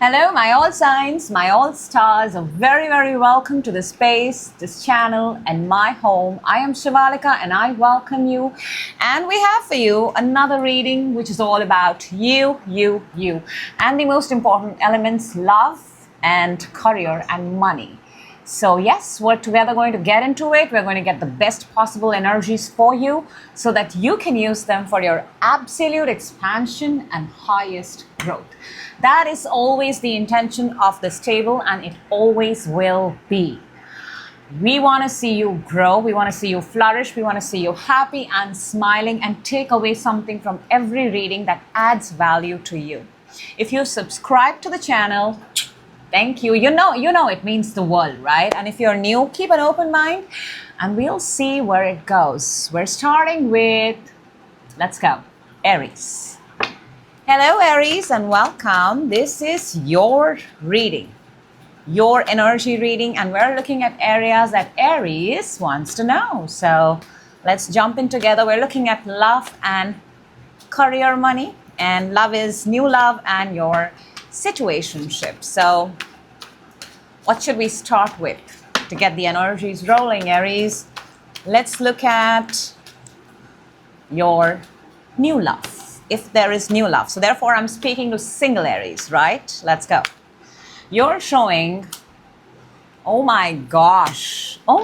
Hello, my all signs, my all stars. A very, very welcome to this space, this channel, and my home. I am Shivalika and I welcome you. And we have for you another reading which is all about you. And the most important elements, love and career and money. So yes, we're together going to get into it. We're going to get the best possible energies for you so that you can use them for your absolute expansion and highest growth. That is always the intention of this table, and it always will be. We want to see you grow. We want to see you flourish. We want to see you happy and smiling and take away something from every reading that adds value to you. If you subscribe to the channel, thank you. You know it means the world, right? And if you're new, keep an open mind and we'll see where it goes. We're starting with, let's go, Aries. Hello, Aries, and welcome. This is your reading, your energy reading, and we're looking at areas that Aries wants to know. So let's jump in together. We're looking at love and career, money, and love is new love and your situationship. So what should we start with to get the energies rolling, Aries? Let's look at your new love, if there is new love. So therefore I'm speaking to single Aries, right? Let's go. You're showing, oh my gosh. I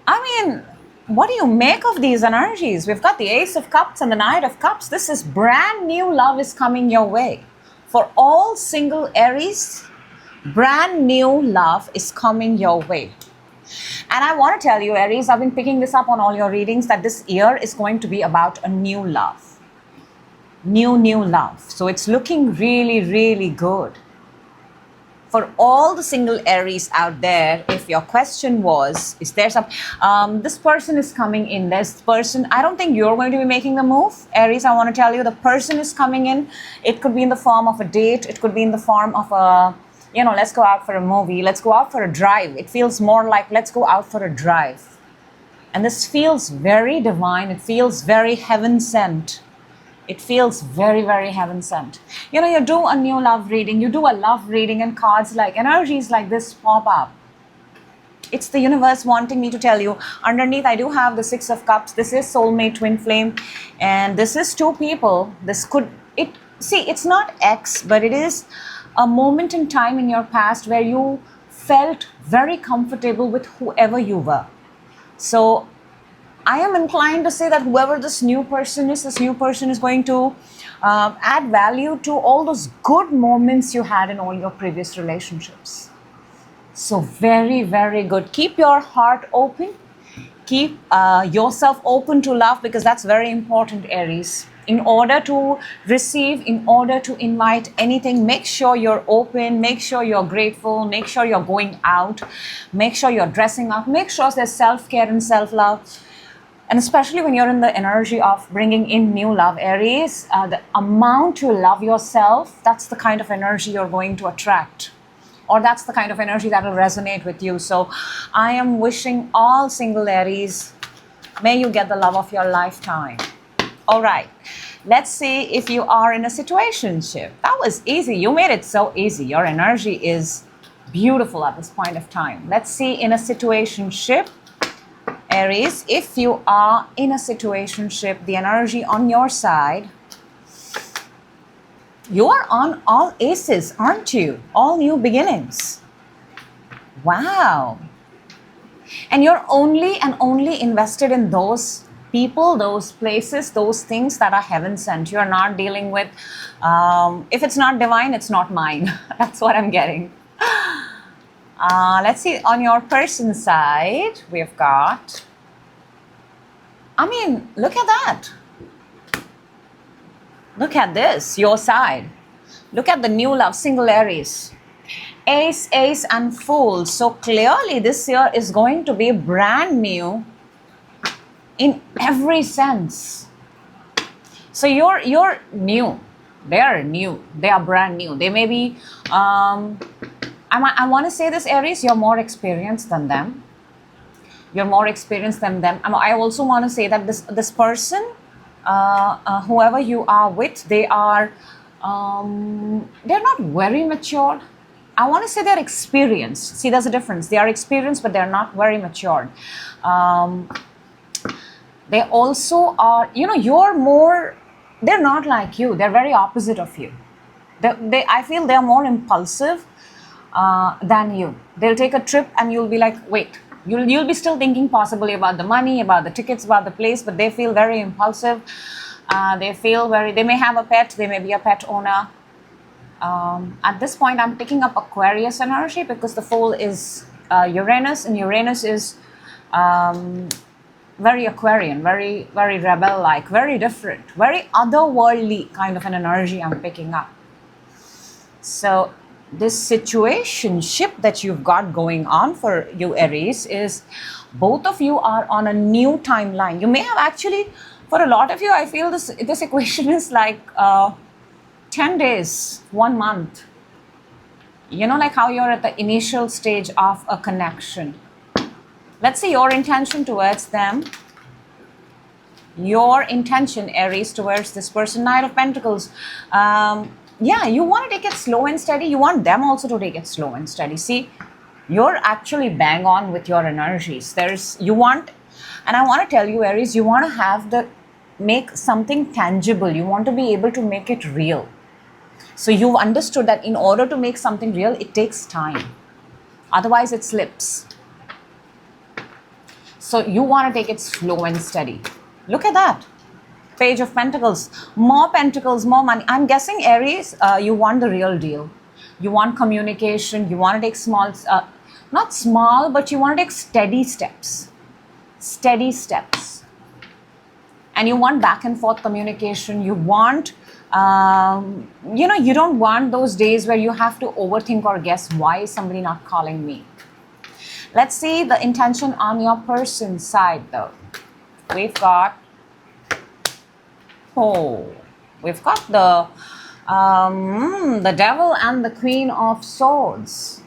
mean, what do you make of these energies? We've got the Ace of Cups and the Knight of Cups. This is brand new love is coming your way. For all single Aries, brand new love is coming your way. And I want to tell you, Aries, I've been picking this up on all your readings, that this year is going to be about a new love. New love. So it's looking really good. For all the single Aries out there, if your question was, is there some, this person is coming in, this person, I don't think you're going to be making the move. Aries, I want to tell you, the person is coming in. It could be in the form of a date. It could be in the form of a, let's go out for a movie. Let's go out for a drive. It feels more like, let's go out for a drive. And this feels very divine. It feels very heaven sent. It feels very heaven sent. You do a new love reading, you do a love reading, and cards like energies like this pop up. It's the universe wanting me to tell you. Underneath, I do have the Six of Cups. This is soulmate, twin flame, and this is two people. It's not X, but it is a moment in time in your past where you felt very comfortable with whoever you were. So I am inclined to say that whoever this new person is going to add value to all those good moments you had in all your previous relationships. So very good. Keep your heart open. Keep yourself open to love, because that's very important, Aries. In order to receive, in order to invite anything, make sure you're open, make sure you're grateful, make sure you're going out, make sure you're dressing up, make sure there's self-care and self-love. And especially when you're in the energy of bringing in new love, Aries, the amount you love yourself, that's the kind of energy you're going to attract. Or that's the kind of energy that will resonate with you. So I am wishing all single Aries, may you get the love of your lifetime. All right, let's see if you are in a situationship. That was easy. You made it so easy. Your energy is beautiful at this point of time. Let's see in a situationship, Aries, if you are in a situationship, the energy on your side, you are on all aces, aren't you? All new beginnings. Wow. And you're only and only invested in those people, those places, those things that are heaven sent. You're not dealing with, if it's not divine, it's not mine. That's what I'm getting. Let's see, on your person side, we've got, look at that. Look at this, your side. Look at the new love, single Aries. Ace, and Fool. So clearly this year is going to be brand new in every sense. So you're new. They are new. They are brand new. They may be, I want to say this, Aries, you're more experienced than them. You're more experienced than them. I also want to say that this person, whoever you are with, they are They're not very matured. I want to say they're experienced. See, there's a difference. They are experienced, but they're not very matured. They also are, you're more, they're not like you. They're very opposite of you. I feel they're more impulsive than you. They'll take a trip and you'll be like, wait, you'll be still thinking possibly about the money, about the tickets, about the place, but they feel very impulsive. They may have a pet, they may be a pet owner. At this point, I'm picking up Aquarius energy because the foal is Uranus, and Uranus is very Aquarian, very, very rebel-like, very different, very otherworldly kind of an energy I'm picking up. So this situationship that you've got going on for you, Aries, is both of you are on a new timeline. You may have actually, for a lot of you, I feel this equation is like 10 days, 1 month. Like how you're at the initial stage of a connection. Let's see your intention towards them. Your intention, Aries, towards this person, Knight of Pentacles. Yeah, you want to take it slow and steady. You want them also to take it slow and steady. See, you're actually bang on with your energies. And I want to tell you, Aries, you want to make something tangible. You want to be able to make it real. So you've understood that in order to make something real, it takes time. Otherwise, it slips. So you want to take it slow and steady. Look at that. Page of Pentacles, more money. I'm guessing, Aries, you want the real deal. You want communication. You want to take not small, but you want to take steady steps. Steady steps. And you want back and forth communication. You want, you don't want those days where you have to overthink or guess, why is somebody not calling me? Let's see the intention on your person's side, though. We've got the Devil and the Queen of Swords.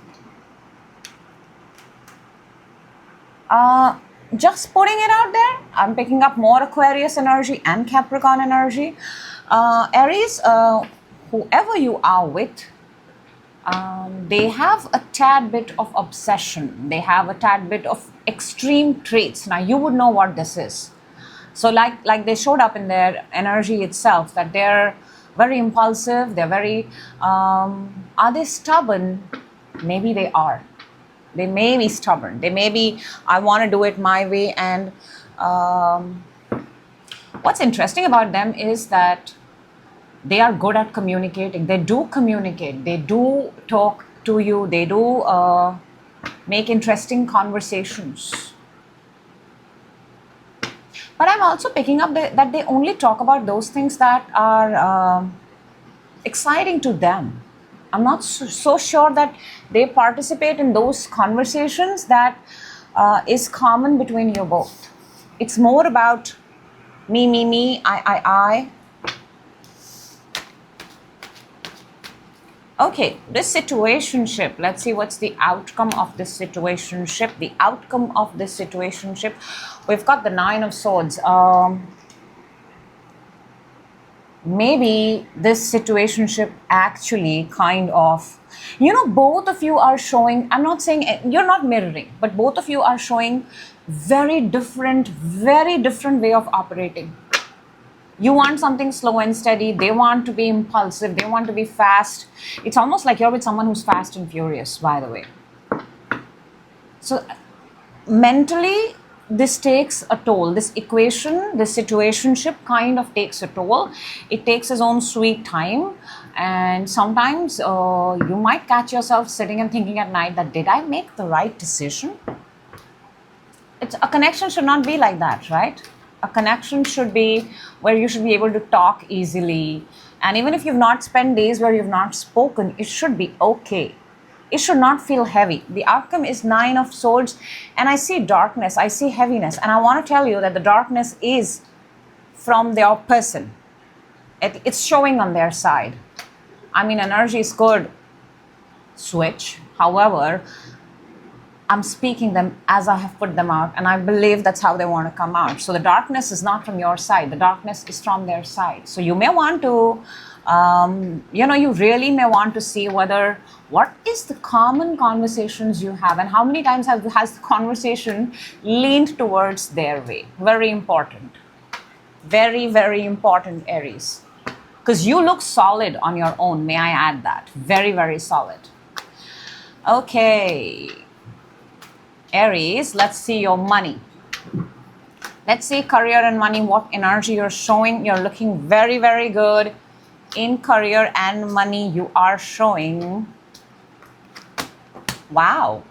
Just putting it out there, I'm picking up more Aquarius energy and Capricorn energy. Aries, whoever you are with, they have a tad bit of obsession. They have a tad bit of extreme traits. Now, you would know what this is. So like they showed up in their energy itself, that they're very impulsive, they're very, are they stubborn? Maybe they are. They may be stubborn. They may be, I want to do it my way. And what's interesting about them is that they are good at communicating. They do communicate. They do talk to you. They do make interesting conversations. But I'm also picking up that they only talk about those things that are exciting to them. I'm not so sure that they participate in those conversations that is common between you both. It's more about me, I. Okay, this situationship, let's see what's the outcome of this situationship. The outcome of this situationship, we've got the Nine of Swords. Maybe this situationship actually kind of, both of you are showing, I'm not saying, you're not mirroring, but both of you are showing very different way of operating. You want something slow and steady. They want to be impulsive. They want to be fast. It's almost like you're with someone who's fast and furious, by the way. So mentally, this takes a toll. This equation, this situationship kind of takes a toll. It takes its own sweet time. And sometimes you might catch yourself sitting and thinking at night that, did I make the right decision? A connection should not be like that, right? A connection should be where you should be able to talk easily. And even if you've not spent days where you've not spoken, it should be okay. It should not feel heavy. The outcome is Nine of Swords. And I see darkness. I see heaviness. And I want to tell you that the darkness is from their person. It's showing on their side. I mean, energy is good. Switch. However, I'm speaking them as I have put them out, and I believe that's how they want to come out. So the darkness is not from your side. The darkness is from their side. So you may want to You really may want to see what is the common conversations you have and how many times has the conversation leaned towards their way. Very important. Very, very important, Aries. Because you look solid on your own, may I add that. Very, very solid. Okay. Aries, let's see your money. Let's see career and money, what energy you're showing. You're looking very, very good. In career and money, you are showing, wow,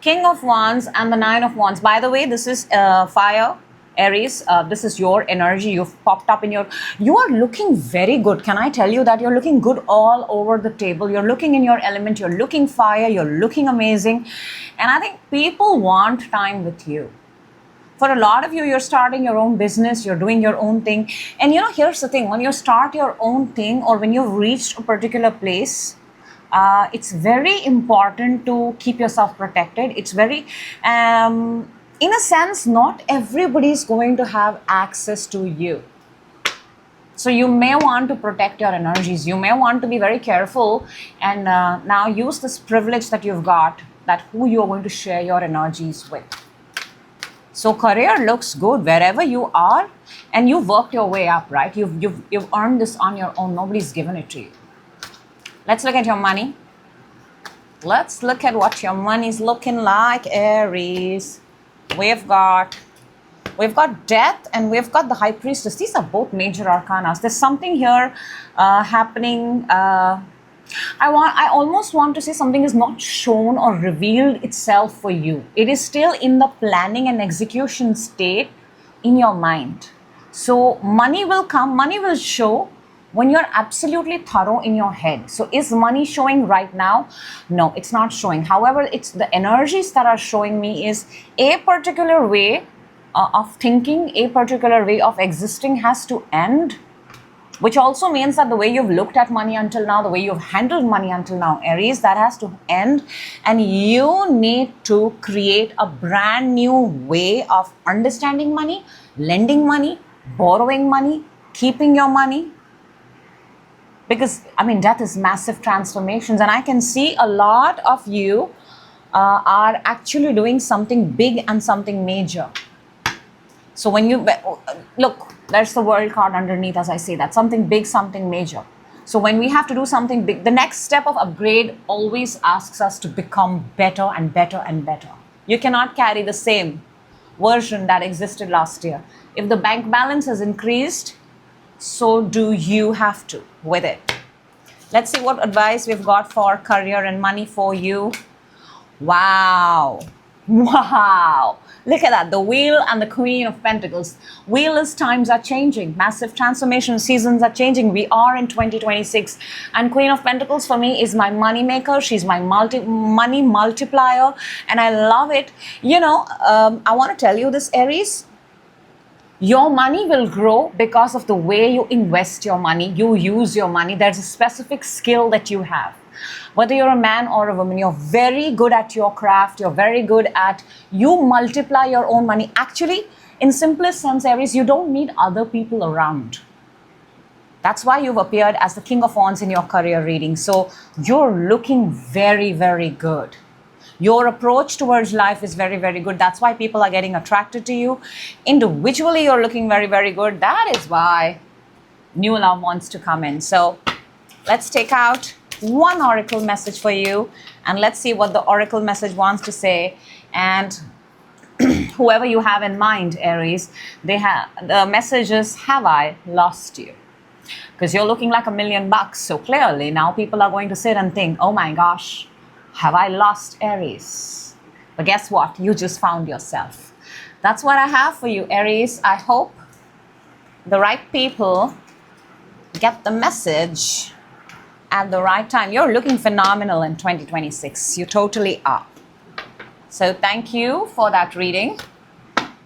King of Wands and the Nine of Wands. By the way, this is fire, Aries. This is your energy. You've popped up you are looking very good. Can I tell you that you're looking good all over the table? You're looking in your element. You're looking fire. You're looking amazing. And I think people want time with you. For a lot of you, you're starting your own business, you're doing your own thing. And here's the thing, when you start your own thing or when you've reached a particular place, it's very important to keep yourself protected. It's very, in a sense, not everybody is going to have access to you. So you may want to protect your energies. You may want to be very careful and now use this privilege that you've got, that who you're going to share your energies with. So career looks good wherever you are, and you've worked your way up, right? You've earned this on your own. Nobody's given it to you. Let's look at your money. Let's look at what your money's looking like, Aries. We've got Death and we've got the High Priestess. These are both major arcanas. There's something here happening. I almost want to say something is not shown or revealed itself for you. It is still in the planning and execution state in your mind. So money will come, money will show when you're absolutely thorough in your head. So is money showing right now? No, it's not showing. However, it's the energies that are showing me is a particular way of thinking, a particular way of existing has to end. Which also means that the way you've looked at money until now, the way you've handled money until now, Aries, that has to end. And you need to create a brand new way of understanding money, lending money, borrowing money, keeping your money. Because, death is massive transformations. And I can see a lot of you are actually doing something big and something major. So when you look, there's the world card underneath as I say that. Something big, something major. So when we have to do something big, the next step of upgrade always asks us to become better and better and better. You cannot carry the same version that existed last year. If the bank balance has increased, so do you have to with it. Let's see what advice we've got for career and money for you. Wow. Wow. Look at that, the Wheel and the Queen of Pentacles. Wheel is times are changing. Massive transformation seasons are changing. We are in 2026. And Queen of Pentacles for me is my money maker. She's my money multiplier. And I love it. I want to tell you this, Aries. Your money will grow because of the way you invest your money. You use your money. There's a specific skill that you have. Whether you're a man or a woman, you're very good at your craft. You're very good at, you multiply your own money. Actually, in simplest sense, Aries, you don't need other people around. That's why you've appeared as the King of Wands in your career reading. So you're looking very, very good. Your approach towards life is very, very good. That's why people are getting attracted to you. Individually, you're looking very, very good. That is why new love wants to come in. So let's take out one oracle message for you and let's see what the oracle message wants to say. And whoever you have in mind, Aries, the message is, have I lost you? Because you're looking like $1 million. So clearly now people are going to sit and think, oh my gosh, have I lost Aries? But guess what? You just found yourself. That's what I have for you, Aries. I hope the right people get the message at the right time. You're looking phenomenal in 2026. You totally are. So thank you for that reading.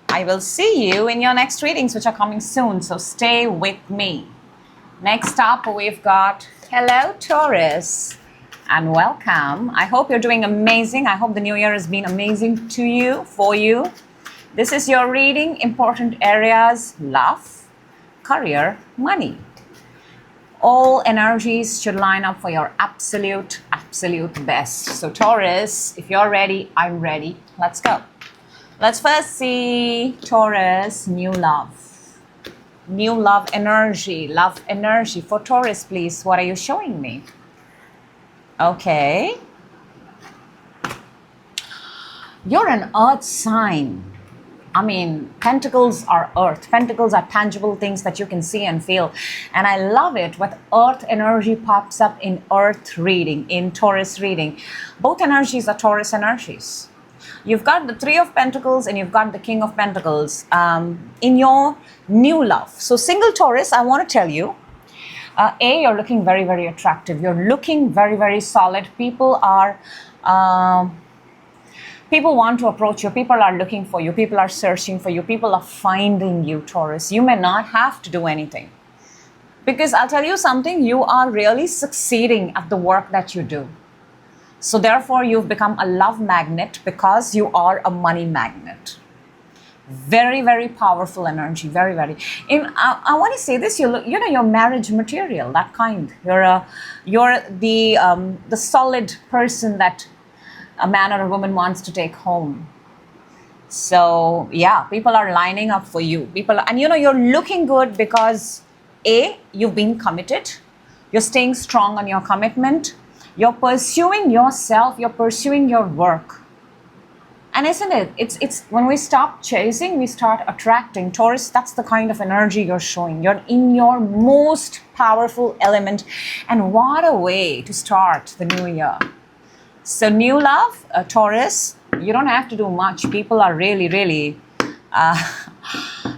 I will see you in your next readings, which are coming soon. So stay with me. Next up, we've got hello, Taurus, and welcome. I hope you're doing amazing. I hope the new year has been amazing to you, for you. This is your reading. Important areas: love, career, money. all energies should line up for your absolute best. So Taurus, if you're ready, I'm ready. Let's go. Let's first see Taurus, new love. New love energy for Taurus, please. What are you showing me? Okay. You're an earth sign. I mean, pentacles are earth. Pentacles are tangible things that you can see and feel. And I love it when earth energy pops up in earth reading, in Taurus reading. Both energies are Taurus energies. You've got the Three of Pentacles and you've got the King of Pentacles in your new love. So single Taurus, I want to tell you, you're looking very, very attractive. You're looking very, very solid. People want to approach you. People are looking for you. People are searching for you. People are finding you, Taurus. You may not have to do anything. Because I'll tell you something, you are really succeeding at the work that you do. So therefore, you've become a love magnet because you are a money magnet. Very, very powerful energy. Very, very. I want to say this. You're marriage material. That kind. You're the solid person that a man or a woman wants to take home. So yeah, people are lining up for you. You're looking good because you've been committed. You're staying strong on your commitment. You're pursuing yourself. You're pursuing your work. And isn't it? It's when we stop chasing, we start attracting. Taurus, that's the kind of energy you're showing. You're in your most powerful element. And what a way to start the new year. So new love, Taurus, you don't have to do much. People are really, really,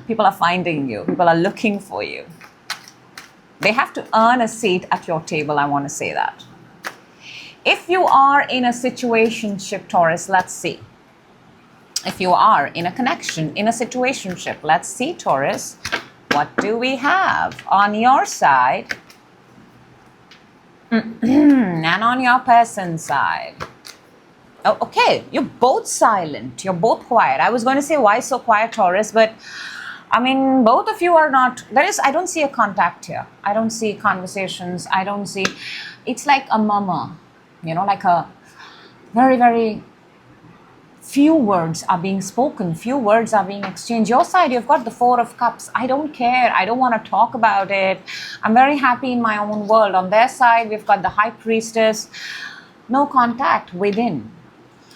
people are finding you. People are looking for you. They have to earn a seat at your table, I want to say that. If you are in a situationship, Taurus, let's see. If you are in a connection, in a situationship, let's see, Taurus, what do we have on your side? And on your person's side. Oh, okay, you're both silent. You're both quiet. I was going to say, why so quiet, Taurus? But I mean, both of you are not. I don't see a contact here. I don't see conversations. I don't see. It's like a murmur, like a very, very few words are being spoken. Few words are being exchanged. Your side, you've got the Four of Cups. I don't care. I don't want to talk about it. I'm very happy in my own world. On their side, we've got the High Priestess. No contact within.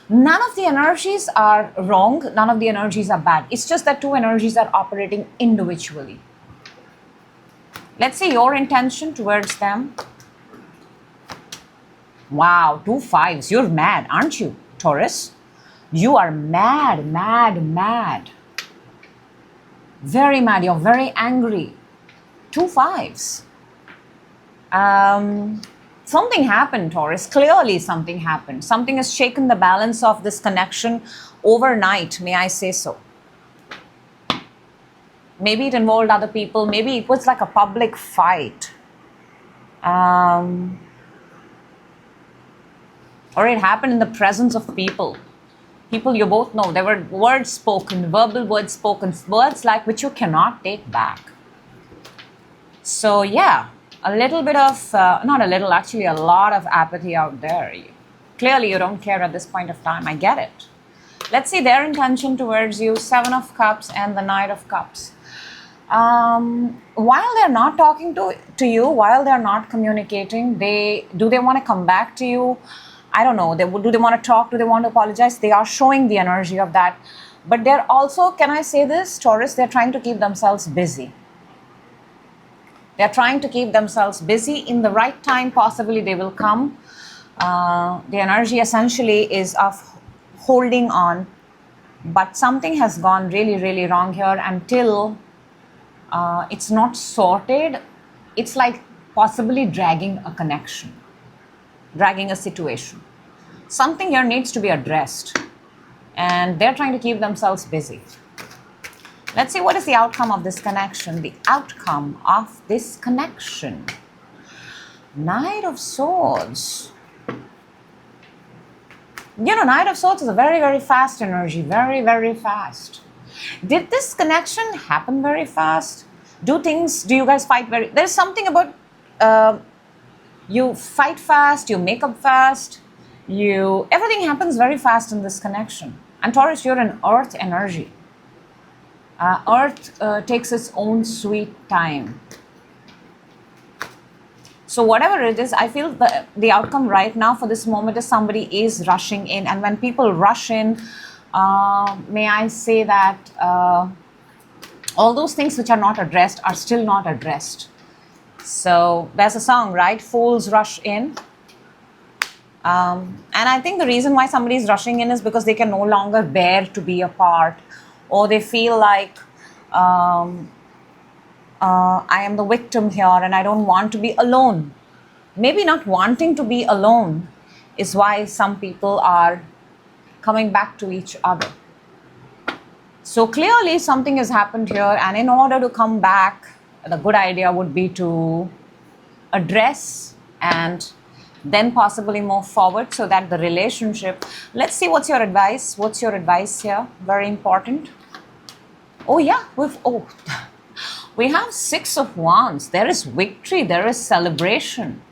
None of the energies are wrong. None of the energies are bad. It's just that two energies are operating individually. Let's see your intention towards them. Wow, 2 5s. You're mad, aren't you, Taurus? You are mad. Very mad. You're very angry. 2 5s. Something happened, Taurus. Clearly something happened. Something has shaken the balance of this connection overnight, may I say so. Maybe it involved other people. Maybe it was like a public fight. Or it happened in the presence of people. People you both know. There were words spoken, verbal words spoken, words like which you cannot take back. So yeah, a little bit of, not a little, actually a lot of apathy out there. Clearly you don't care at this point of time. I get it. Let's see their intention towards you. 7 of Cups and the Knight of Cups. While they're not talking to you, while they're not communicating, do they want to come back to you? I don't know. Do they want to talk? Do they want to apologize? They are showing the energy of that. But they're also, can I say this, Taurus, they're trying to keep themselves busy. They're trying to keep themselves busy. In the right time, possibly they will come. The energy essentially is of holding on. But something has gone really, really wrong here until it's not sorted. It's like possibly dragging a connection. Dragging a situation. Something here needs to be addressed. And they're trying to keep themselves busy. Let's see what is the outcome of this connection. The outcome of this connection. Knight of Swords. Knight of Swords is a very, very fast energy. Very, very fast. Did this connection happen very fast? Do you guys fight there's something about you fight fast, you make up fast, everything happens very fast in this connection. And Taurus, you're an earth energy. Earth takes its own sweet time. So whatever it is, I feel the outcome right now for this moment is somebody is rushing in. And when people rush in, may I say that all those things which are not addressed are still not addressed. So there's a song, right? Fools rush in. And I think the reason why somebody is rushing in is because they can no longer bear to be apart, or they feel like I am the victim here and I don't want to be alone. Maybe not wanting to be alone is why some people are coming back to each other. So clearly something has happened here, and in order to come back, the good idea would be to address and then possibly move forward so that the relationship, let's see, what's your advice? What's your advice here? Very important. Oh yeah, we have Six of Wands. There is victory, there is celebration.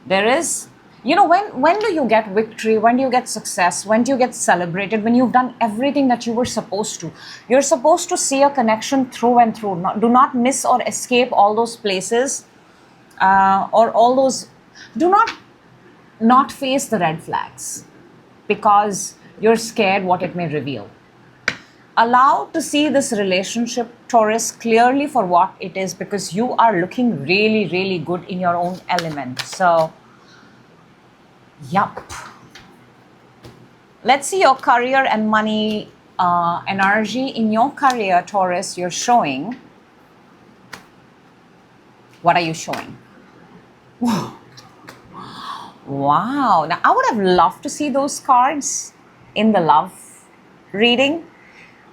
There is, when do you get victory? When do you get success? When do you get celebrated? When you've done everything that you were supposed to. You're supposed to see a connection through and through. Do not miss or escape all those places or all those. Do not face the red flags because you're scared what it may reveal. Allow to see this relationship, Taurus, clearly for what it is, because you are looking really, really good in your own element. So, yup. Let's see your career and money energy. In your career, Taurus, you're showing. What are you showing? Wow. Now, I would have loved to see those cards in the love reading.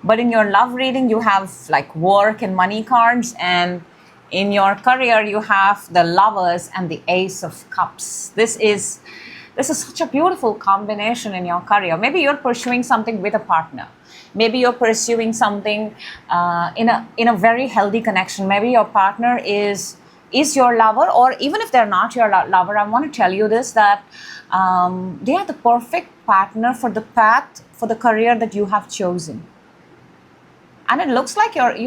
But in your love reading, you have like work and money cards. And in your career, you have the Lovers and the Ace of Cups. This is such a beautiful combination in your career. Maybe you're pursuing something with a partner. Maybe you're pursuing something in a very healthy connection. Maybe your partner is your lover, or even if they're not your lover, I want to tell you this, that they are the perfect partner for the path, for the career that you have chosen. And it looks like I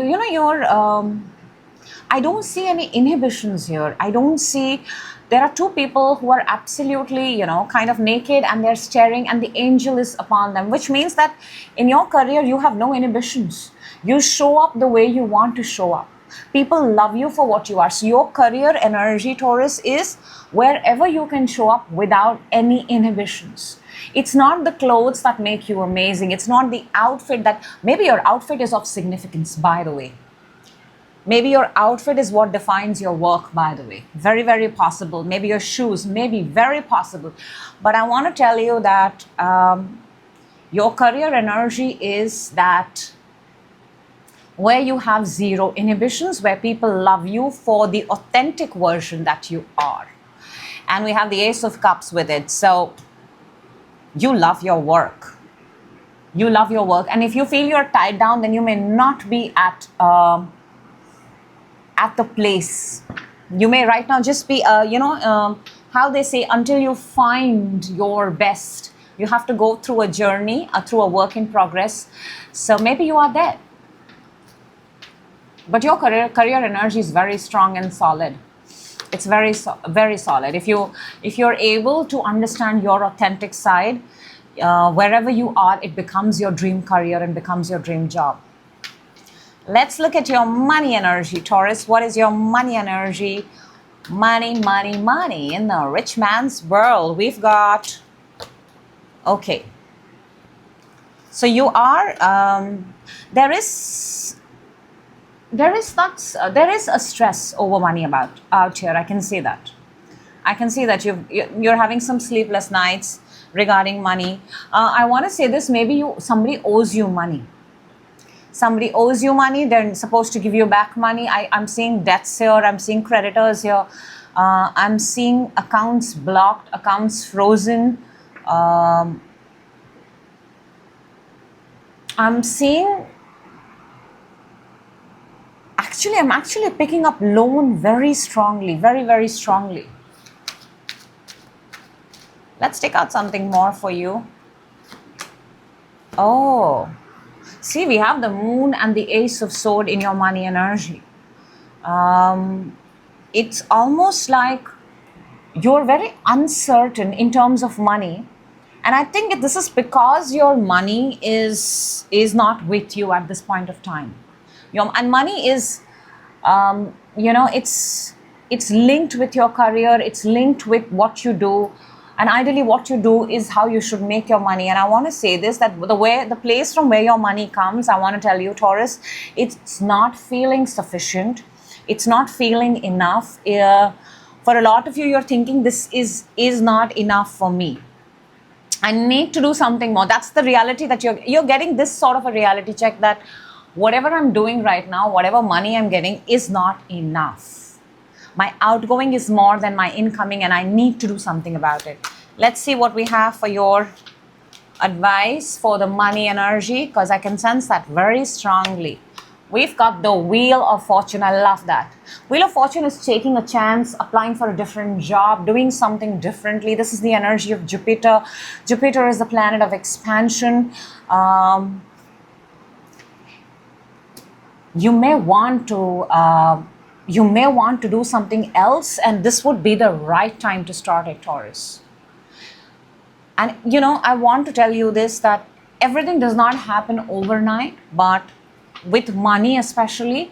don't see any inhibitions here. I don't see, there are two people who are absolutely, kind of naked, and they're staring, and the angel is upon them, which means that in your career, you have no inhibitions. You show up the way you want to show up. People love you for what you are. So your career energy, Taurus, is wherever you can show up without any inhibitions. It's not the clothes that make you amazing. It's not the outfit that, maybe your outfit is of significance, by the way. Maybe your outfit is what defines your work, by the way. Very, very possible. Maybe your shoes, maybe, very possible. But I want to tell you that your career energy is that where you have zero inhibitions, where people love you for the authentic version that you are. And we have the Ace of Cups with it. So you love your work. You love your work. And if you feel you're tied down, then you may not be at the place. You may right now just be, how they say, until you find your best. You have to go through a journey, through a work in progress. So maybe you are there. But your career energy is very strong and solid. It's very solid. If you're able to understand your authentic side, wherever you are, it becomes your dream career and becomes your dream job. Let's look at your money energy, Taurus. What is your money energy? Money, money, money. In the rich man's world, we've got, okay. So you are, there is a stress over money out here. I can see that. I can see that you're having some sleepless nights regarding money. I want to say this, maybe somebody owes you money. Somebody owes you money, they're supposed to give you back money. I'm seeing debts here, I'm seeing creditors here. I'm seeing accounts blocked, accounts frozen. I'm seeing I'm actually picking up loan very strongly, very, very strongly. Let's take out something more for you. Oh, see, we have the moon and the ace of sword in your money energy. It's almost like you're very uncertain in terms of money. And I think this is because your money is not with you at this point of time. And money is, it's linked with your career. It's linked with what you do. And ideally what you do is how you should make your money. And I want to say this, that the place from where your money comes, I want to tell you, Taurus, it's not feeling sufficient. It's not feeling enough. For a lot of you, you're thinking this is not enough for me. I need to do something more. That's the reality that you're getting, this sort of a reality check that whatever I'm doing right now, whatever money I'm getting is not enough. My outgoing is more than my incoming and I need to do something about it. Let's see what we have for your advice for the money energy, because I can sense that very strongly. We've got the Wheel of Fortune. I love that. Wheel of Fortune is taking a chance, applying for a different job, doing something differently. This is the energy of Jupiter. Jupiter is the planet of expansion. You may want to do something else, and this would be the right time to start it, Taurus. And I want to tell you this, that everything does not happen overnight, but with money especially,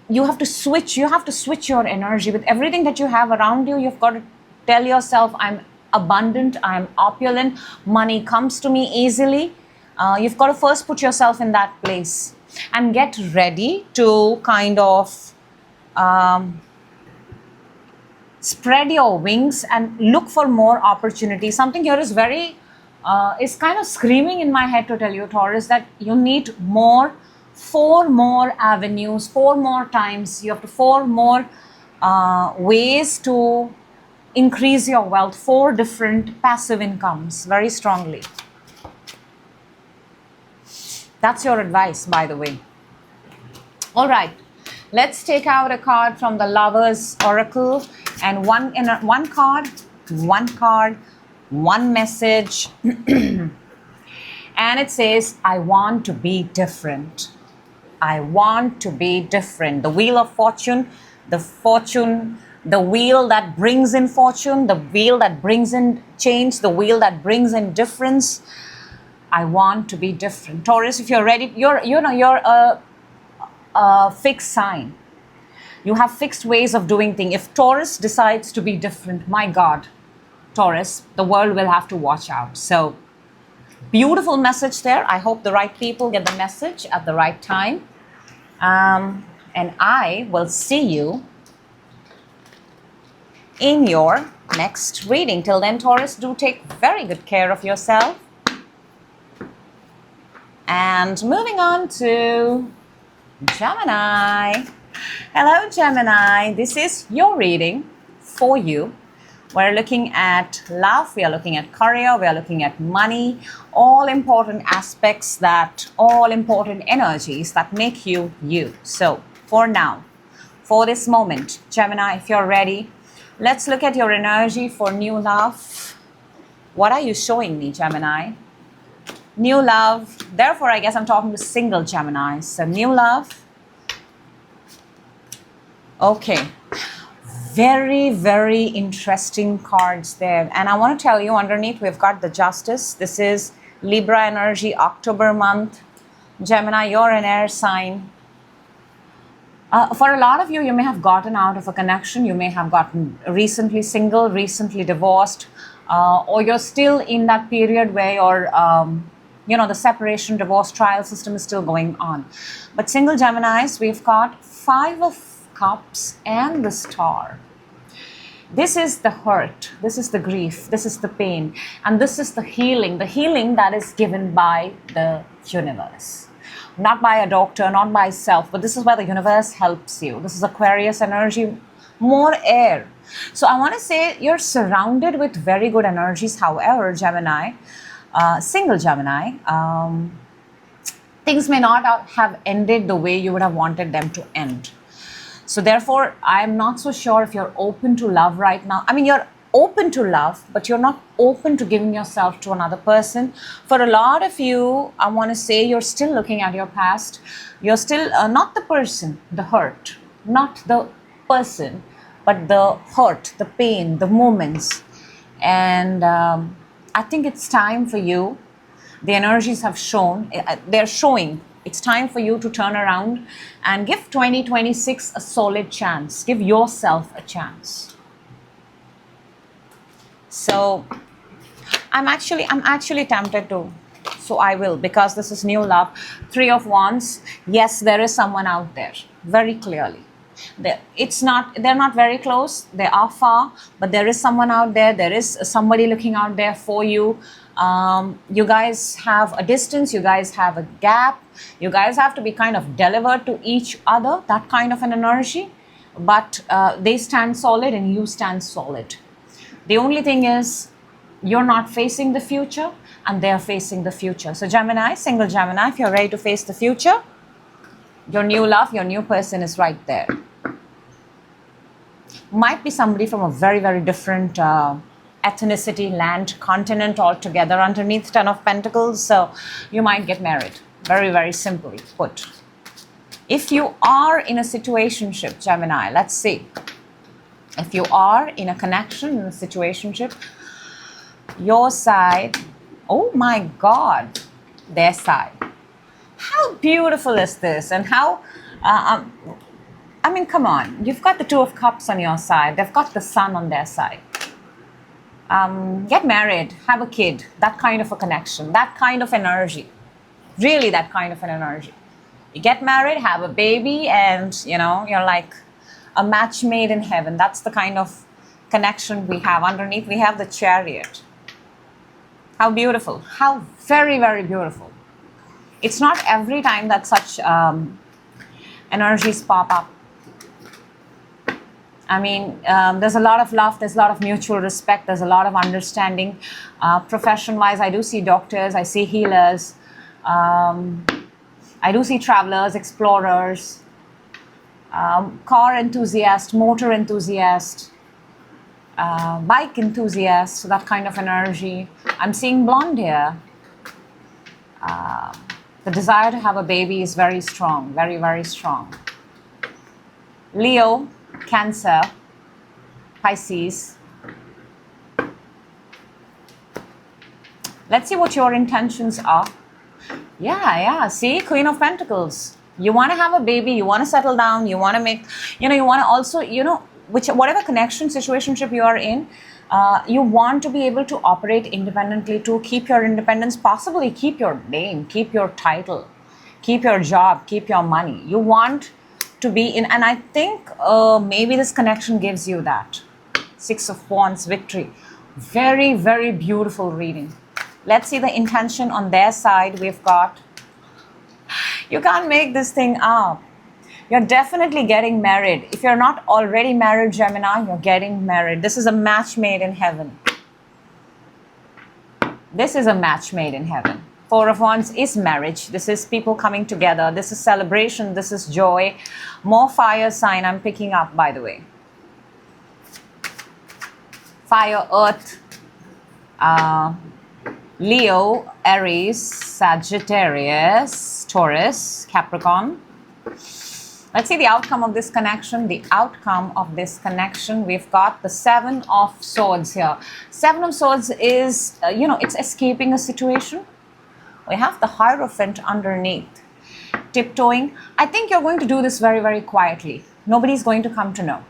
you have to switch your energy. With everything that you have around you, you've got to tell yourself, I'm abundant, I'm opulent, money comes to me easily. You've got to first put yourself in that place and get ready to kind of spread your wings and look for more opportunities. Something here is is kind of screaming in my head to tell you, Taurus, that you need 4 more avenues, 4 more times. You have to 4 more ways to increase your wealth, 4 different passive incomes, very strongly. That's your advice, by the way. All right, let's take out a card from the Lovers Oracle, and one card, one message. And it says, I want to be different. I want to be different. The Wheel of Fortune, the wheel that brings in fortune, the wheel that brings in change, the wheel that brings in difference. I want to be different. Taurus, if you're ready, you're a fixed sign. You have fixed ways of doing things. If Taurus decides to be different, my God, Taurus, the world will have to watch out. So, beautiful message there. I hope the right people get the message at the right time. And I will see you in your next reading. Till then, Taurus, do take very good care of yourself. And moving on to Gemini. Hello, Gemini. This is your reading for you. We're looking at love, we are looking at career, we are looking at money, all important aspects, all important energies that make you you. So for now, for this moment, Gemini, if you're ready, let's look at your energy for new love. What are you showing me, Gemini? New love. Therefore, I guess I'm talking to single Gemini. So new love. Okay. Very, very interesting cards there. And I want to tell you, underneath we've got the Justice. This is Libra energy, October month. Gemini, you're an air sign. For a lot of you, you may have gotten out of a connection. You may have gotten recently single, recently divorced, or you're still in that period where you're, the separation, divorce trial system is still going on. But single Geminis, we've got 5 of Cups and the Star. This is the hurt, this is the grief, this is the pain, and this is the healing that is given by the universe. Not by a doctor, not by self, but this is where the universe helps you. This is Aquarius energy, more air. So I want to say you're surrounded with very good energies. However, Gemini, single Gemini, things may not have ended the way you would have wanted them to end. So therefore, I'm not so sure if you're open to love right now. I mean, you're open to love, but you're not open to giving yourself to another person. For a lot of you, I want to say you're still looking at your past. You're still not the person, the hurt, not the person, but the hurt, the pain, the moments. And I think it's time for you. The energies have shown, they're showing. It's time for you to turn around and give 2026 a solid chance. Give yourself a chance. So I'm actually tempted to, so I will, because this is new love. 3 of Wands. Yes, there is someone out there, very clearly. They're not very close, they are far, but there is someone out there. There is somebody looking out there for you. You guys have a distance, you guys have a gap, you guys have to be kind of delivered to each other, that kind of an energy. But they stand solid and you stand solid. The only thing is, you're not facing the future and they're facing the future. So Gemini, single Gemini, if you're ready to face the future, your new love, your new person is right there. Might be somebody from a very, very different ethnicity, land, continent altogether underneath 10 of Pentacles. So you might get married. Very, very simply put. If you are in a situationship, Gemini, let's see. If you are in a connection, in a situationship, your side, oh my God, their side. How beautiful is this? And how, I mean, come on. You've got the 2 of Cups on your side. They've got the Sun on their side. Get married, have a kid, that kind of a connection, that kind of energy. Really that kind of an energy. You get married, have a baby, and, you know, you're like a match made in heaven. That's the kind of connection we have. Underneath, we have the Chariot. How beautiful. How very, very beautiful. It's not every time that such energies pop up. I mean, there's a lot of love, there's a lot of mutual respect, there's a lot of understanding. Profession-wise, I do see doctors, I see healers, I do see travelers, explorers, car enthusiast, motor enthusiast, bike enthusiast, that kind of energy. I'm seeing blonde here. The desire to have a baby is very strong, very, very strong. Leo, Cancer, Pisces. Let's see what your intentions are. Yeah, see, Queen of Pentacles. You want to have a baby, you want to settle down, you want to make, you know, you want to also, you know, whatever connection, situationship you are in, you want to be able to operate independently, to keep your independence, possibly keep your name, keep your title, keep your job, keep your money. You want to be in, and I think maybe this connection gives you that. 6 of Wands, victory. Very, very beautiful reading. Let's see the intention on their side. We've got, you can't make this thing up. You're definitely getting married. If you're not already married, Gemini, you're getting married. This is a match made in heaven. This is a match made in heaven. 4 of Wands is marriage. This is people coming together. This is celebration. This is joy. More fire sign I'm picking up, by the way. Fire, earth, Leo, Aries, Sagittarius, Taurus, Capricorn. Let's see the outcome of this connection. The outcome of this connection, we've got the 7 of Swords here. 7 of Swords is, you know, it's escaping a situation. We have the Hierophant underneath. Tiptoeing. I think you're going to do this very, very quietly. Nobody's going to come to know.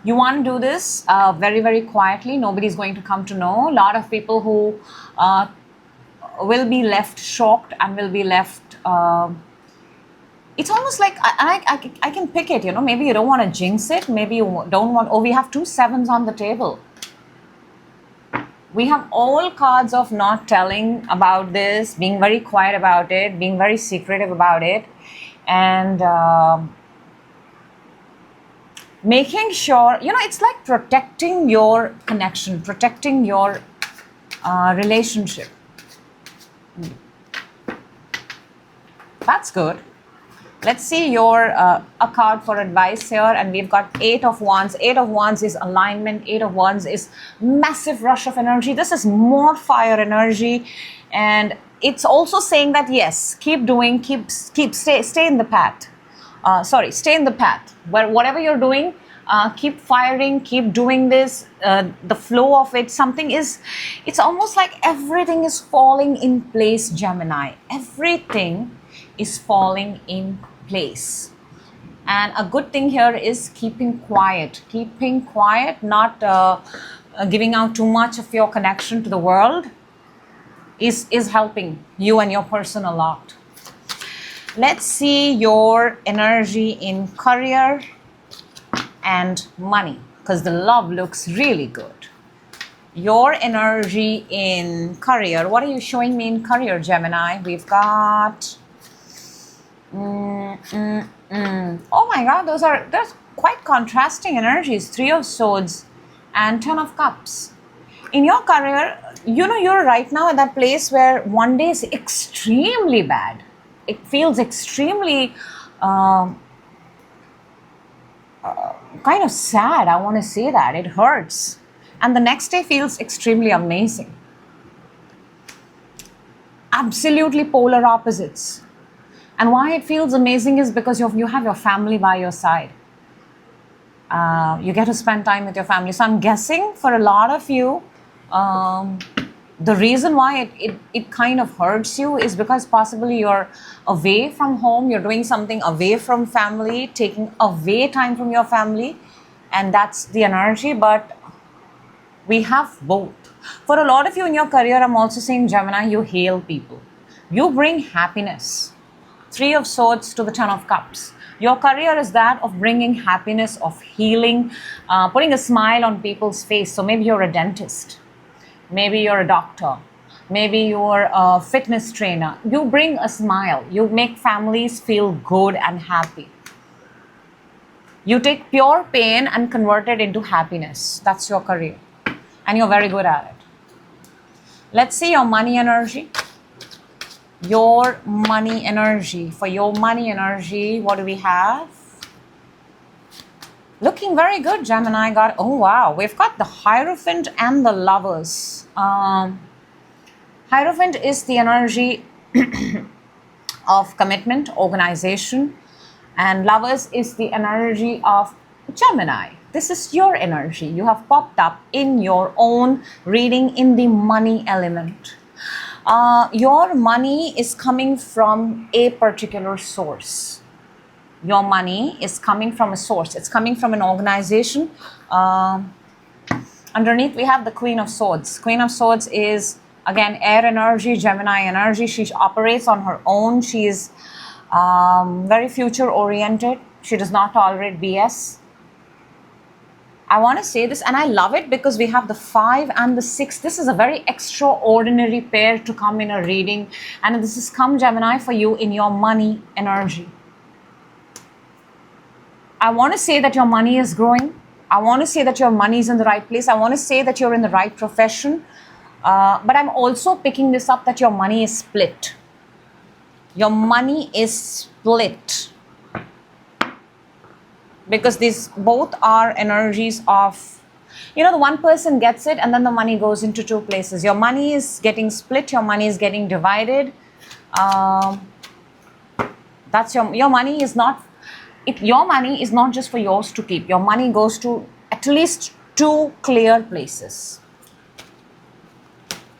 You want to do this very, very quietly. Nobody's going to come to know. A lot of people who will be left shocked and will be left... it's almost like, I can pick it, you know. Maybe you don't want to jinx it. Maybe you don't want... Oh, we have 2 7s on the table. We have all cards of not telling about this, being very quiet about it, being very secretive about it. And... making sure, you know, it's like protecting your connection, protecting your relationship. That's good. Let's see your a card for advice here, and we've got Eight of Wands. Eight of Wands is alignment. Eight of Wands is massive rush of energy. This is more fire energy, and it's also saying that yes, keep doing, stay in the path. Stay in the path. Whatever you're doing, keep firing, keep doing this. The flow of it, it's almost like everything is falling in place, Gemini. Everything is falling in place. And a good thing here is keeping quiet, not giving out too much of your connection to the world is helping you and your person a lot. Let's see your energy in career and money, because the love looks really good. Your energy in career, what are you showing me in career, Gemini? We've got oh my god, there's quite contrasting energies. Three of Swords and Ten of Cups. In your career, you're right now at that place where one day is extremely bad. It feels extremely kind of sad. I want to say that it hurts, and the next day feels extremely amazing. Absolutely polar opposites. And why it feels amazing is because you have your family by your side. You get to spend time with your family. So I'm guessing for a lot of you, the reason why it kind of hurts you is because possibly you're away from home, you're doing something away from family, taking away time from your family, and that's the energy. But we have both. For a lot of you in your career, I'm also saying, Gemini, you heal people. You bring happiness. Three of Swords to the Ten of Cups. Your career is that of bringing happiness, of healing, putting a smile on people's face. So maybe you're a dentist. Maybe you're a doctor. Maybe you're a fitness trainer. You bring a smile. You make families feel good and happy. You take pure pain and convert it into happiness. That's your career. And you're very good at it. Let's see your money energy. Your money energy. For your money energy, what do we have? Looking very good, Gemini. Oh wow, we've got the Hierophant and the Lovers. Hierophant is the energy of commitment, organization, and Lovers is the energy of Gemini. This is your energy. You have popped up in your own reading in the money element. Your money is coming from a particular source. Your money is coming from a source. It's coming from an organization. Underneath, we have the Queen of Swords. Queen of Swords is, again, air energy, Gemini energy. She operates on her own. She is very future-oriented. She does not tolerate BS. I want to say this, and I love it because we have the 5 and the 6. This is a very extraordinary pair to come in a reading. And this has come, Gemini, for you in your money energy. I want to say that your money is growing. I want to say that your money is in the right place. I want to say that you're in the right profession. But I'm also picking this up that your money is split. Your money is split. Because these both are energies of, the one person gets it and then the money goes into two places. Your money is getting split. Your money is getting divided. That's your money is not, your money is not just for yours to keep. Your money goes to at least two clear places.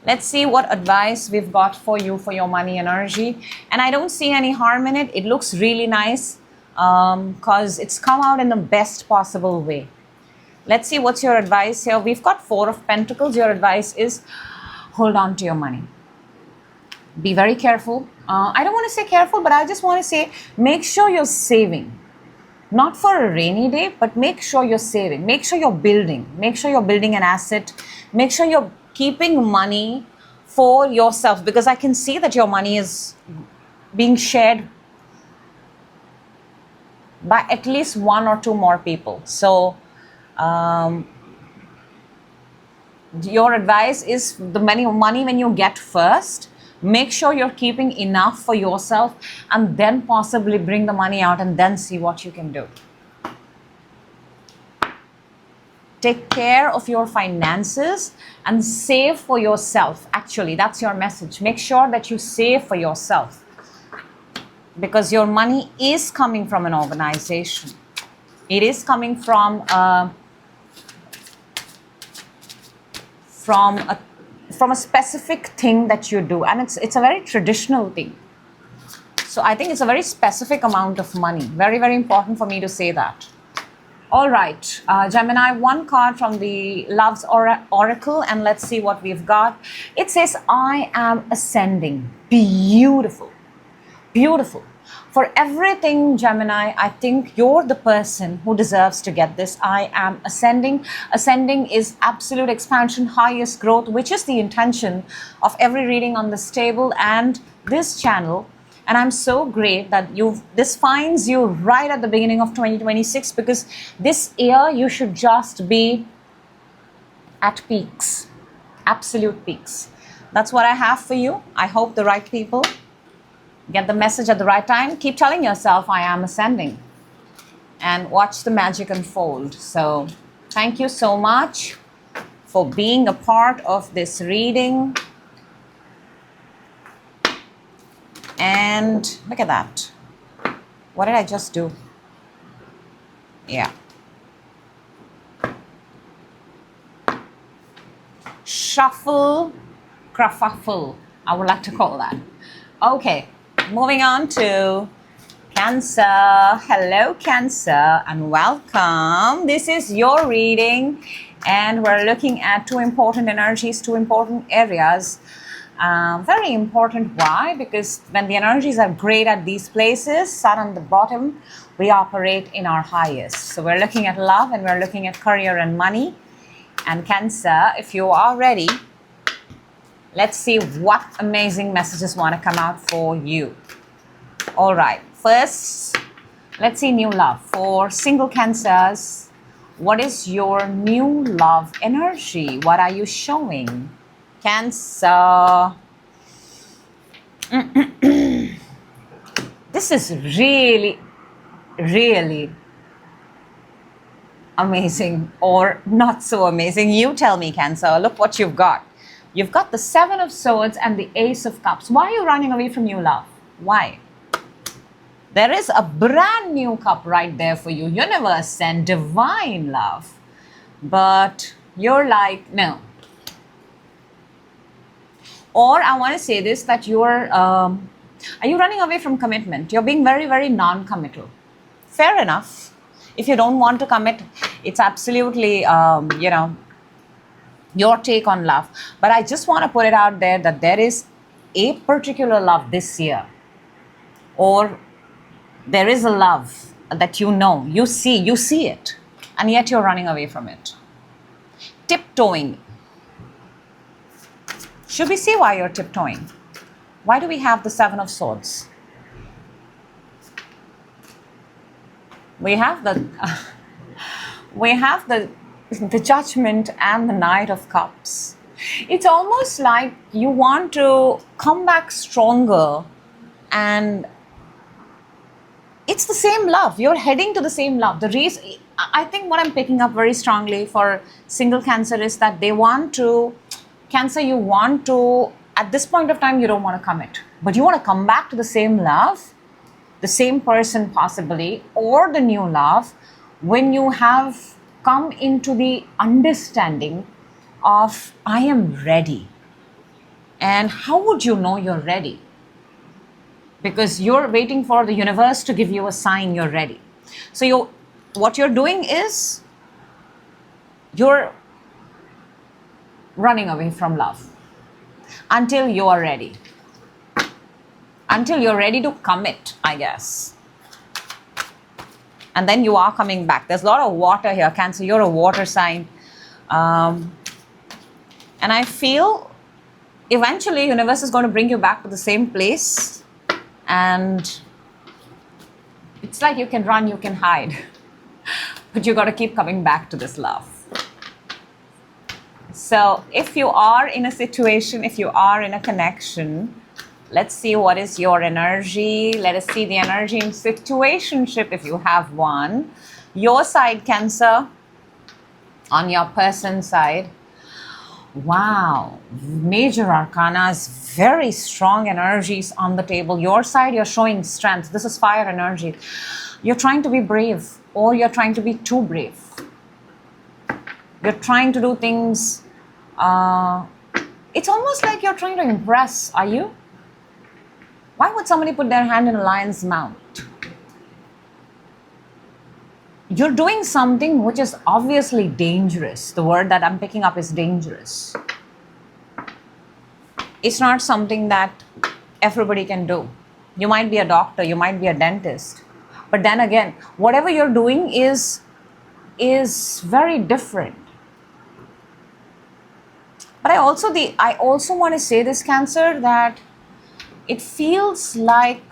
Let's see what advice we've got for you for your money energy. And I don't see any harm in it. It looks really nice because it's come out in the best possible way. Let's see what's your advice here. We've got 4 of Pentacles. Your advice is hold on to your money. Be very careful. I don't want to say careful, but I just want to say make sure you're saving. Not for a rainy day, but make sure you're saving. Make sure you're building. Make sure you're building an asset. Make sure you're keeping money for yourself, because I can see that your money is being shared by at least 1 or 2 more people. So your advice is the money when you get first, Make sure you're keeping enough for yourself, and then possibly bring the money out and then see what you can do. Take care of your finances and save for yourself. Actually, that's your message. Make sure that you save for yourself, because your money is coming from an organization. It is coming from a specific thing that you do, and it's a very traditional thing. So I think it's a very specific amount of money. Very, very important for me to say that. All right, Gemini, one card from the Love's Oracle, and let's see what we've got. It says, I am ascending. Beautiful. Beautiful. For everything, Gemini, I think you're the person who deserves to get this. I am ascending. Ascending is absolute expansion, highest growth, which is the intention of every reading on this table and this channel. And I'm so great that this finds you right at the beginning of 2026, because this year you should just be at peaks, absolute peaks. That's what I have for you. I hope the right people get the message at the right time. Keep telling yourself, I am ascending, and watch the magic unfold. So thank you so much for being a part of this reading. And look at that. What did I just do? Yeah. Shuffle, crafuffle, I would like to call that. Okay, moving on to Cancer. Hello, Cancer, and welcome. This is your reading, and we're looking at two important energies, two important areas. Very important. Why? Because when the energies are great at these places, Sun on the bottom, we operate in our highest. So we're looking at love, and we're looking at career and money. And Cancer, if you are ready, let's see what amazing messages want to come out for you. All right. First, let's see new love. For single Cancers, what is your new love energy? What are you showing? Cancer. This is really, really amazing, or not so amazing. You tell me, Cancer. Look what you've got. You've got the Seven of Swords and the Ace of Cups. Why are you running away from new love? Why? There is a brand new cup right there for you. Universe and divine love. But you're like, no. Or I want to say this, that are you running away from commitment? You're being very, very non-committal. Fair enough. If you don't want to commit, it's absolutely, your take on love. But I just want to put it out there that there is a particular love this year, or there is a love that you see it, and yet you're running away from it. Tiptoeing. Should we see why you're tiptoeing? Why do we have the Seven of Swords? We have the Judgment and the Knight of Cups. It's almost like you want to come back stronger, and it's the same love. You're heading to the same love. The reason, I think what I'm picking up very strongly for single Cancer is that they want to, Cancer, you want to, at this point of time, you don't want to commit, but you want to come back to the same love, the same person possibly, or the new love, when you have come into the understanding of, I am ready. And how would you know you're ready? Because you're waiting for the universe to give you a sign you're ready. So what you're doing is, you're running away from love until you are ready. Until you're ready to commit, I guess. And then you are coming back. There's a lot of water here, Cancer. You're a water sign. And I feel eventually universe is going to bring you back to the same place. And it's like you can run, you can hide. But you got to keep coming back to this love. So if you are in a situation, if you are in a connection Let's see what is your energy. Let us see the energy in situationship if you have one. Your side, Cancer, on your person side. Wow, major arcanas, very strong energies on the table. Your side, you're showing strength. This is fire energy. You're trying to be brave, or you're trying to be too brave. You're trying to do things. It's almost like you're trying to impress, are you? Why would somebody put their hand in a lion's mouth? You're doing something which is obviously dangerous. The word that I'm picking up is dangerous. It's not something that everybody can do. You might be a doctor, you might be a dentist. But then again, whatever you're doing is very different. But I also want to say this, Cancer, that it feels like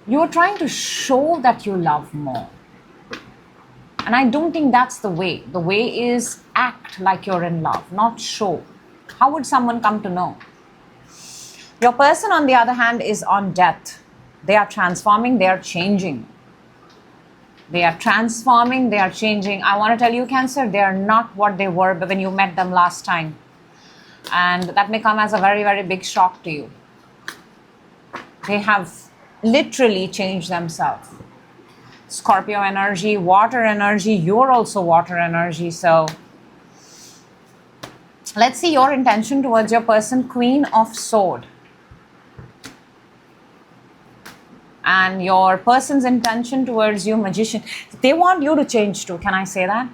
you're trying to show that you love more. And I don't think that's the way. The way is act like you're in love, not show. How would someone come to know? Your person, on the other hand, is on death. They are transforming, they are changing. They are transforming, they are changing. I want to tell you, Cancer, they are not what they were when you met them last time. And that may come as a very, very big shock to you. They have literally changed themselves. Scorpio energy, water energy, you're also water energy. So let's see your intention towards your person, Queen of Sword. And your person's intention towards you, Magician. They want you to change too. Can I say that?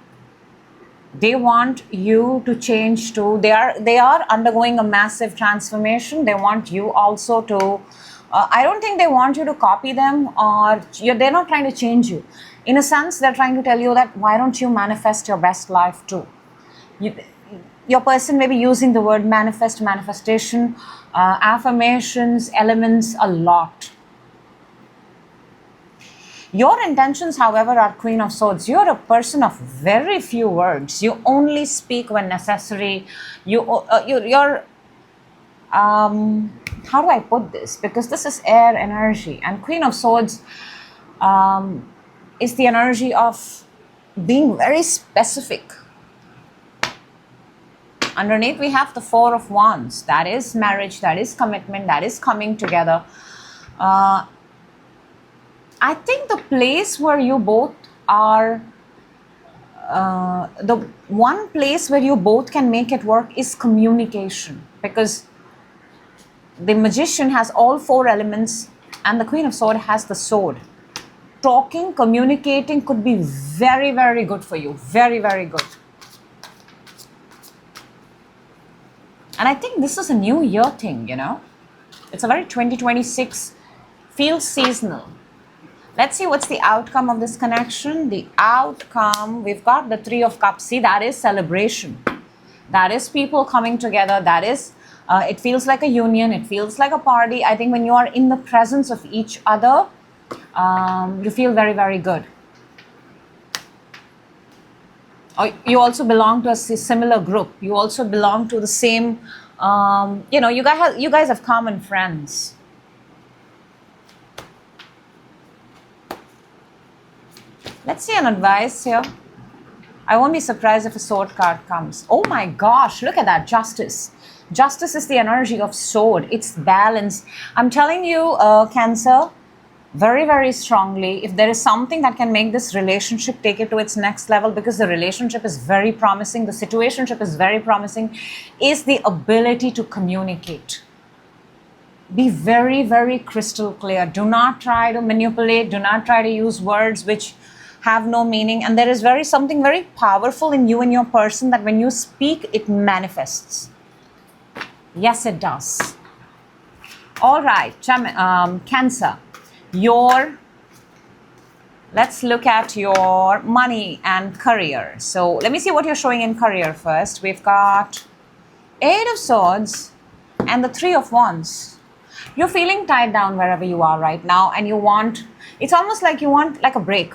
They want you to change too. They are undergoing a massive transformation. They want you also to. I don't think they want you to copy them, or they're not trying to change you. In a sense, they're trying to tell you that why don't you manifest your best life too? Your person may be using the word manifest, manifestation, affirmations, elements a lot. Your intentions, however, are Queen of Swords. You're a person of very few words. You only speak when necessary. You're how do I put this? Because this is air energy, and Queen of Swords is the energy of being very specific. Underneath, we have the Four of Wands. That is marriage, that is commitment, that is coming together. I think the place where you both are, the one place where you both can make it work is communication, because the Magician has all four elements and the Queen of Swords has the sword. Talking, communicating could be very, very good for you. Very, very good. And I think this is a new year thing, you know. It's a very 2026, feels seasonal. Let's see what's the outcome of this connection. The outcome, we've got the Three of Cups. See, that is celebration. That is people coming together. That is, it feels like a union. It feels like a party. I think when you are in the presence of each other, you feel very, very good. Or you also belong to a similar group. You also belong to the same, you know, you guys have common friends. Let's see an advice here. I won't be surprised if a sword card comes. Oh my gosh, look at that, Justice. Justice is the energy of sword. It's balance. I'm telling you, Cancer, very, very strongly, if there is something that can make this relationship take it to its next level, because the relationship is very promising, the situationship is very promising, is the ability to communicate. Be very, very crystal clear. Do not try to manipulate. Do not try to use words which have no meaning. And there is something very powerful in you and your person that when you speak, it manifests. Yes, it does. All right, Cancer. Let's look at your money and career. So let me see what you're showing in career first. We've got Eight of Swords and the Three of Wands. You're feeling tied down wherever you are right now, and it's almost like you want like a break.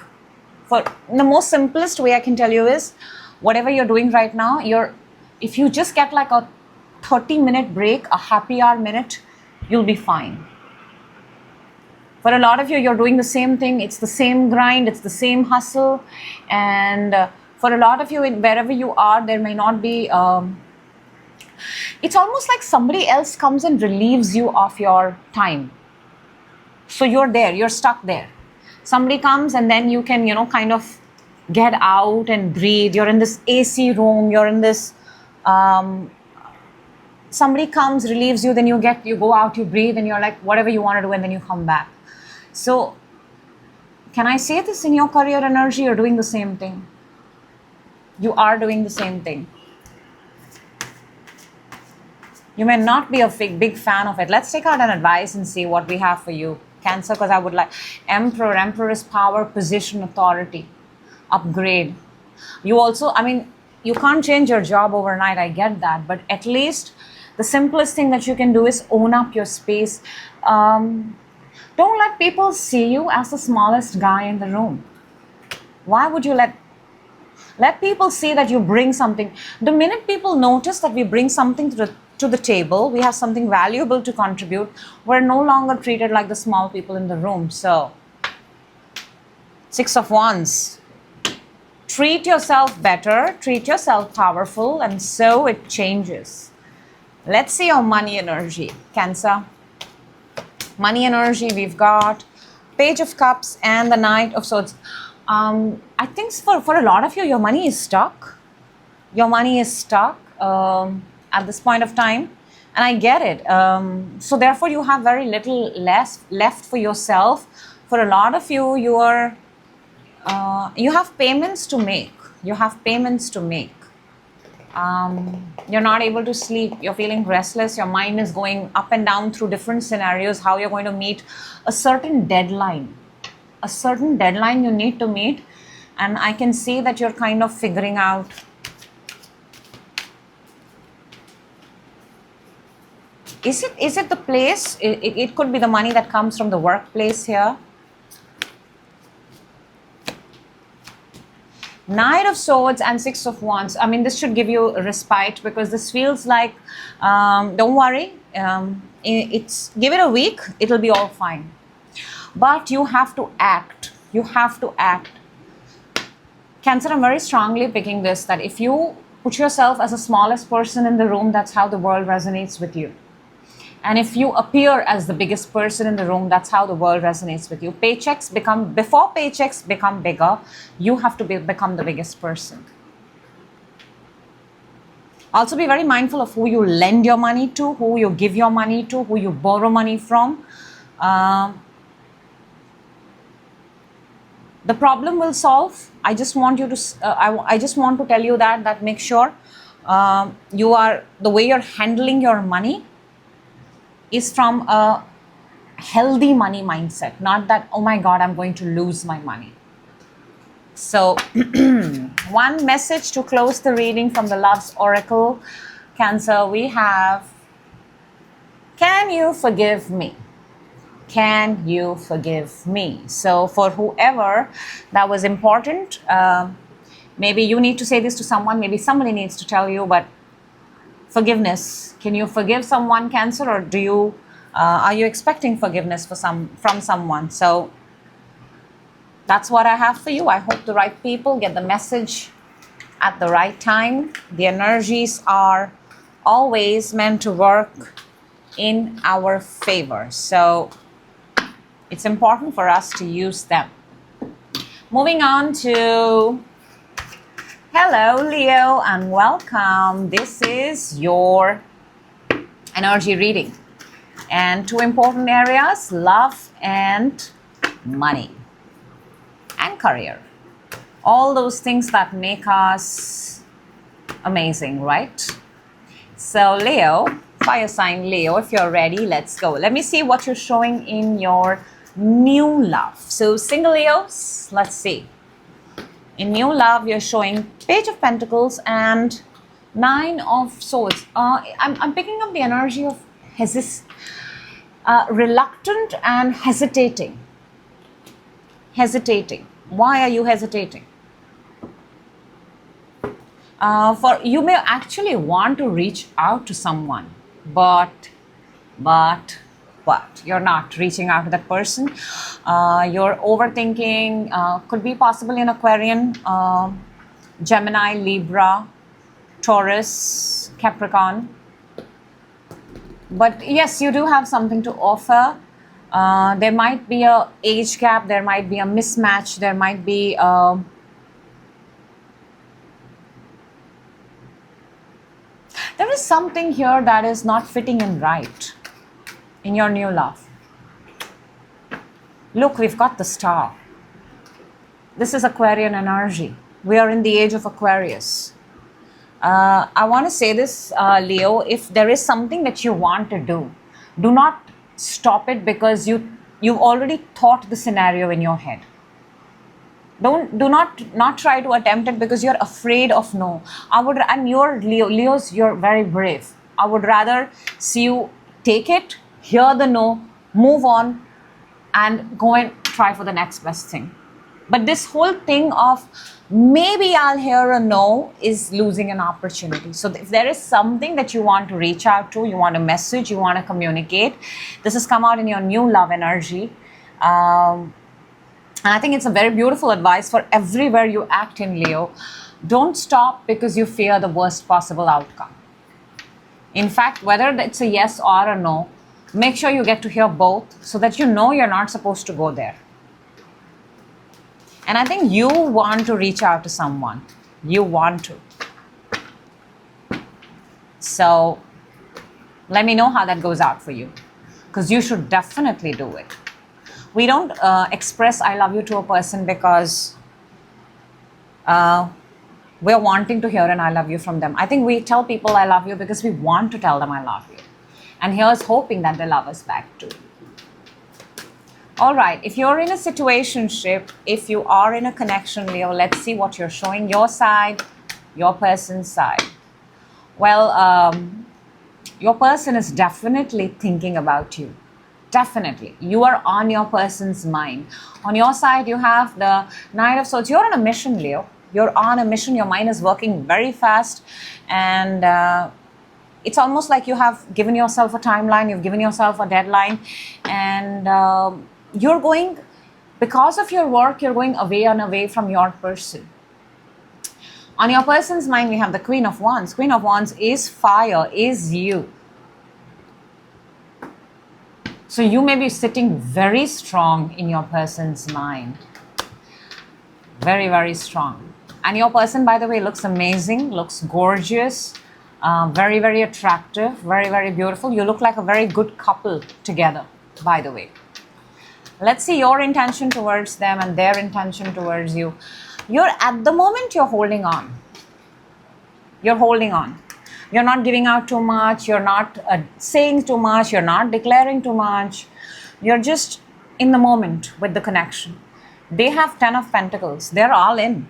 For the most simplest way I can tell you is, whatever you're doing right now, you're if you just get like a 30-minute break, a happy hour minute, you'll be fine. For a lot of you, you're doing the same thing. It's the same grind. It's the same hustle. And for a lot of you, wherever you are, there may not be... it's almost like somebody else comes and relieves you of your time. So you're there. You're stuck there. Somebody comes and then you can, kind of get out and breathe. You're in this AC room. You're in this... somebody comes, relieves you, then you go out, you breathe, and you're like, whatever you want to do, and then you come back. So, can I say this in your career energy? You're doing the same thing. You are doing the same thing. You may not be a big fan of it. Let's take out an advice and see what we have for you, Cancer, because I would like Emperor. Emperor is power, position, authority, upgrade. You also, you can't change your job overnight. I get that. But at least the simplest thing that you can do is own up your space. Don't let people see you as the smallest guy in the room. Why would you let people see that you bring something? The minute people notice that we bring something to the table, we have something valuable to contribute, we're no longer treated like the small people in the room. So, 6 of Wands. Treat yourself better, treat yourself powerful, and so it changes. Let's see your money energy, Cancer. Money energy, we've got Page of Cups and the Knight of Swords. I think for a lot of you, your money is stuck. Your money is stuck at this point of time. And I get it. So therefore, you have very little left for yourself. For a lot of you, you have payments to make. You have payments to make. You're not able to sleep. You're feeling restless. Your mind is going up and down through different scenarios, how you're going to meet a certain deadline. A certain deadline you need to meet. And I can see that you're kind of figuring out. Is it the place? It could be the money that comes from the workplace here. Knight of Swords and 6 of Wands. This should give you a respite, because this feels like, don't worry, give it a week, it'll be all fine. But you have to act. You have to act. Cancer, I'm very strongly picking this, that if you put yourself as the smallest person in the room, that's how the world resonates with you. And if you appear as the biggest person in the room, that's how the world resonates with you. Before paychecks become bigger, you have to become the biggest person. Also be very mindful of who you lend your money to, who you give your money to, who you borrow money from. The problem will solve. I just want you to, I just want to tell you that make sure the way you're handling your money is from a healthy money mindset, not that, oh my God, I'm going to lose my money. So, one message to close the reading from the Love's Oracle. Cancer, we have, can you forgive me? Can you forgive me? So, for whoever that was important, maybe you need to say this to someone, maybe somebody needs to tell you, but forgiveness. Can you forgive someone, Cancer, or are you expecting forgiveness from someone? So that's what I have for you. I hope the right people get the message at the right time. The energies are always meant to work in our favor. So it's important for us to use them. Moving on to hello, Leo, and welcome. This is your energy reading. And 2 important areas, love and money and career. All those things that make us amazing, right? So Leo, fire sign Leo, if you're ready, let's go. Let me see what you're showing in your new love. So single Leos, let's see. In new love, you're showing Page of Pentacles and 9 of Swords. I'm picking up the energy of reluctant and hesitating. Hesitating. Why are you hesitating? For you may actually want to reach out to someone, but you're not reaching out to that person. You're overthinking. Could be possible in Aquarian, Gemini, Libra, Taurus, Capricorn. But yes, you do have something to offer. There might be a age gap. There might be a mismatch. There might be there is something here that is not fitting in right in your new love. Look, we've got the star. This is Aquarian energy. We are in the age of Aquarius. I want to say this, Leo, if there is something that you want to do not stop it because you've already thought the scenario in your head. Do not try to attempt it because you're afraid of no. And you're Leo's, you're very brave. I would rather see you take it, hear the no, move on, and go and try for the next best thing. But this whole thing of maybe I'll hear a no is losing an opportunity. So if there is something that you want to reach out to, you want to message, you want to communicate, this has come out in your new love energy. And I think it's a very beautiful advice for everywhere you act in, Leo. Don't stop because you fear the worst possible outcome. In fact, whether it's a yes or a no, make sure you get to hear both so that you know you're not supposed to go there. And I think you want to reach out to someone. You want to. So let me know how that goes out for you, because you should definitely do it. We don't express I love you to a person because we're wanting to hear an I love you from them. I think we tell people I love you because we want to tell them I love you. And here's hoping that they love us back too. All right, if you're in a situationship, if you are in a connection, Leo, let's see what you're showing your side, your person's side. Well, your person is definitely thinking about you. Definitely. You are on your person's mind. On your side, you have the Knight of Swords. You're on a mission, Leo. You're on a mission. Your mind is working very fast. And it's almost like you have given yourself a timeline. You've given yourself a deadline. And you're going, because of your work, you're going away and away from your person. On your person's mind, we have the Queen of Wands. Queen of Wands is fire, is you. So you may be sitting very strong in your person's mind. Very, very strong. And your person, by the way, looks amazing, looks gorgeous, very, very attractive, very, very beautiful. You look like a very good couple together, by the way. Let's see your intention towards them and their intention towards you. At the moment, you're holding on. You're holding on. You're not giving out too much. You're not saying too much. You're not declaring too much. You're just in the moment with the connection. They have 10 of Pentacles. They're all in.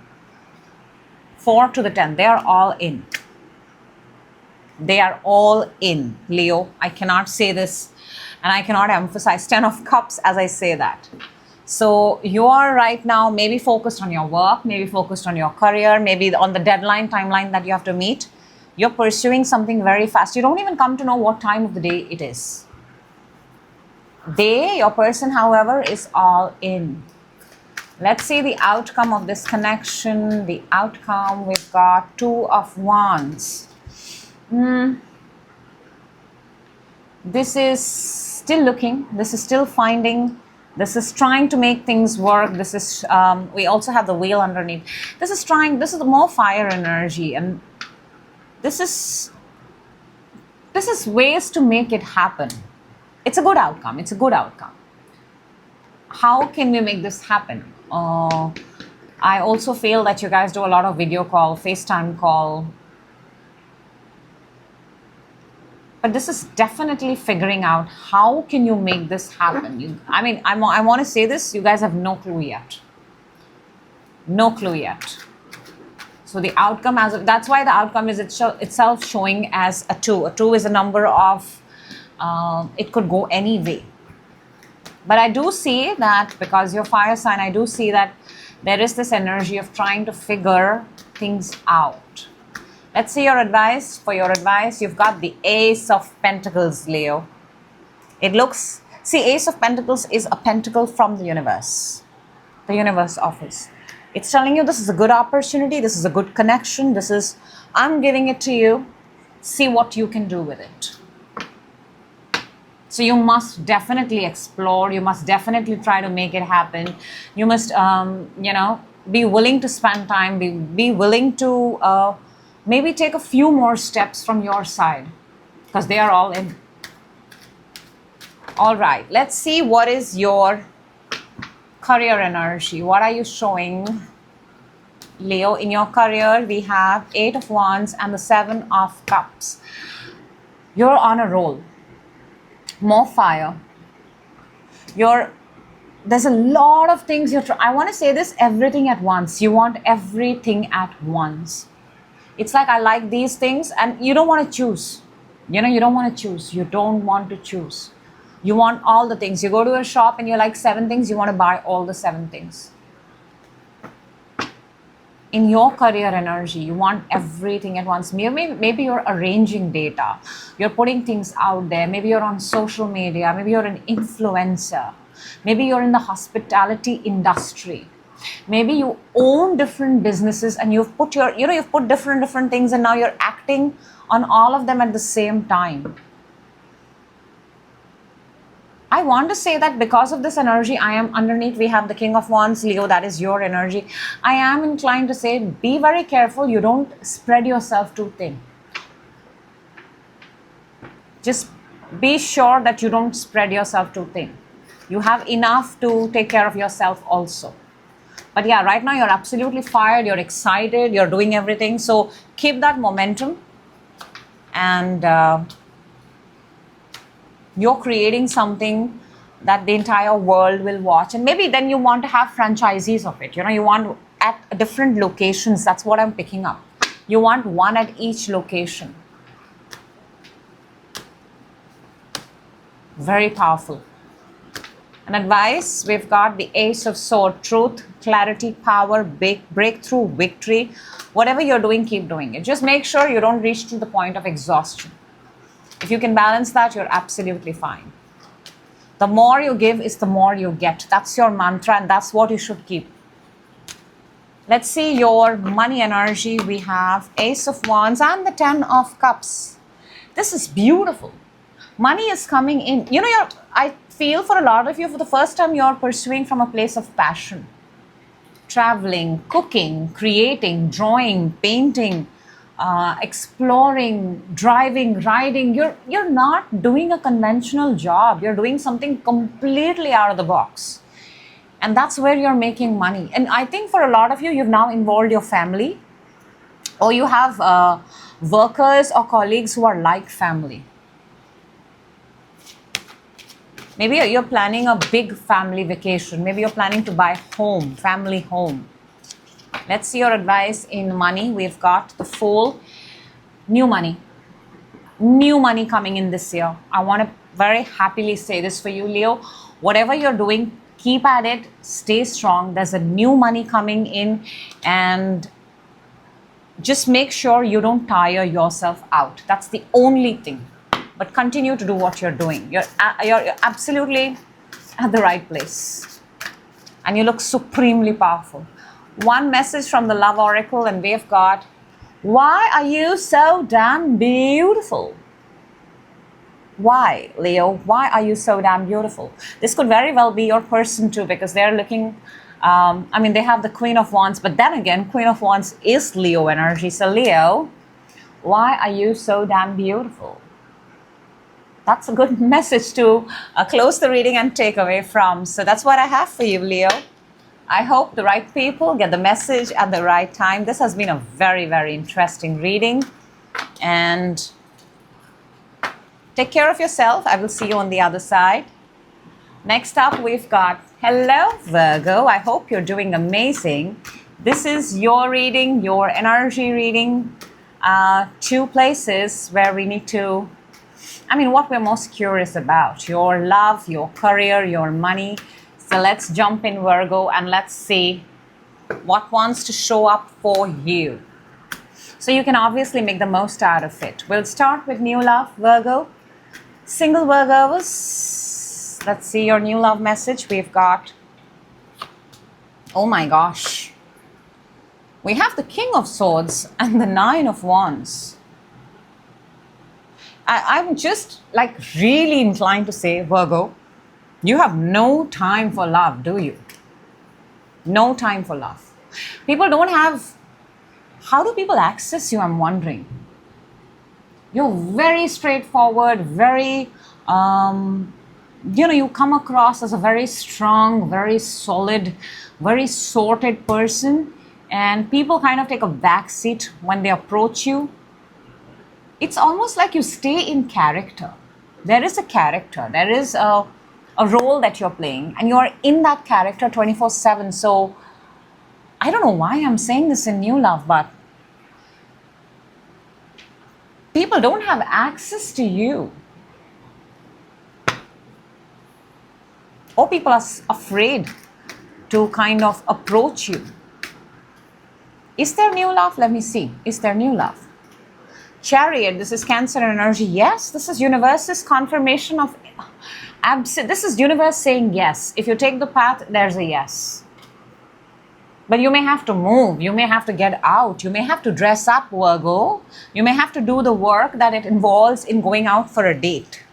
4 to the 10. They are all in. They are all in, Leo. I cannot say this and I cannot emphasize 10 of Cups as I say that. So you are right now maybe focused on your work, maybe focused on your career, maybe on the deadline, timeline that you have to meet. You're pursuing something very fast. You don't even come to know what time of the day it is. Your person, however, is all in. Let's see the outcome of this connection. The outcome, we've got 2 of Wands. This is still looking. This is still finding. This is trying to make things work. This is, we also have the wheel underneath. This is the more fire energy, and this is ways to make it happen. It's a good outcome. It's a good outcome. How can we make this happen? I also feel that you guys do a lot of video call, FaceTime call. But this is definitely figuring out how can you make this happen. I want to say this, you guys have no clue yet. No clue yet. So the outcome, that's why the outcome is itself showing as a 2. A 2 is a number of, it could go any way. But I do see that because you're fire sign, I do see that there is this energy of trying to figure things out. Let's see your advice. For your advice, you've got the Ace of Pentacles, Leo. It looks, see, Ace of Pentacles is a pentacle from the universe office. It's telling you this is a good opportunity, this is a good connection, this is, I'm giving it to you, see what you can do with it. So you must definitely explore, you must definitely try to make it happen. You must, you know, be willing to spend time, be willing to maybe take a few more steps from your side, because they are all in. All right, let's see what is your career energy. What are you showing, Leo? In your career, we have 8 of Wands and the 7 of Cups. You're on a roll. More fire. There's a lot of things I want to say this, everything at once. You want everything at once. It's like, I like these things, and you don't want to choose. You know, you don't want to choose. You don't want to choose. You want all the things. You go to a shop and you like 7 things, you want to buy all the 7 things. In your career energy, you want everything at once. Maybe you're arranging data. You're putting things out there. Maybe you're on social media. Maybe you're an influencer. Maybe you're in the hospitality industry. Maybe you own different businesses and you've put you've put different things, and now you're acting on all of them at the same time. I want to say that because of this energy, I am underneath, we have the King of Wands, Leo, that is your energy. I am inclined to say, be very careful, you don't spread yourself too thin. Just be sure that you don't spread yourself too thin. You have enough to take care of yourself also. But yeah, right now you're absolutely fired, you're excited, you're doing everything. So keep that momentum, and you're creating something that the entire world will watch. And maybe then you want to have franchisees of it. You know, you want at different locations. That's what I'm picking up. You want one at each location. Very powerful. An advice, we've got the Ace of Swords, truth, clarity, power, breakthrough, victory. Whatever you're doing, keep doing it. Just make sure you don't reach to the point of exhaustion. If you can balance that, you're absolutely fine. The more you give is the more you get. That's your mantra, and that's what you should keep. Let's see your money energy. We have Ace of Wands and the 10 of Cups. This is beautiful. Money is coming in. You know, I feel for a lot of you, for the first time, you're pursuing from a place of passion. Traveling, cooking, creating, drawing, painting, exploring, driving, riding. You're not doing a conventional job. You're doing something completely out of the box. And that's where you're making money. And I think for a lot of you, you've now involved your family, or you have workers or colleagues who are like family. Maybe you're planning a big family vacation. Maybe you're planning to buy home, family home. Let's see your advice in money. We've got the Fool. New money. New money coming in this year. I want to very happily say this for you, Leo. Whatever you're doing, keep at it. Stay strong. There's a new money coming in, and just make sure you don't tire yourself out. That's the only thing. But continue to do what you're doing. You're absolutely at the right place. And you look supremely powerful. One message from the Love Oracle, and we've got, why are you so damn beautiful? Why, Leo? Why are you so damn beautiful? This could very well be your person too, because they're looking, I mean, they have the Queen of Wands, but then again, Queen of Wands is Leo energy. So Leo, why are you so damn beautiful? That's a good message to close the reading and take away from. So that's what I have for you, Leo. I hope the right people get the message at the right time. This has been a very, very interesting reading. And take care of yourself. I will see you on the other side. Next up, we've got, hello, Virgo. I hope you're doing amazing. This is your reading, your energy reading. 2 places where we need to, what we're most curious about, your love, your career, your money. So let's jump in, Virgo, and let's see what wants to show up for you. So you can obviously make the most out of it. We'll start with new love, Virgo. Single Virgos, let's see your new love message. We've got, oh my gosh, we have the King of Swords and the Nine of Wands. I'm just like really inclined to say, Virgo, you have no time for love, do you? No time for love. People don't have, how do people access you? I'm wondering. You're very straightforward, very, you come across as a very strong, very solid, very sorted person. And people kind of take a back seat when they approach you. It's almost like you stay in character. There is a character, there is a role that you're playing, and you're in that character 24/7. So I don't know why I'm saying this in new love, but people don't have access to you. Or people are afraid to kind of approach you. Is there new love? Let me see. Is there new love? Chariot, this is Cancer energy. Yes, this is universe's confirmation of this is universe saying yes. If you take the path, there's a yes. But you may have to move. You may have to get out. You may have to dress up, Virgo. You may have to do the work that it involves in going out for a date.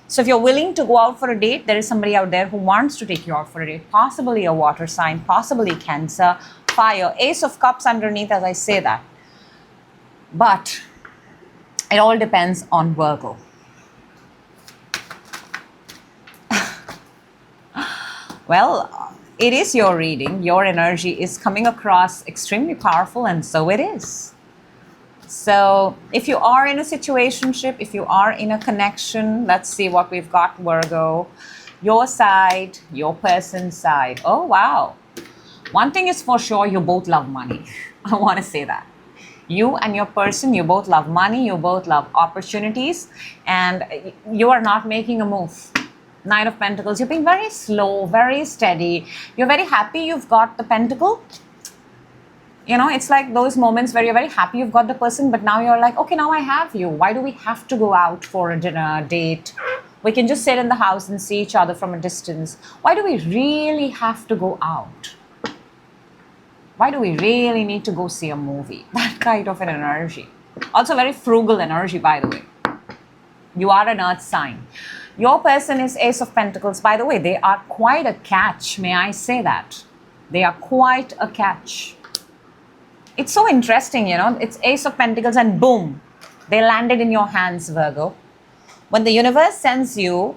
So if you're willing to go out for a date, there is somebody out there who wants to take you out for a date. Possibly a water sign, possibly Cancer, fire, Ace of Cups underneath as I say that. But it all depends on Virgo. Well, it is your reading. Your energy is coming across extremely powerful, and so it is. So if you are in a situationship, if you are in a connection, let's see what we've got, Virgo. Your side, your person's side. Oh, wow. One thing is for sure, you both love money. I want to say that. You and your person, you both love money, you both love opportunities, and you are not making a move. Knight of Pentacles, you're being very slow, very steady. You're very happy you've got the Pentacle. It's like those moments where you're very happy you've got the person, but now you're like, okay, now I have you. Why do we have to go out for a dinner, date? We can just sit in the house and see each other from a distance. Why do we really have to go out? Why do we really need to go see a movie? That kind of an energy. Also very frugal energy, by the way. You are an earth sign. Your person is Ace of Pentacles. By the way, they are quite a catch. May I say that? They are quite a catch. It's so interesting, It's Ace of Pentacles and boom, they landed in your hands, Virgo. When the universe sends you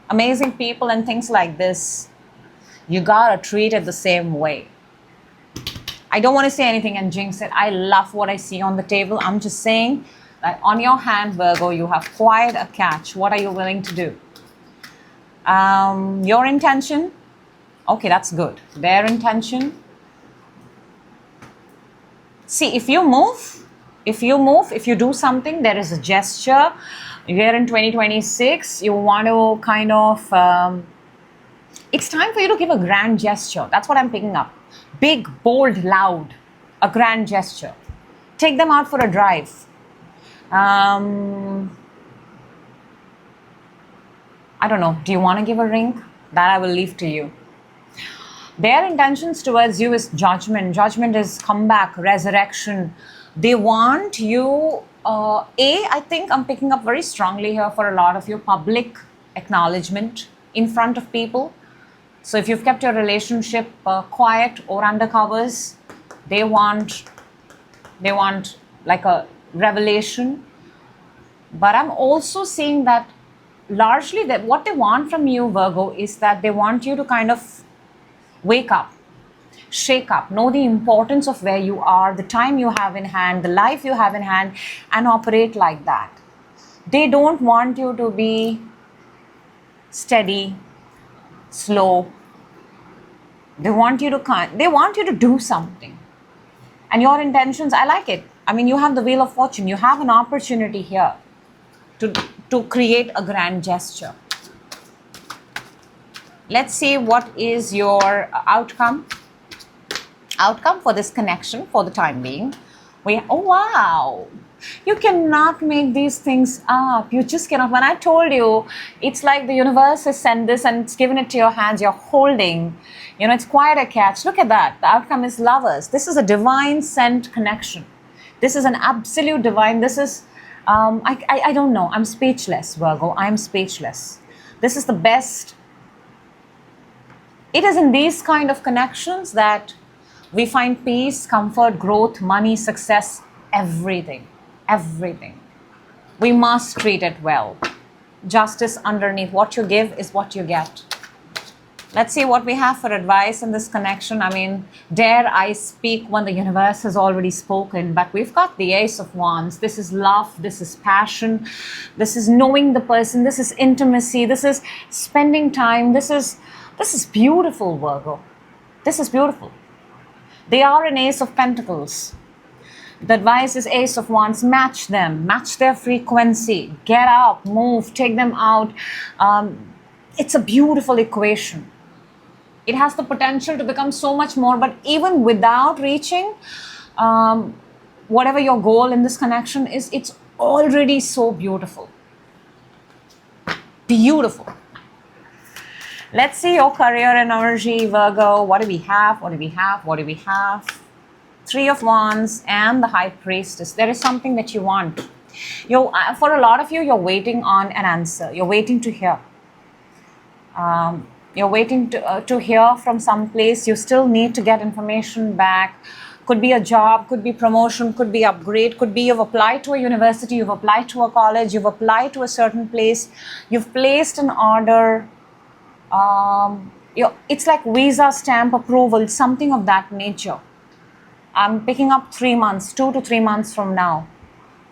amazing people and things like this, you gotta treat it the same way. I don't want to say anything and jinx it. I love what I see on the table. I'm just saying that on your hand, Virgo, you have quite a catch. What are you willing to do? Your intention? Okay, that's good. Their intention? See, if you move, if you do something, there is a gesture. Here in 2026, you want to kind of, it's time for you to give a grand gesture. That's what I'm picking up. Big, bold, loud, a grand gesture. Take them out for a drive. I don't know. Do you want to give a ring? That I will leave to you. Their intentions towards you is judgment. Judgment is comeback, resurrection. They want you, I think I'm picking up very strongly here for a lot of you, public acknowledgement in front of people. So if you've kept your relationship quiet or under covers, they want like a revelation. But I'm also seeing that largely that what they want from you, Virgo, is that they want you to kind of wake up, shake up, know the importance of where you are, the time you have in hand, the life you have in hand, and operate like that. They don't want you to be steady, slow. They want you to do something. And your intentions, I like it. I mean, you have the Wheel of Fortune. You have an opportunity here to create a grand gesture. Let's see what is your outcome for this connection for the time being. Oh wow, you cannot make these things up. You just cannot. When I told you, it's like the universe has sent this and it's given it to your hands, you're holding. You know, it's quite a catch. Look at that. The outcome is lovers. This is a divine sent connection. This is an absolute divine. This is, I don't know. I'm speechless, Virgo. I'm speechless. This is the best. It is in these kind of connections that we find peace, comfort, growth, money, success, everything. Everything. We must treat it well. Justice underneath. What you give is what you get. Let's see what we have for advice in this connection. I mean, dare I speak when the universe has already spoken, but we've got the Ace of Wands. This is love, this is passion, this is knowing the person, this is intimacy, this is spending time, this is beautiful, Virgo. This is beautiful. They are an Ace of Pentacles. The advice is Ace of Wands. Match them, match their frequency, get up, move, take them out. It's a beautiful equation. It has the potential to become so much more, but even without reaching whatever your goal in this connection is, it's already so beautiful. Beautiful. Let's see your career energy, Virgo. What do we have? What do we have? What do we have? Three of Wands and the High Priestess. There is something that you want. For a lot of you, you're waiting on an answer. You're waiting to hear. You're waiting to hear from some place. You still need to get information back. Could be a job, could be promotion, could be upgrade, could be you've applied to a university, you've applied to a college, you've applied to a certain place, you've placed an order. It's like visa stamp approval, something of that nature. I'm picking up 3 months, 2 to 3 months from now.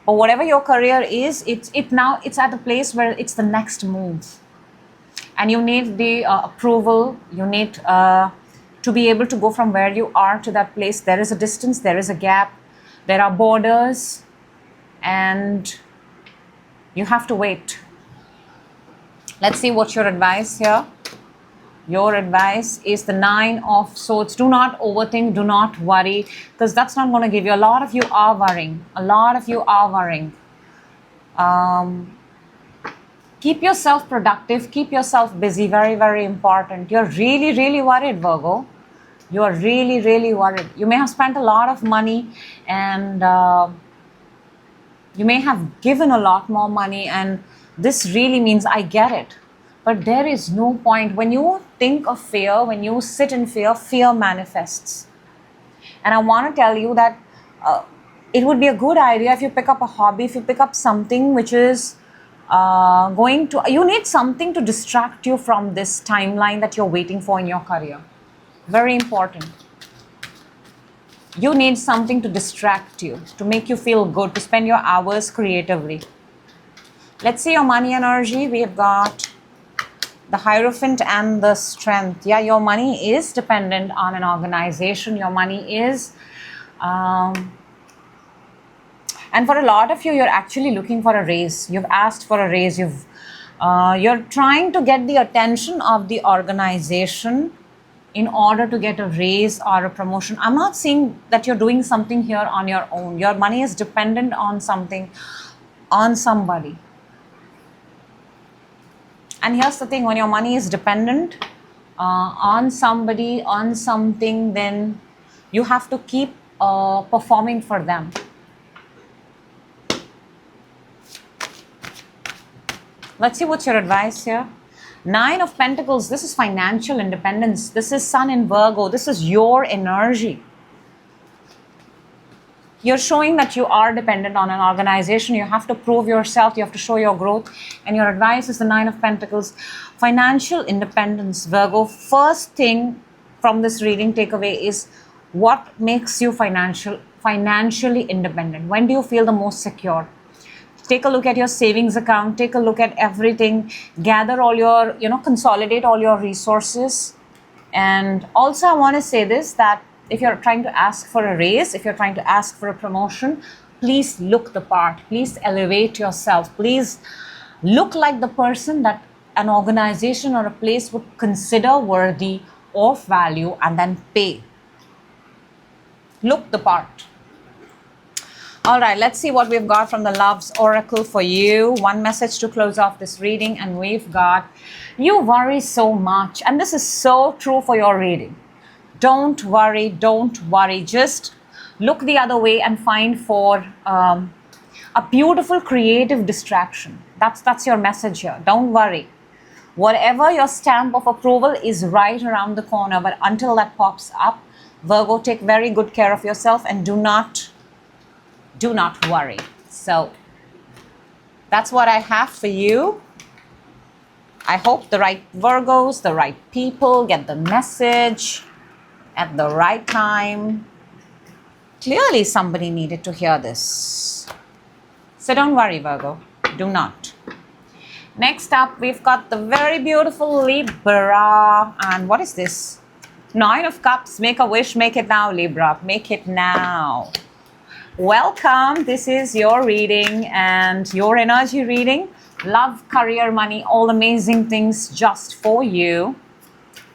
But whatever your career is, it's at a place where it's the next move. And you need the approval, you need to be able to go from where you are to that place. There is a distance, there is a gap, there are borders, and you have to wait. Let's see what's your advice here. Your advice is the Nine of Swords. Do not overthink, do not worry, because that's not going to give you. A lot of you are worrying. A lot of you are worrying. Keep yourself productive, keep yourself busy, very, very important. You're really, really worried, Virgo. You're really, really worried. You may have spent a lot of money and you may have given a lot more money, and this really means I get it. But there is no point. When you think of fear, when you sit in fear, fear manifests. And I want to tell you that it would be a good idea if you pick up a hobby, if you pick up something which is you need something to distract you from this timeline that you're waiting for in your career. Very important. You need something to distract you, to make you feel good, to spend your hours creatively. Let's see your money energy. We have got the Hierophant and the Strength. Yeah, your money is dependent on an organization. Your money is... and for a lot of you, you're actually looking for a raise. You've asked for a raise. You're trying to get the attention of the organization in order to get a raise or a promotion. I'm not saying that you're doing something here on your own. Your money is dependent on something, on somebody. And here's the thing, when your money is dependent on somebody, on something, then you have to keep performing for them. Let's see what's your advice here. Nine of Pentacles, this is financial independence. This is Sun in Virgo. This is your energy. You're showing that you are dependent on an organization. You have to prove yourself. You have to show your growth. And your advice is the Nine of Pentacles. Financial independence, Virgo. First thing from this reading takeaway is what makes you financially independent. When do you feel the most secure? Take a look at your savings account. Take a look at everything. Gather all your, consolidate all your resources. And also I want to say this, that if you're trying to ask for a raise, if you're trying to ask for a promotion, please look the part. Please elevate yourself. Please look like the person that an organization or a place would consider worthy of value, and then pay. Look the part. All right, let's see what we've got from the Love's Oracle for you. One message to close off this reading, and we've got, you worry so much. And this is so true for your reading. Don't worry, don't worry. Just look the other way and find for a beautiful creative distraction. That's your message here. Don't worry. Whatever your stamp of approval is right around the corner, but until that pops up, Virgo, take very good care of yourself and do not worry. So that's what I have for you. I hope the right Virgos, the right people get the message at the right time. Clearly somebody needed to hear this. So don't worry, Virgo. Do not. Next up, we've got the very beautiful Libra. And what is this? 9 of Cups. Make a wish. Make it now, Libra. Make it now. Welcome. This is your reading and your energy reading. Love, career, money, all amazing things just for you.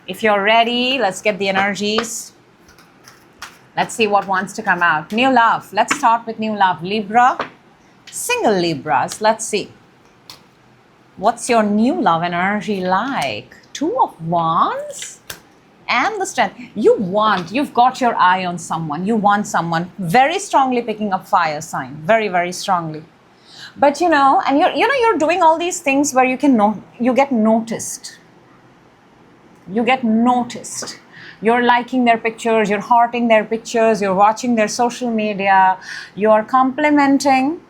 If you're ready, let's get the energies. Let's see what wants to come out. New love. Let's start with new love. Libra. Single Libras. Let's see. What's your new love energy like? 2 of Wands. And the Strength. You've got your eye on someone. You want someone. Very strongly picking up fire sign. Very, very strongly. But and you're doing all these things where you get noticed. You get noticed. You're liking their pictures, you're hearting their pictures, you're watching their social media, you're complimenting.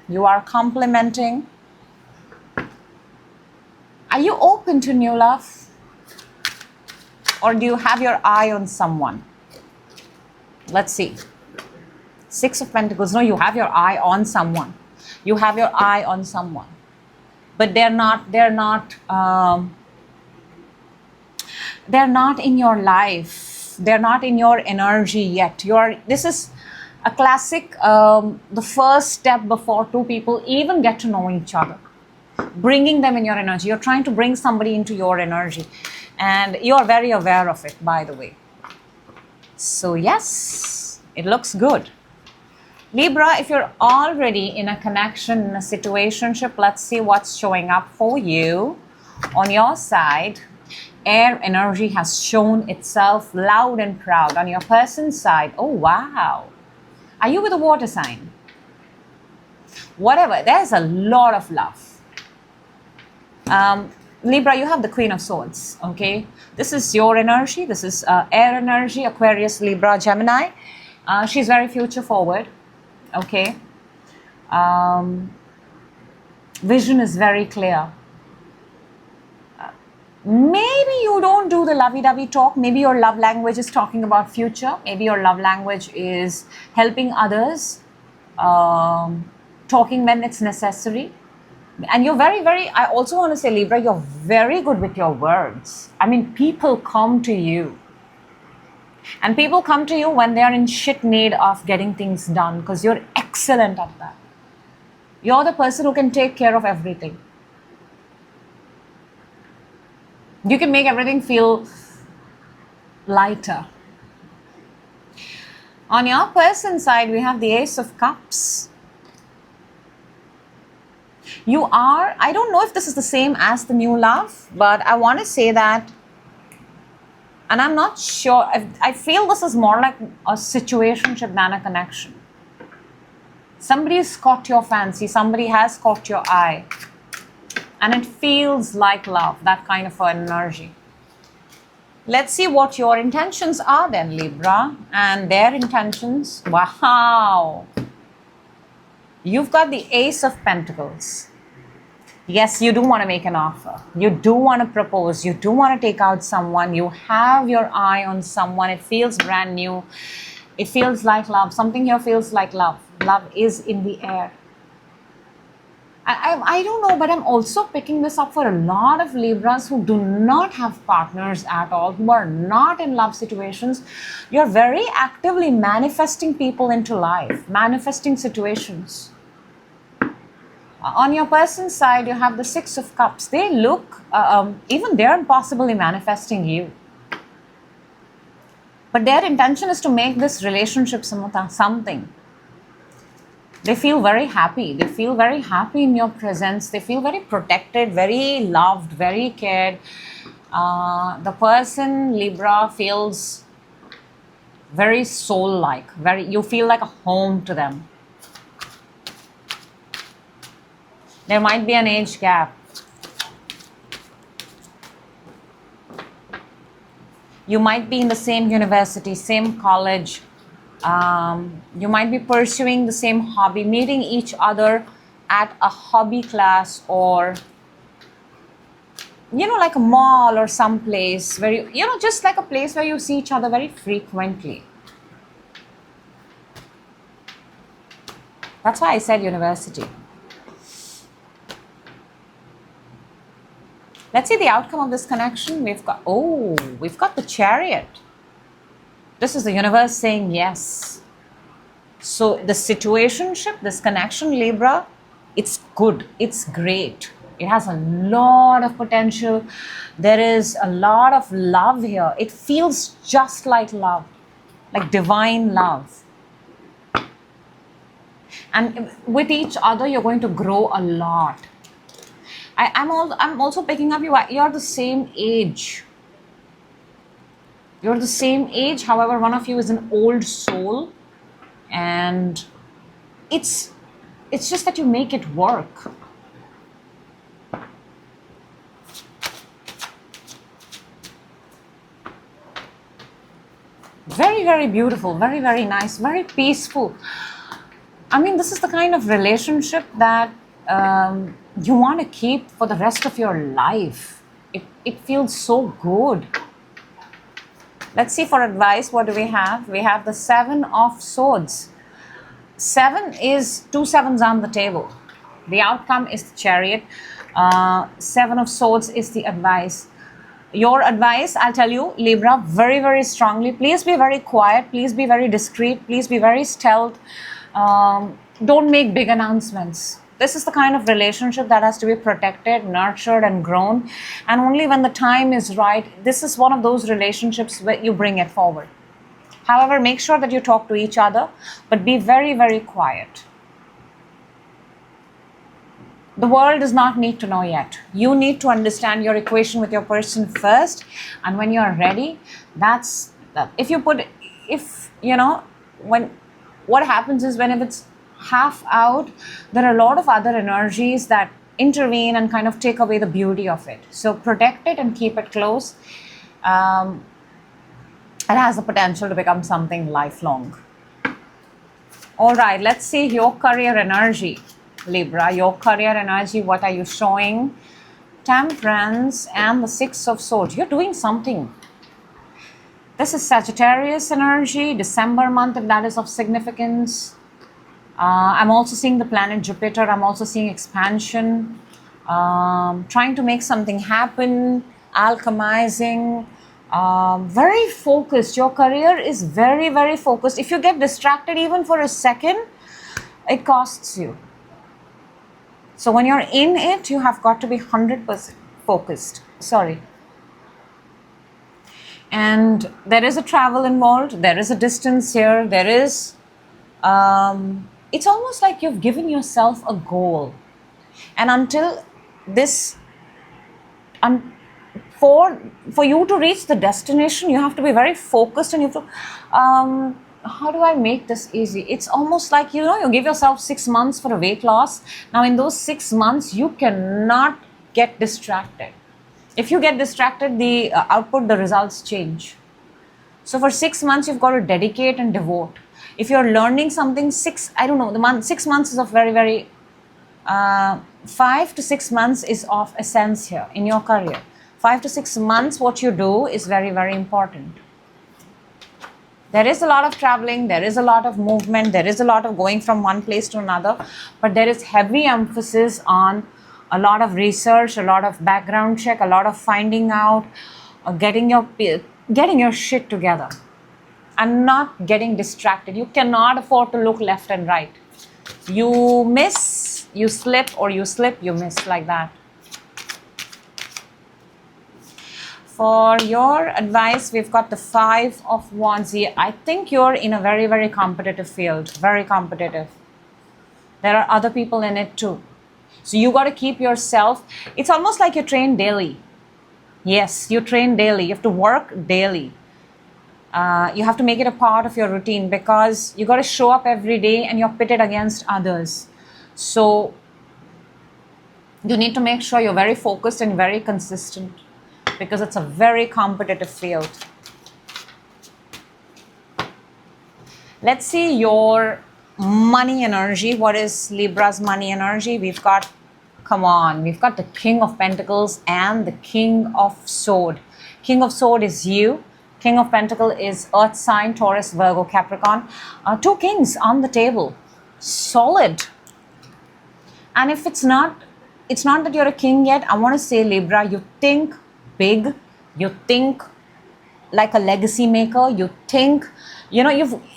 You are complimenting. Are you open to new love? Or do you have your eye on someone? Let's see. 6 of Pentacles. No, you have your eye on someone. You have your eye on someone. But they're not in your life. They're not in your energy yet. This is a classic, the first step before 2 people even get to know each other. Bringing them in your energy. You're trying to bring somebody into your energy. And you're very aware of it, by the way. So yes, it looks good. Libra, if you're already in a connection, in a situationship, let's see what's showing up for you. On your side, air energy has shown itself loud and proud. On your person's side, oh wow. Are you with a water sign? Whatever, there's a lot of love. Libra, you have the Queen of Swords, okay? This is your energy. This is air energy, Aquarius, Libra, Gemini. She's very future forward, okay? Vision is very clear. Maybe you don't do the lovey-dovey talk. Maybe your love language is talking about future. Maybe your love language is helping others, talking when it's necessary. And you're very, very, I also want to say, Libra, you're very good with your words. I mean, people come to you. And people come to you when they are in shit need of getting things done because you're excellent at that. You're the person who can take care of everything. You can make everything feel lighter. On your person's side, we have the Ace of Cups. You are, I don't know if this is the same as the new love, but I want to say that, and I'm not sure, I feel this is more like a situationship than a connection. Somebody's caught your fancy, somebody has caught your eye, and it feels like love, that kind of an energy. Let's see what your intentions are then, Libra, and their intentions. Wow! You've got the Ace of Pentacles. Yes, you do want to make an offer. You do want to propose. You do want to take out someone. You have your eye on someone. It feels brand new. It feels like love. Something here feels like love. Love is in the air. I don't know, but I'm also picking this up for a lot of Libras who do not have partners at all, who are not in love situations. You're very actively manifesting people into life, manifesting situations. On your person's side, you have the Six of Cups. They look, even they're possibly manifesting you. But their intention is to make this relationship something. They feel very happy. They feel very happy in your presence. They feel very protected, very loved, very cared. The person, Libra, feels very soul-like. You feel like a home to them. There might be an age gap. You might be in the same university, same college. You might be pursuing the same hobby, meeting each other at a hobby class, or like a mall or some place where just like a place where you see each other very frequently. That's why I said university. Let's see the outcome of this connection. We've got the Chariot. This is the universe saying yes. So the situationship, this connection, Libra, it's good. It's great. It has a lot of potential. There is a lot of love here. It feels just like love, like divine love. And with each other, you're going to grow a lot. I'm also picking up you're the same age. You're the same age. However, one of you is an old soul, and it's just that you make it work. Very, very beautiful, very, very nice, very peaceful. I mean, this is the kind of relationship that you want to keep for the rest of your life. It feels so good. Let's see for advice, what do we have? We have the 7 of Swords. 7 is 2 sevens on the table. The outcome is the Chariot. 7 of Swords is the advice. Your advice, I'll tell you, Libra, very, very strongly. Please be very quiet. Please be very discreet. Please be very stealth. Don't make big announcements. This is the kind of relationship that has to be protected, nurtured, and grown. And only when the time is right, this is one of those relationships where you bring it forward. However, make sure that you talk to each other, but be very, very quiet. The world does not need to know yet. You need to understand your equation with your person first. And when you are ready, what happens is, when if it's half out, there are a lot of other energies that intervene and kind of take away the beauty of it. So protect it and keep it close. It has the potential to become something lifelong. All right, let's see your career energy, Libra. Your career energy, what are you showing? Temperance and the 6 of Swords. You're doing something. This is Sagittarius energy, December month, if that is of significance. I'm also seeing the planet Jupiter. I'm also seeing expansion, trying to make something happen, alchemizing, very focused. Your career is very, very focused. If you get distracted even for a second, it costs you. So when you're in it, you have got to be 100% focused. And there is a travel involved. There is a distance here. There is... it's almost like you've given yourself a goal, and until this, for you to reach the destination, you have to be very focused, and you have to, how do I make this easy? It's almost like, you give yourself 6 months for a weight loss. Now in those 6 months, you cannot get distracted. If you get distracted, the the results change. So for 6 months, you've got to dedicate and devote. If you're learning something, 6 months is of very, very, 5 to 6 months is of essence here in your career. 5 to 6 months, what you do is very, very important. There is a lot of traveling, there is a lot of movement, there is a lot of going from one place to another, but there is heavy emphasis on a lot of research, a lot of background check, a lot of finding out, getting your shit together. And not getting distracted. You cannot afford to look left and right. You miss, you slip, or you slip, you miss, like that. For your advice, we've got the 5 of Wands here. I think you're in a very, very competitive field. Very competitive. There are other people in it too. So you got to keep yourself, it's almost like you train daily. Yes, you train daily. You have to work daily. You have to make it a part of your routine because you got to show up every day and you're pitted against others. So you need to make sure you're very focused and very consistent because it's a very competitive field. Let's see your money energy. What is Libra's money energy? We've got, come on, we've got the King of Pentacles and the King of Sword. King of Sword is you. King of Pentacle is Earth sign, Taurus, Virgo, Capricorn. Two kings on the table. Solid. And if it's not that you're a king yet, I want to say, Libra, you think big. You think like a legacy maker. You think,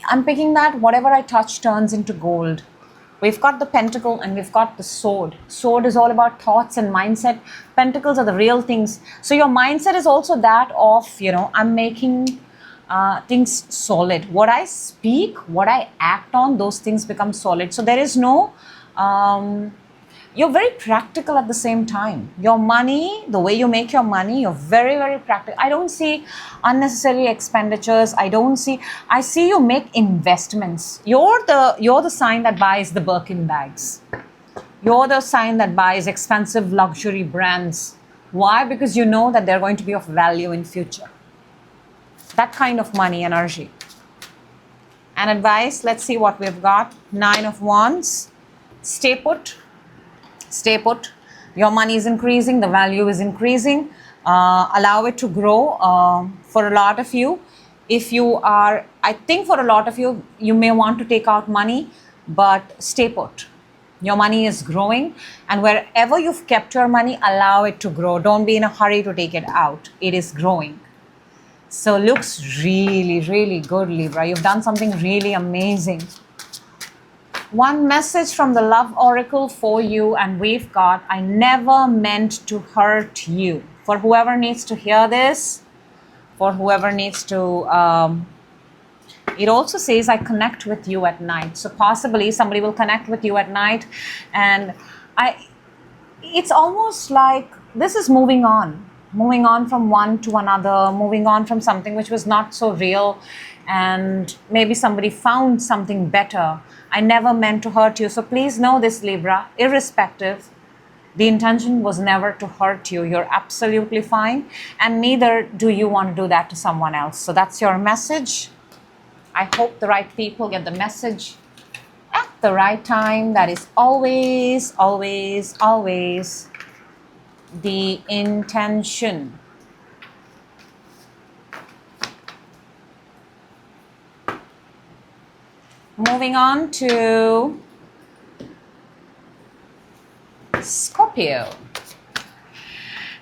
I'm picking that whatever I touch turns into gold. We've got the pentacle and we've got the sword. Sword is all about thoughts and mindset. Pentacles are the real things. So your mindset is also that of, I'm making things solid. What I speak, what I act on, those things become solid. So there is no... you're very practical at the same time. Your money, the way you make your money, you're very, very practical. I don't see unnecessary expenditures. I see you make investments. You're the sign that buys the Birkin bags. You're the sign that buys expensive luxury brands. Why? Because you know that they're going to be of value in future. That kind of money energy. And advice, let's see what we've got. 9 of Wands. Stay put. Stay put. Your money is increasing. The value is increasing. Allow it to grow. For a lot of you, I think for a lot of you, you may want to take out money, but stay put. Your money is growing, and wherever you've kept your money, allow it to grow. Don't be in a hurry to take it out. It is growing. So looks really, really good, Libra. You've done something really amazing. One message from the Love Oracle for you, and we've got, I never meant to hurt you. For whoever needs to hear this, for whoever needs to, it also says, I connect with you at night. So possibly somebody will connect with you at night, and it's almost like this is moving on from one to another, moving on from something which was not so real, and maybe somebody found something better. I never meant to hurt you. So please know this, Libra, irrespective, the intention was never to hurt you. You're absolutely fine, and neither do you want to do that to someone else. So that's your message. I hope the right people get the message at the right time. That is always, always, always the intention. Moving on to Scorpio.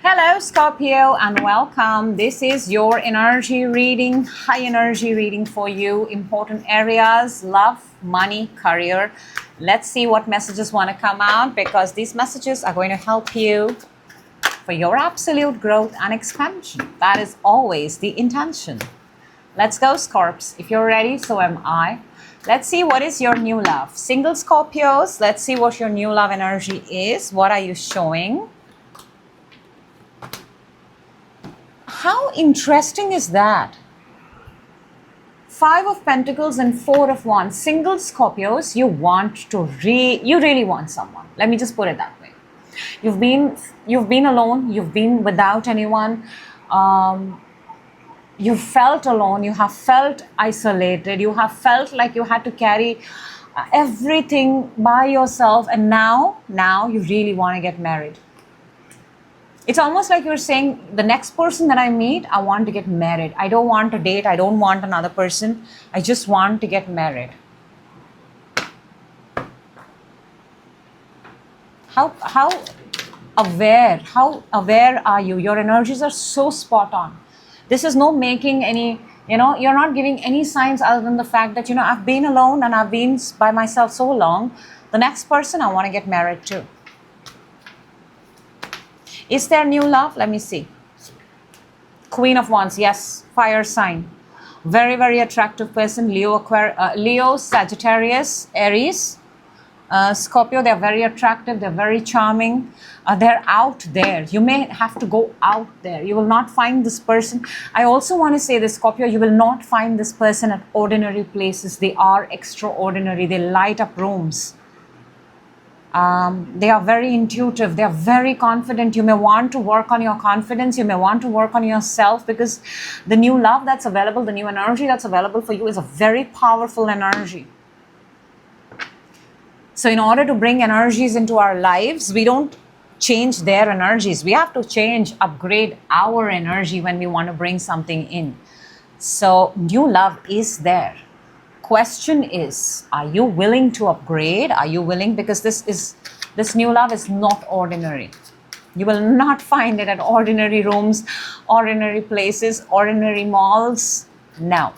Hello, Scorpio, and welcome. This is your energy reading, high energy reading for you. Important areas, love, money, career. Let's see what messages want to come out, because these messages are going to help you for your absolute growth and expansion. That is always the intention. Let's go, Scorps. If you're ready, so am I. Let's see what is your new love. Single Scorpios, let's see what your new love energy is. What are you showing? How interesting is that? 5 of Pentacles and 4 of Wands. Single Scorpios, you really want someone. Let me just put it that way. You've been alone. You've been without anyone. You felt alone, you have felt isolated, you have felt like you had to carry everything by yourself, and now you really want to get married. It's almost like you're saying, the next person that I meet, I want to get married. I don't want to date, I don't want another person, I just want to get married. How aware are you? Your energies are so spot on. This is no making any, you're not giving any signs other than the fact that, I've been alone and I've been by myself so long. The next person I want to get married to. Is there new love? Let me see. Queen of Wands, yes, fire sign. Very, very attractive person. Leo, Sagittarius, Aries. Scorpio, they're very attractive, they're very charming, they're out there. You may have to go out there. You will not find this person. I also want to say this, Scorpio, you will not find this person at ordinary places. They are extraordinary. They light up rooms. They are very intuitive. They are very confident. You may want to work on your confidence. You may want to work on yourself, because the new love that's available, the new energy that's available for you is a very powerful energy. So in order to bring energies into our lives, we don't change their energies. We have to change, upgrade our energy when we want to bring something in. So new love is there. Question is, are you willing to upgrade? Are you willing? Because this new love is not ordinary. You will not find it at ordinary rooms, ordinary places, ordinary malls. No.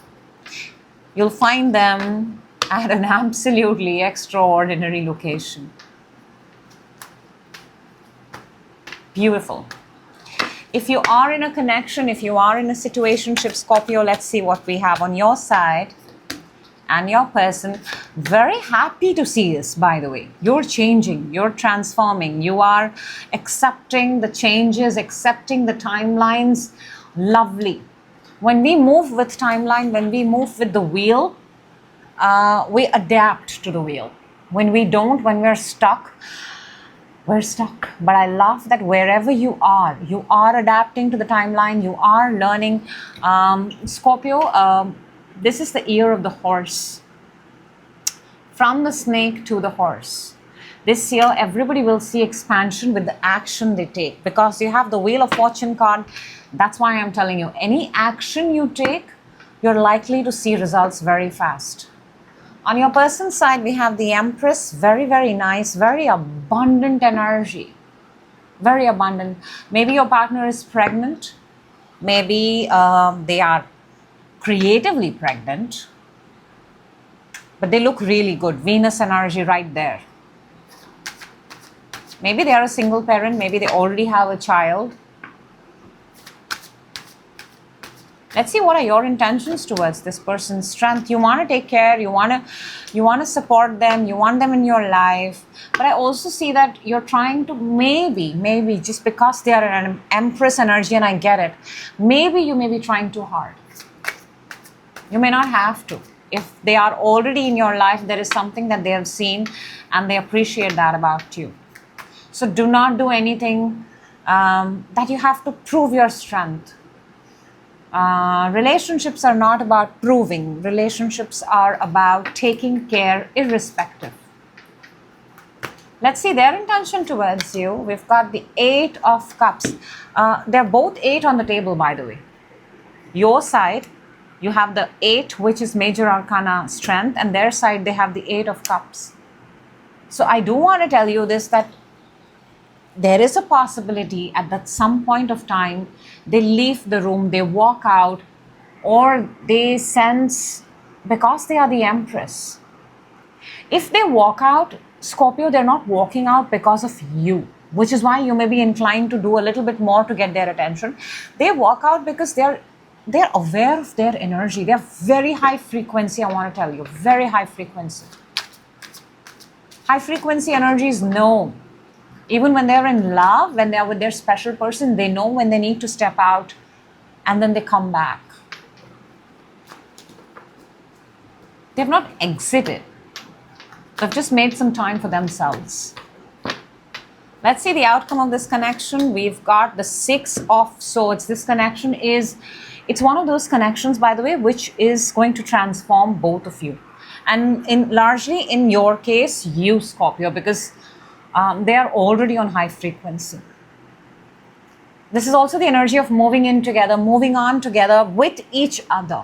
You'll find them at an absolutely extraordinary location. Beautiful. If you are in a connection, if you are in a situationship, Scorpio, let's see what we have on your side and your person. Very happy to see this, by the way. You're changing, you're transforming, you are accepting the changes, accepting the timelines. Lovely. When we move with timeline, when we move with the wheel, we adapt to the wheel. When we don't, when we're stuck, we're stuck. But I love that wherever you are adapting to the timeline, you are learning. Scorpio, this is the year of the horse. From the snake to the horse. This year, everybody will see expansion with the action they take, because you have the Wheel of Fortune card. That's why I'm telling you, any action you take, you're likely to see results very fast. On your person's side, we have the Empress. Very, very nice, very abundant energy. Very abundant. Maybe your partner is pregnant. Maybe they are creatively pregnant. But they look really good. Venus energy right there. Maybe they are a single parent. Maybe they already have a child. Let's see, what are your intentions towards this person's strength. You want to take care, you want to support them, you want them in your life. But I also see that you're trying to maybe just because they are an Empress energy, and I get it, maybe you may be trying too hard. You may not have to. If they are already in your life, there is something that they have seen and they appreciate that about you. So do not do anything that you have to prove your strength. Relationships are not about proving. Relationships are about taking care irrespective. Let's see their intention towards you. We've got the 8 of Cups. They're both 8 on the table, by the way. Your side, you have the 8, which is Major Arcana strength, and their side, they have the 8 of Cups. So I do want to tell you this, that there is a possibility at some point of time, they leave the room, they walk out, or they sense, because they are the Empress. If they walk out, Scorpio, they're not walking out because of you, which is why you may be inclined to do a little bit more to get their attention. They walk out because they're aware of their energy. They're very high frequency, I want to tell you, very high frequency. High frequency energies know. Even when they're in love, when they're with their special person, they know when they need to step out, and then they come back. They've not exited. They've just made some time for themselves. Let's see the outcome of this connection. We've got the 6 of Swords. This connection it's one of those connections, by the way, which is going to transform both of you. And largely in your case, you, Scorpio, because they are already on high frequency. This is also the energy of moving in together, moving on together with each other.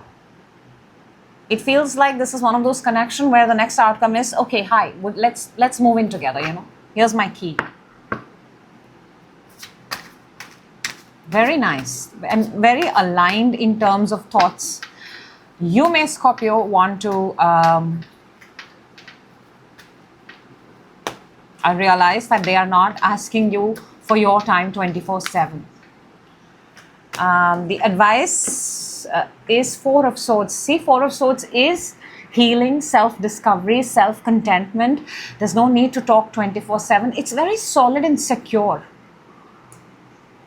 It feels like this is one of those connections where the next outcome is, okay, hi, let's move in together, Here's my key. Very nice and very aligned in terms of thoughts. You may, Scorpio, want to I realize that they are not asking you for your time 24/7. The advice is 4 of Swords. See, 4 of Swords is healing, self-discovery, self-contentment. There's no need to talk 24/7. It's very solid and secure.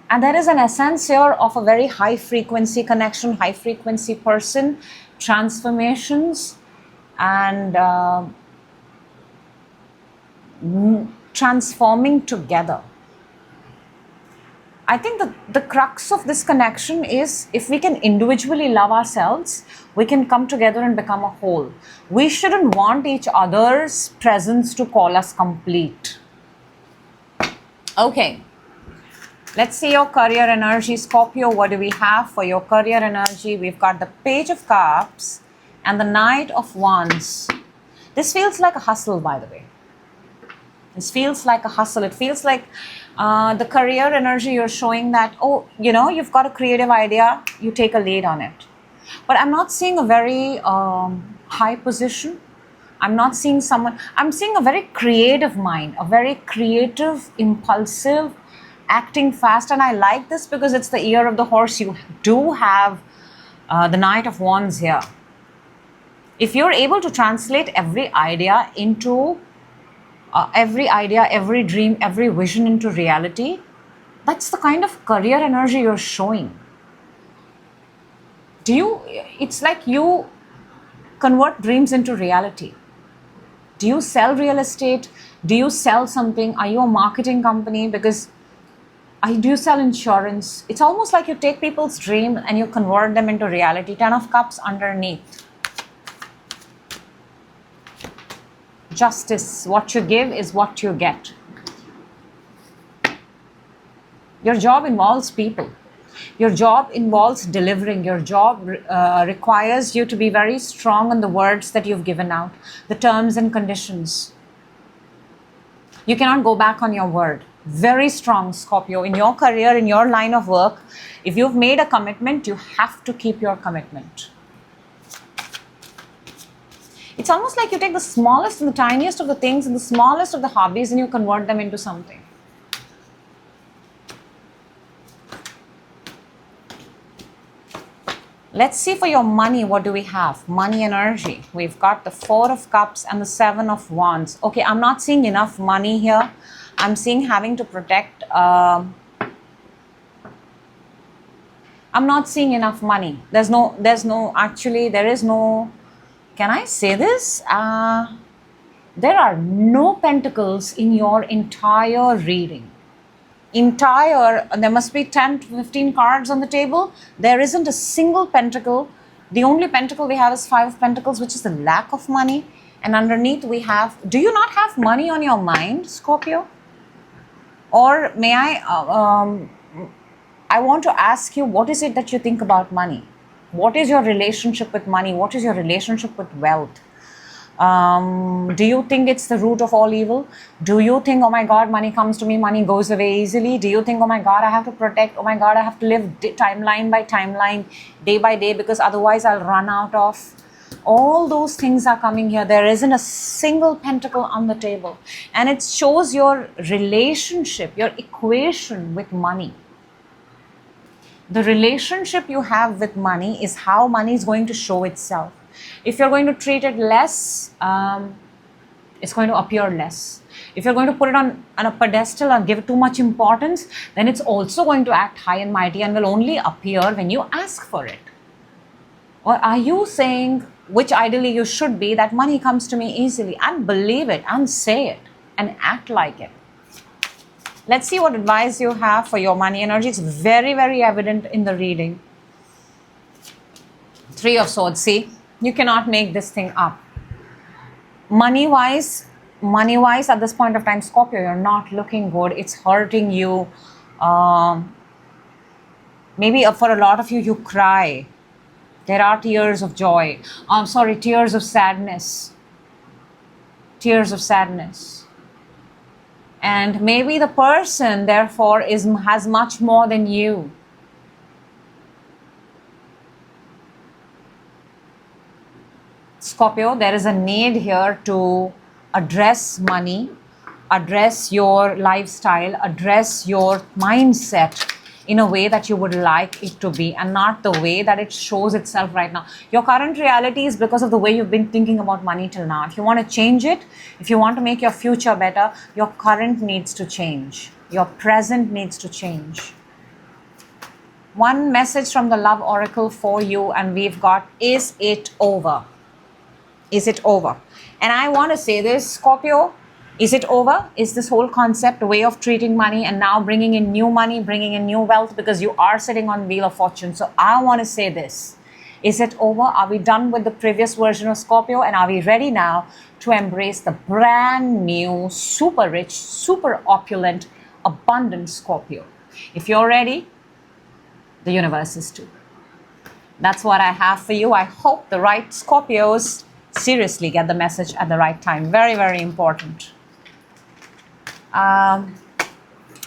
And there is an essence here of a very high frequency connection, high frequency person, transformations, and transforming together. I think the crux of this connection is if we can individually love ourselves, we can come together and become a whole. We shouldn't want each other's presence to call us complete. Okay. Let's see your career energy, Scorpio. What do we have for your career energy? We've got the Page of Cups and the Knight of Wands. This feels like a hustle, by the way. This feels like a hustle. It feels like the career energy, you're showing that, oh, you know, you've got a creative idea, you take a lead on it. But I'm not seeing a very high position. I'm not seeing someone, I'm seeing a very creative mind, a very creative, impulsive, acting fast. And I like this because it's the year of the horse. You do have the Knight of Wands here. If you're able to translate every idea into every dream, every vision into reality, that's the kind of career energy you're showing. It's like you convert dreams into reality. Do you sell real estate? Do you sell something? Are you a marketing company? Because do you sell insurance? It's almost like you take people's dream and you convert them into reality. 10 of Cups underneath. Justice. What you give is what you get. Your job involves people. Your job involves delivering. Your job requires you to be very strong on the words that you've given out, the terms and conditions. You cannot go back on your word. Very strong, Scorpio. In your career, in your line of work, if you've made a commitment, you have to keep your commitment. It's almost like you take the smallest and the tiniest of the things and the smallest of the hobbies and you convert them into something. Let's see for your money, what do we have? Money energy. We've got the 4 of Cups and the 7 of Wands. Okay, I'm not seeing enough money here. I'm seeing having to protect. I'm not seeing enough money. There is no, can I say this? There are no pentacles in your entire reading. There must be 10 to 15 cards on the table. There isn't a single pentacle. The only pentacle we have is 5 of Pentacles, which is the lack of money. And underneath we have, do you not have money on your mind, Scorpio? Or may I want to ask you, what is it that you think about money? What is your relationship with money? What is your relationship with wealth? Do you think it's the root of all evil? Do you think, oh my God, money comes to me, money goes away easily? Do you think, oh my God, I have to protect, oh my God, I have to live timeline by timeline, day by day, because otherwise I'll run out of... All those things are coming here. There isn't a single pentacle on the table. And it shows your relationship, your equation with money. The relationship you have with money is how money is going to show itself. If you're going to treat it less, it's going to appear less. If you're going to put it on a pedestal and give it too much importance, then it's also going to act high and mighty and will only appear when you ask for it. Or are you saying, which ideally you should be, that money comes to me easily, and believe it and say it and act like it? Let's see what advice you have for your money energy. It's very, very evident in the reading. 3 of Swords, see? You cannot make this thing up. Money-wise, at this point of time, Scorpio, you're not looking good. It's hurting you. Maybe for a lot of you, you cry. There are tears of joy. Tears of sadness. Tears of sadness. And maybe the person, therefore, has much more than you. Scorpio, there is a need here to address money, address your lifestyle, address your mindset, in a way that you would like it to be and not the way that it shows itself right now. Your current reality is because of the way you've been thinking about money till now. If you want to change it, if you want to make your future better, your current needs to change. Your present needs to change. One message from the Love Oracle for you, and we've got, is it over? Is it over? And I want to say this, Scorpio, is it over? Is this whole concept a way of treating money and now bringing in new money, bringing in new wealth, because you are sitting on Wheel of Fortune. So I want to say this. Is it over? Are we done with the previous version of Scorpio? And are we ready now to embrace the brand new, super rich, super opulent, abundant Scorpio? If you're ready, the universe is too. That's what I have for you. I hope the right Scorpios seriously get the message at the right time. Very, very important.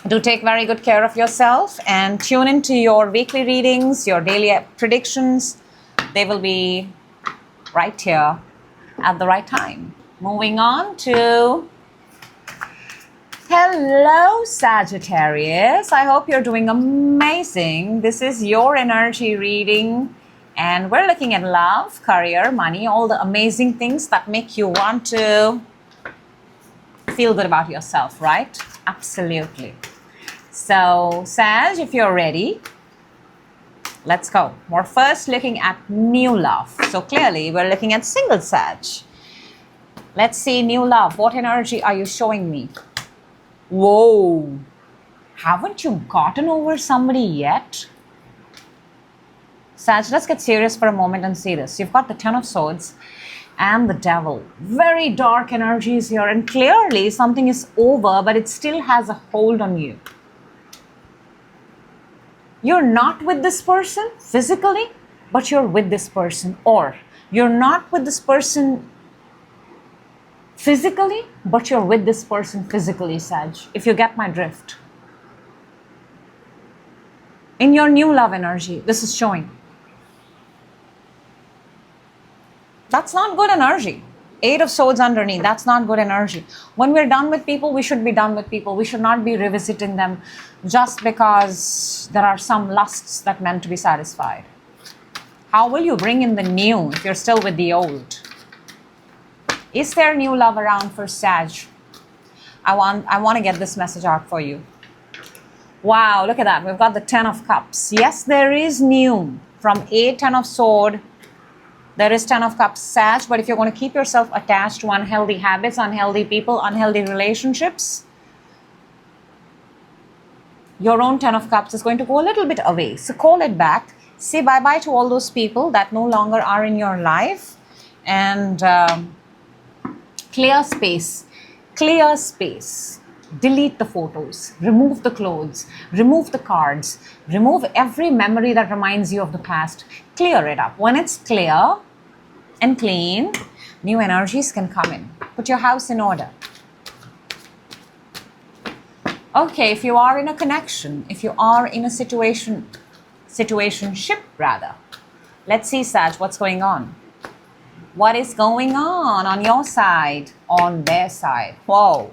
Do take very good care of yourself and tune into your weekly readings, your daily predictions. They will be right here at the right time. Moving on to hello, Sagittarius. I hope you're doing amazing. This is your energy reading, and we're looking at love, career, money, all the amazing things that make you want to feel good about yourself, right? Absolutely. So, Sag, if you're ready, let's go. We're first looking at new love. So clearly, we're looking at single Sag. Let's see new love. What energy are you showing me? Whoa. Haven't you gotten over somebody yet? Sag, let's get serious for a moment and see this. You've got the Ten of Swords and the Devil. Very dark energies here, and clearly something is over, but it still has a hold on you. You're not with this person physically, but you're with this person. Or you're not with this person physically, but you're with this person physically, Sag, if you get my drift. In your new love energy, this is showing. That's not good energy. Eight of Swords underneath, that's not good energy. When we're done with people, we should be done with people. We should not be revisiting them just because there are some lusts that meant to be satisfied. How will you bring in the new if you're still with the old? Is there new love around for Sag? I want to get this message out for you. Wow, look at that. We've got the Ten of Cups. Yes, there is new. From Ten of Sword, there is Ten of Cups, Sag, but if you're going to keep yourself attached to unhealthy habits, unhealthy people, unhealthy relationships, your own Ten of Cups is going to go a little bit away. So call it back. Say bye-bye to all those people that no longer are in your life, and clear space. Clear space. Delete the photos. Remove the clothes. Remove the cards. Remove every memory that reminds you of the past. Clear it up. When it's clear and clean, new energies can come in. Put your house in order. Okay, if you are in a connection, if you are in a situationship rather, let's see, Sag, what's going on. What is going on your side, on their side? Whoa.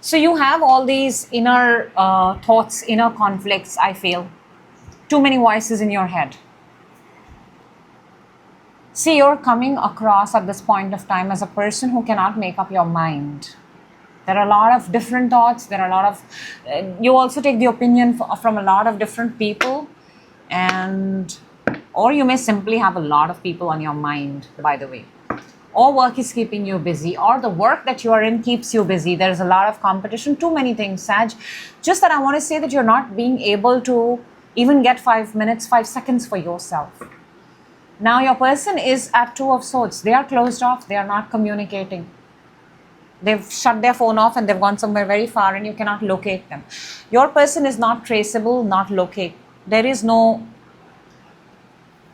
So you have all these inner thoughts, inner conflicts, I feel. Too many voices in your head. See, you're coming across at this point of time as a person who cannot make up your mind. There are a lot of different thoughts. There are a lot of... you also take the opinion from a lot of different people. Or you may simply have a lot of people on your mind, by the way. Or work is keeping you busy, or the work that you are in keeps you busy. There's a lot of competition, too many things, Sag. Just that I want to say that you're not being able to even get 5 minutes, 5 seconds for yourself. Now your person is at Two of Swords. They are closed off. They are not communicating. They've shut their phone off and they've gone somewhere very far and you cannot locate them. Your person is not traceable, not locate. There is no...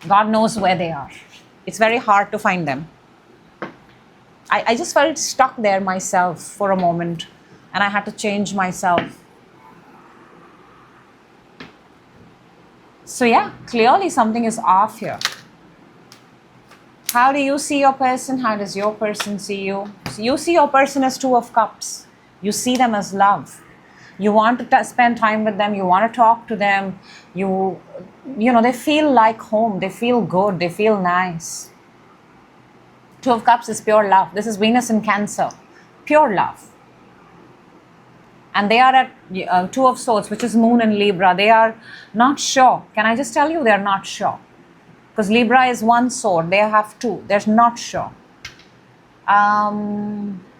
God knows where they are. It's very hard to find them. I just felt stuck there myself for a moment and I had to change myself. So yeah, clearly something is off here. How do you see your person? How does your person see you? So you see your person as Two of Cups. You see them as love. You want to spend time with them. You want to talk to them. You know, they feel like home. They feel good. They feel nice. Two of Cups is pure love. This is Venus in Cancer. Pure love. And they are at Two of Swords, which is Moon in Libra. They are not sure. Can I just tell you, they are not sure. Because Libra is one sword. They have two. They're not sure.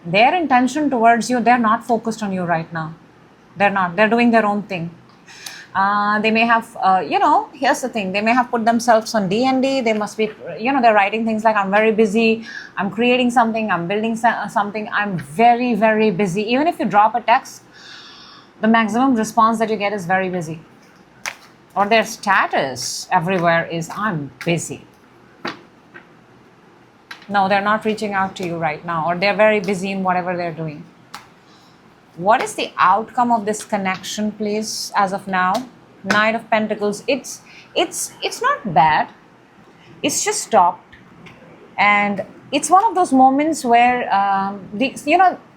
Their intention towards you, they're not focused on you right now. They're not. They're doing their own thing. They may have, here's the thing. They may have put themselves on D&D. They must be, they're writing things like, I'm very busy. I'm creating something. I'm building something. I'm very, very busy. Even if you drop a text, the maximum response that you get is very busy. Or their status everywhere is, I'm busy. No, they're not reaching out to you right now. Or they're very busy in whatever they're doing. What is the outcome of this connection, please, as of now? Knight of Pentacles. It's not bad. It's just stopped. And it's one of those moments where,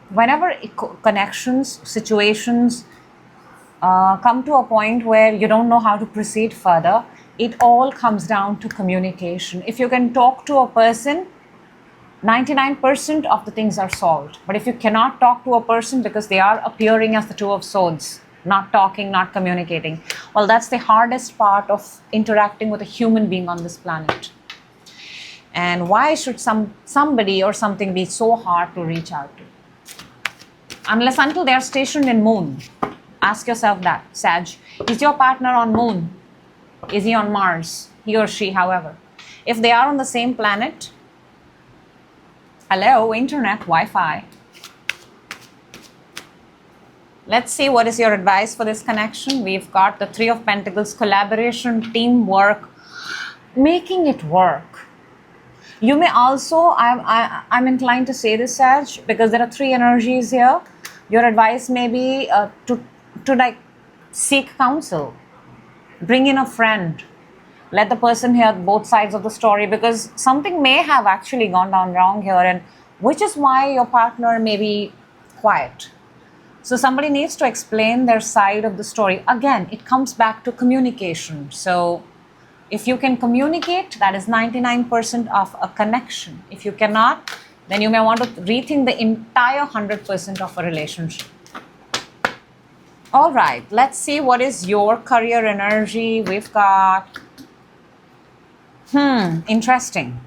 whenever connections, situations come to a point where you don't know how to proceed further, it all comes down to communication. If you can talk to a person, 99% of the things are solved. But if you cannot talk to a person because they are appearing as the Two of Swords, not talking, not communicating, well, that's the hardest part of interacting with a human being on this planet. And why should somebody or something be so hard to reach out to? Unless until they are stationed in Moon. Ask yourself that, Sag. Is your partner on Moon? Is he on Mars? He or she, however. If they are on the same planet, hello, internet, Wi-Fi. Let's see what is your advice for this connection. We've got the Three of Pentacles, collaboration, teamwork, making it work. You may also, I'm inclined to say this, Sag, because there are three energies here. Your advice may be to like seek counsel, bring in a friend, let the person hear both sides of the story, because something may have actually gone down wrong here, and which is why your partner may be quiet. So somebody needs to explain their side of the story. Again, it comes back to communication. So if you can communicate, that is 99% of a connection. If you cannot, then you may want to rethink the entire 100% of a relationship. All right, let's see what is your career energy. We've got, interesting.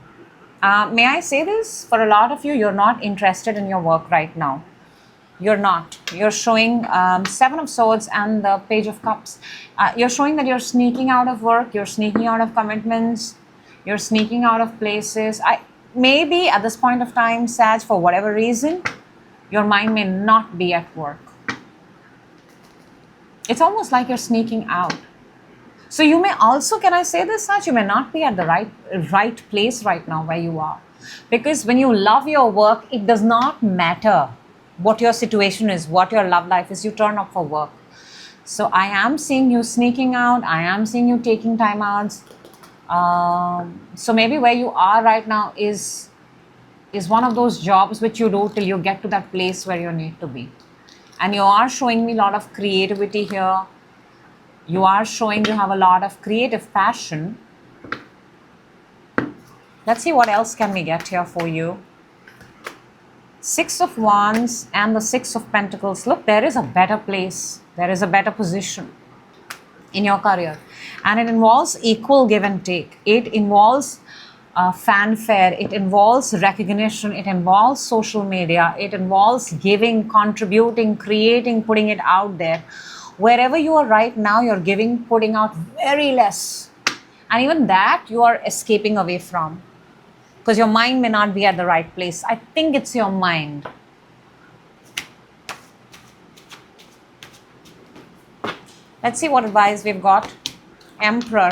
May I say this? For a lot of you, you're not interested in your work right now. You're not. You're showing Seven of Swords and the Page of Cups. You're showing that you're sneaking out of work. You're sneaking out of commitments. You're sneaking out of places. Maybe at this point of time, Sag, for whatever reason, your mind may not be at work. It's almost like you're sneaking out. So you may also, can I say this, Sag, you may not be at the right place right now where you are. Because when you love your work, it does not matter what your situation is, what your love life is, you turn up for work. So I am seeing you sneaking out. I am seeing you taking time outs. So maybe where you are right now is one of those jobs which you do till you get to that place where you need to be. And you are showing me a lot of creativity here. You are showing you have a lot of creative passion. Let's see what else can we get here for you. Six of Wands and the Six of Pentacles. Look, there is a better place. There is a better position in your career. And it involves equal give and take. It involves fanfare. It involves recognition. It involves social media. It involves giving, contributing, creating, putting it out there. Wherever you are right now, you're giving, putting out very less. And even that you are escaping away from. Because your mind may not be at the right place. I think it's your mind. Let's see what advice we've got. Emperor.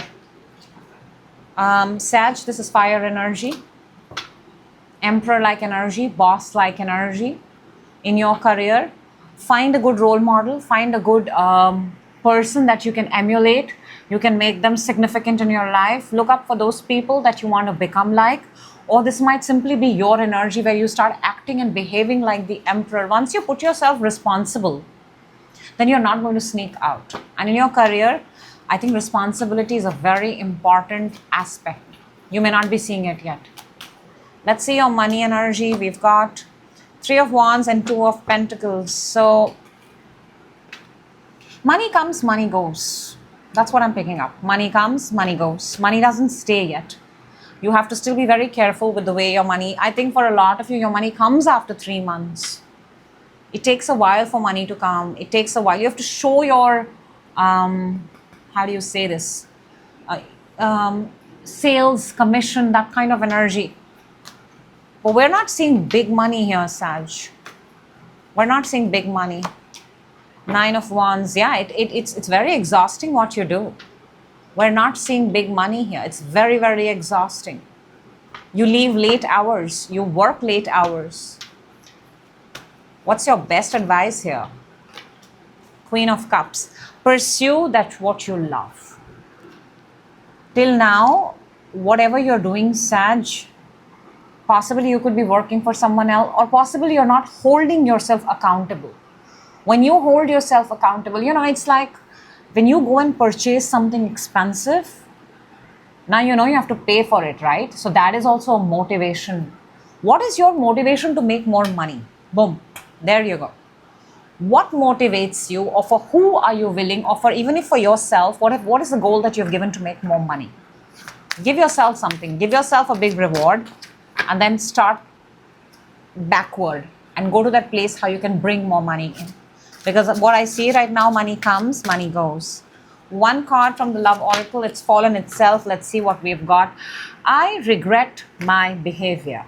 Sag, this is fire energy. Emperor-like energy, boss-like energy in your career. Find a good role model. Find a good person that you can emulate. You can make them significant in your life. Look up for those people that you want to become like. Or this might simply be your energy where you start acting and behaving like the Emperor. Once you put yourself responsible, then you're not going to sneak out. And in your career, I think responsibility is a very important aspect. You may not be seeing it yet. Let's see your money energy. We've got 3 of Wands and 2 of Pentacles. So money comes, money goes. That's what I'm picking up. Money comes, money goes. Money doesn't stay yet. You have to still be very careful with the way your money, I think for a lot of you, your money comes after 3 months. It takes a while for money to come. It takes a while. You have to show your, how do you say this? Sales, commission, that kind of energy. But we're not seeing big money here, Sag. We're not seeing big money. 9 of Wands, yeah, it's very exhausting what you do. We're not seeing big money here. It's very, very exhausting. You leave late hours. You work late hours. What's your best advice here? Queen of Cups. Pursue that what you love. Till now, whatever you're doing, Sag, possibly you could be working for someone else, or possibly you're not holding yourself accountable. When you hold yourself accountable, you know, it's like when you go and purchase something expensive, now you know you have to pay for it, right? So that is also a motivation. What is your motivation to make more money? Boom, there you go. What motivates you, or for who are you willing, or for even if for yourself, what is the goal that you've given to make more money? Give yourself something, give yourself a big reward, and then start backward and go to that place how you can bring more money in. Because what I see right now, money comes, money goes. 1 card from the Love Oracle, it's fallen itself. Let's see what we've got. I regret my behavior.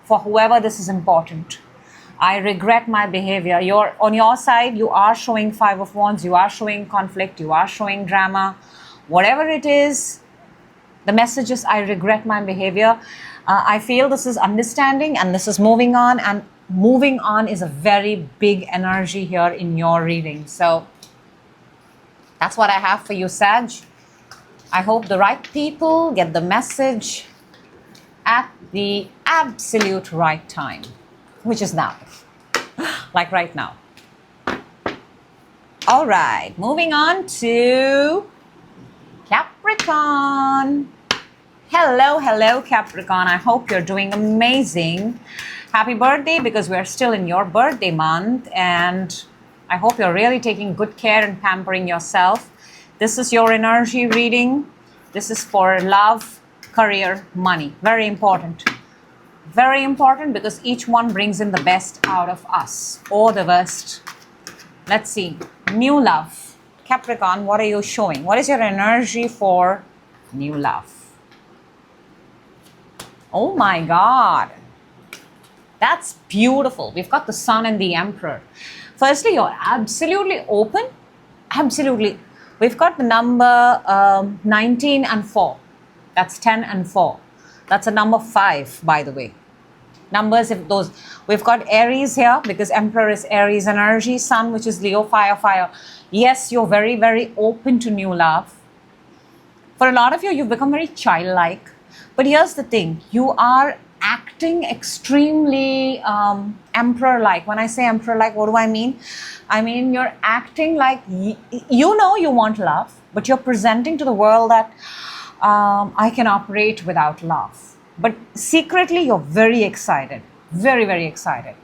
For whoever this is important, I regret my behavior. On your side, you are showing 5 of Wands, you are showing conflict, you are showing drama. Whatever it is, the message is, I regret my behavior. I feel this is understanding and this is moving on, and moving on is a very big energy here in your reading. So that's what I have for you, Sag. I hope the right people get the message at the absolute right time, which is now, like right now. All right, moving on to Capricorn. Hello, hello, Capricorn. I hope you're doing amazing. Happy birthday, because we're still in your birthday month, and I hope you're really taking good care and pampering yourself. This is your energy reading. This is for love, career, money. Very important. Very important, because each one brings in the best out of us, or the worst. Let's see. New love. Capricorn, what are you showing? What is your energy for new love? Oh my God. That's beautiful. We've got the Sun and the Emperor. Firstly, you're absolutely open. Absolutely. We've got the number 19 and 4. That's 10 and 4. That's a number 5, by the way. Numbers, if those. We've got Aries here, because Emperor is Aries energy. Sun, which is Leo, fire, fire. Yes, you're very, very open to new love. For a lot of you, you've become very childlike. But here's the thing. You are acting extremely Emperor-like. When I say Emperor-like, what do I mean? I mean, you're acting like you know you want love, but you're presenting to the world that I can operate without love. But secretly, you're very excited. Very, very excited.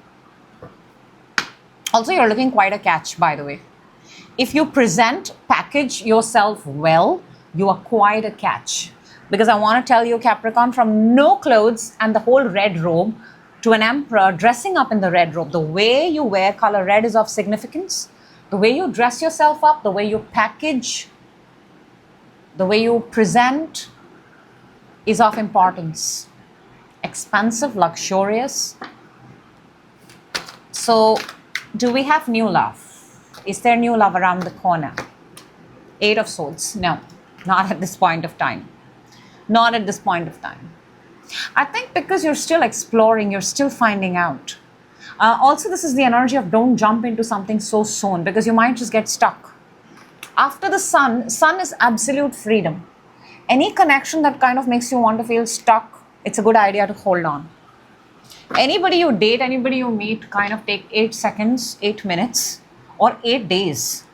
Also, you're looking quite a catch, by the way. If you package yourself well, you are quite a catch. Because I want to tell you, Capricorn, from no clothes and the whole red robe to an emperor dressing up in the red robe, the way you wear color red is of significance. The way you dress yourself up, the way you package, the way you present is of importance. Expensive, luxurious. So, do we have new love? Is there new love around the corner? 8 of Swords. No, not at this point of time. Not at this point of time. I think because you're still exploring, you're still finding out. Also, this is the energy of don't jump into something so soon, because you might just get stuck. After the Sun is absolute freedom. Any connection that kind of makes you want to feel stuck, it's a good idea to hold on. Anybody you date, anybody you meet, kind of take 8 seconds, 8 minutes, or 8 days.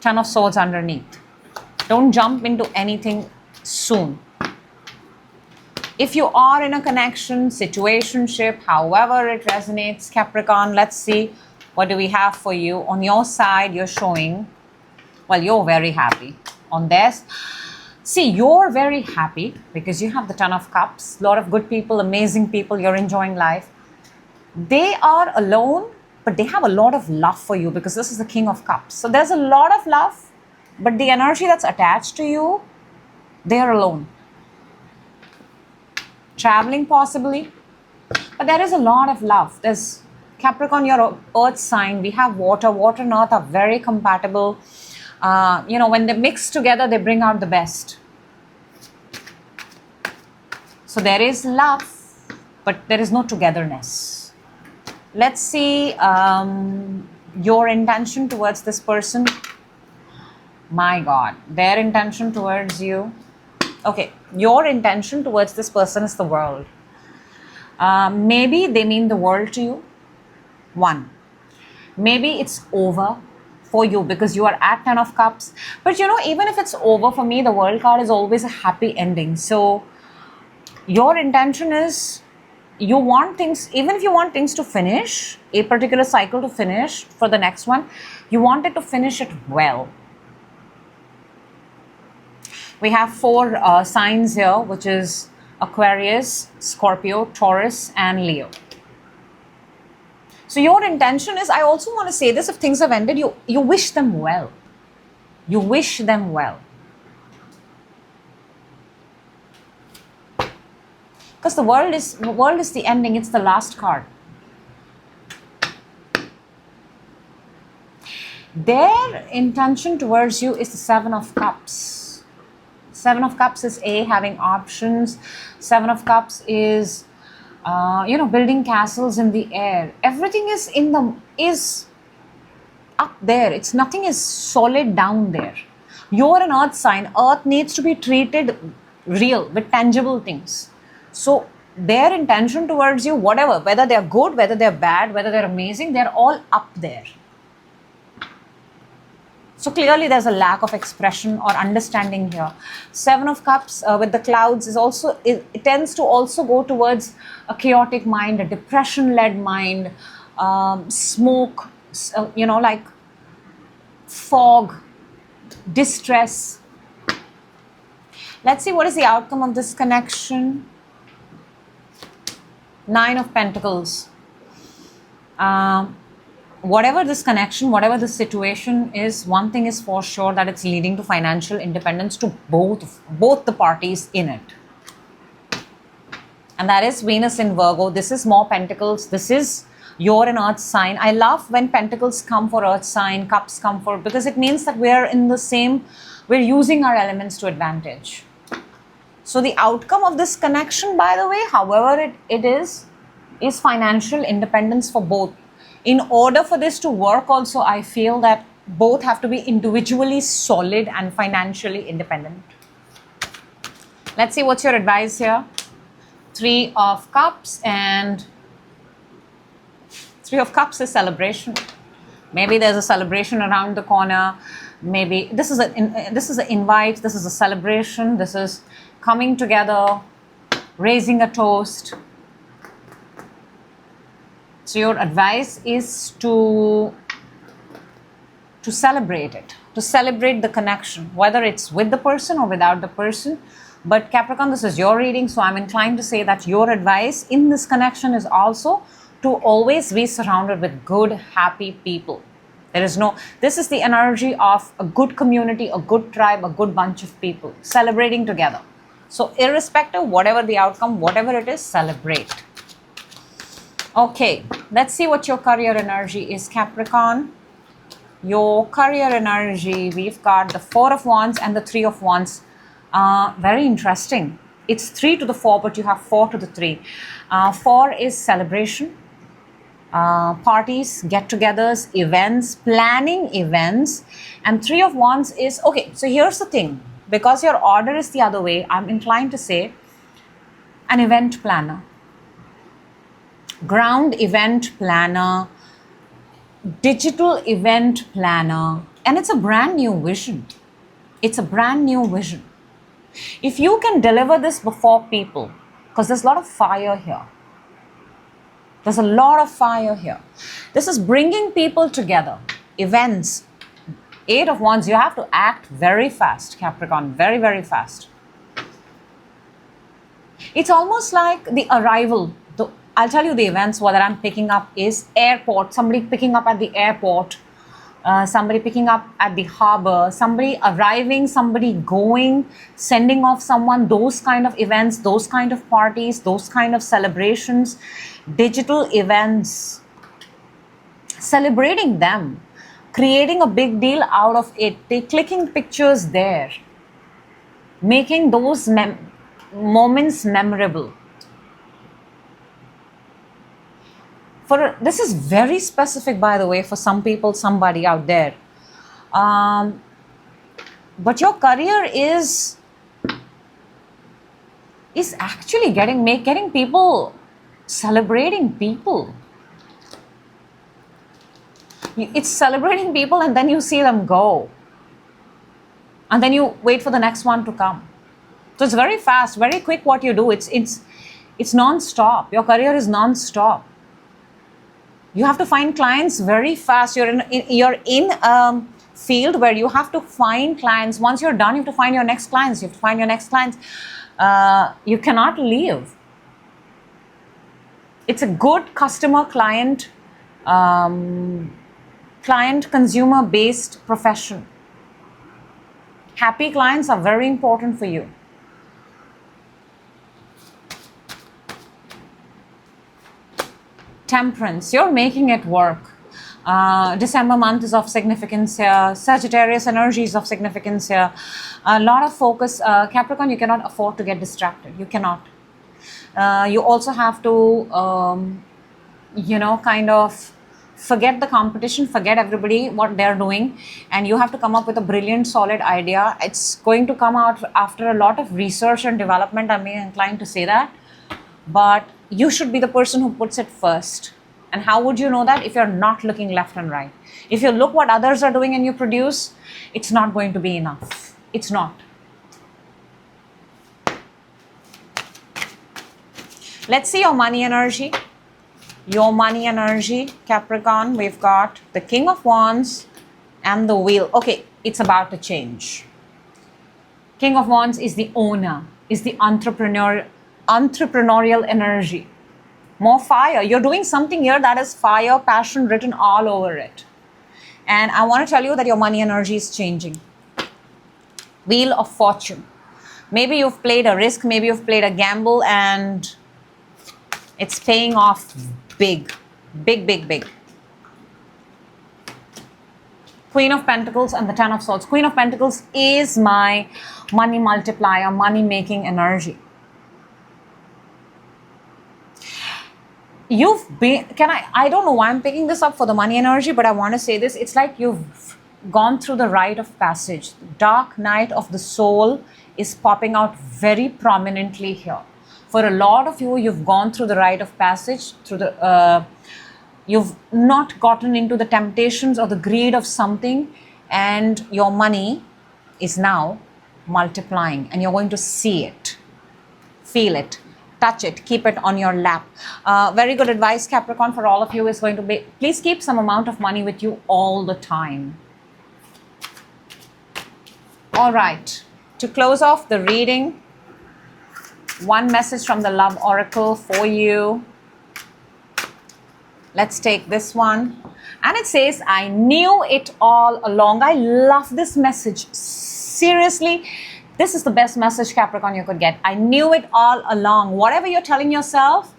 10 of Swords underneath. Don't jump into anything soon. If you are in a connection, situationship, however it resonates, Capricorn, let's see what do we have for you. On your side, you're showing, well, you're very happy. On this, see, you're very happy because you have the Ten of Cups. A lot of good people, amazing people, you're enjoying life. They are alone, but they have a lot of love for you because this is the King of Cups. So there's a lot of love, but the energy that's attached to you, they're alone. Traveling possibly, but there is a lot of love. There's Capricorn, your earth sign. We have water. Water and earth are very compatible. When they mix together, they bring out the best. So there is love, but there is no togetherness. Let's see your intention towards this person. My God, their intention towards you. Okay, your intention towards this person is the world. Maybe they mean the world to you. One. Maybe it's over for you because you are at 10 of Cups. But even if it's over, for me, the world card is always a happy ending. So your intention is you want things, even if you want things to finish, a particular cycle to finish for the next one, you want it to finish it well. We have 4 signs here, which is Aquarius, Scorpio, Taurus, and Leo. So your intention is, I also want to say this, if things have ended, you wish them well. You wish them well. Because the world is the ending, it's the last card. Their intention towards you is the 7 of Cups. 7 of Cups is having options. 7 of Cups is, building castles in the air. Everything is up there. Nothing is solid down there. You're an earth sign. Earth needs to be treated real with tangible things. So their intention towards you, whatever, whether they're good, whether they're bad, whether they're amazing, they're all up there. So clearly there's a lack of expression or understanding here. 7 of Cups with the clouds is also, it tends to also go towards a chaotic mind, a depression-led mind, smoke, like fog, distress. Let's see what is the outcome of this connection. 9 of Pentacles. Whatever this connection, whatever the situation is, one thing is for sure, that it's leading to financial independence to both the parties in it. And that is Venus in Virgo. This is more Pentacles. This is your an earth sign. I love when Pentacles come for earth sign, Cups come for, because it means that we're using our elements to advantage. So the outcome of this connection, by the way, however it is financial independence for both. In order for this to work also, I feel that both have to be individually solid and financially independent. Let's see what's your advice here. 3 of Cups, and 3 of Cups is celebration. Maybe there's a celebration around the corner. Maybe this is an invite, this is a celebration, this is coming together, raising a toast. So your advice is to celebrate it, to celebrate the connection, whether it's with the person or without the person. But Capricorn, this is your reading, so I'm inclined to say that your advice in this connection is also to always be surrounded with good, happy people. This is the energy of a good community, a good tribe, a good bunch of people celebrating together. So irrespective, whatever the outcome, whatever it is, celebrate. Okay, let's see what your career energy is, Capricorn. Your career energy, we've got the 4 of Wands and the 3 of Wands. Very interesting. It's 3 to the 4, but you have 4 to the 3. 4 is celebration, parties, get-togethers, events, planning events. And 3 of Wands is, okay, so here's the thing. Because your order is the other way, I'm inclined to say an event planner. Ground event planner, digital event planner, and it's a brand new vision. It's a brand new vision. If you can deliver this before people, because there's a lot of fire here. There's a lot of fire here. This is bringing people together. Events. 8 of Wands, you have to act very fast, Capricorn. Very, very fast. It's almost like the arrival. I'll tell you the events what I'm picking up is airport. Somebody picking up at the airport. Somebody picking up at the harbor, somebody arriving, somebody going, sending off someone, those kind of events, those kind of parties, those kind of celebrations, digital events, celebrating them, creating a big deal out of it, clicking pictures there, making those moments memorable. This is very specific, by the way, for some people, somebody out there. But your career is actually getting people, celebrating people. It's celebrating people and then you see them go. And then you wait for the next one to come. So it's very fast, very quick what you do. It's non-stop. Your career is non-stop. You have to find clients very fast. You're in a field where you have to find clients. Once you're done, you have to find your next clients. You have to find your next clients. You cannot leave. It's a good customer-client, client-consumer-based profession. Happy clients are very important for you. Temperance, you're making it work. December month is of significance here. Sagittarius energy is of significance here. A lot of focus. Capricorn, you cannot afford to get distracted. You cannot. You also have to, kind of forget the competition, forget everybody, what they're doing, and you have to come up with a brilliant, solid idea. It's going to come out after a lot of research and development, I'm inclined to say that. But you should be the person who puts it first. And how would you know that? If you're not looking left and right. If you look what others are doing and you produce, it's not going to be enough. It's not. Let's see your money energy. Your money energy, Capricorn, we've got the King of Wands and the Wheel. Okay, it's about to change. King of Wands is the owner, is the entrepreneurial energy. More fire. You're doing something here that is fire, passion written all over it. And I want to tell you that your money energy is changing. Wheel of Fortune. Maybe you've played a risk, maybe you've played a gamble, and it's paying off big. Big, big, big. Queen of Pentacles and the Ten of Swords. Queen of Pentacles is my money multiplier, money making energy. I don't know why I'm picking this up for the money energy, but I want to say this. It's like you've gone through the rite of passage. Dark night of the soul is popping out very prominently here. For a lot of you, you've gone through the rite of passage, you've not gotten into the temptations or the greed of something, and your money is now multiplying, and you're going to see it, feel it, touch it, keep it on your lap. Very good advice, Capricorn, for all of you is going to be, please keep some amount of money with you all the time. All right, to close off the reading, one message from the Love Oracle for you. Let's take this one. And it says, I knew it all along. I love this message. Seriously, this is the best message, Capricorn, you could get. I knew it all along. Whatever you're telling yourself,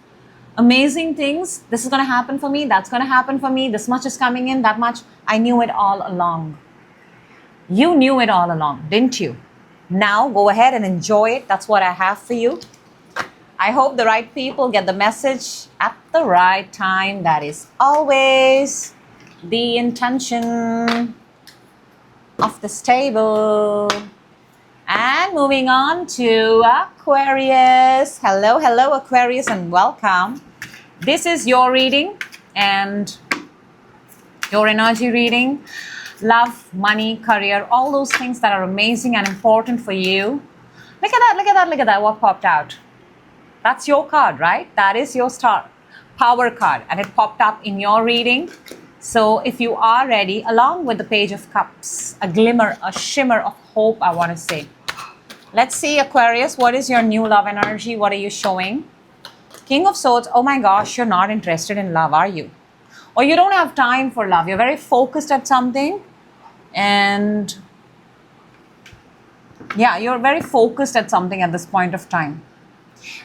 amazing things, this is going to happen for me, that's going to happen for me, this much is coming in, that much. I knew it all along. You knew it all along, didn't you? Now go ahead and enjoy it. That's what I have for you. I hope the right people get the message at the right time. That is always the intention of this table. And moving on to Aquarius. Hello, hello, Aquarius, and welcome. This is your reading, and Your energy reading, love, money, career, all those things that are amazing and important for you. Look at that, look at that, look at that, what popped out. That's your card, right? That is your star power card, and it popped up in your reading. So if you are ready, along with the Page of Cups, a glimmer, a shimmer of hope, I want to say. Let's see, Aquarius, what is your new love energy? What are you showing? King of Swords, oh my gosh, you're not interested in love, are you? Or you don't have time for love. You're very focused at something, and yeah, you're very focused at something at this point of time.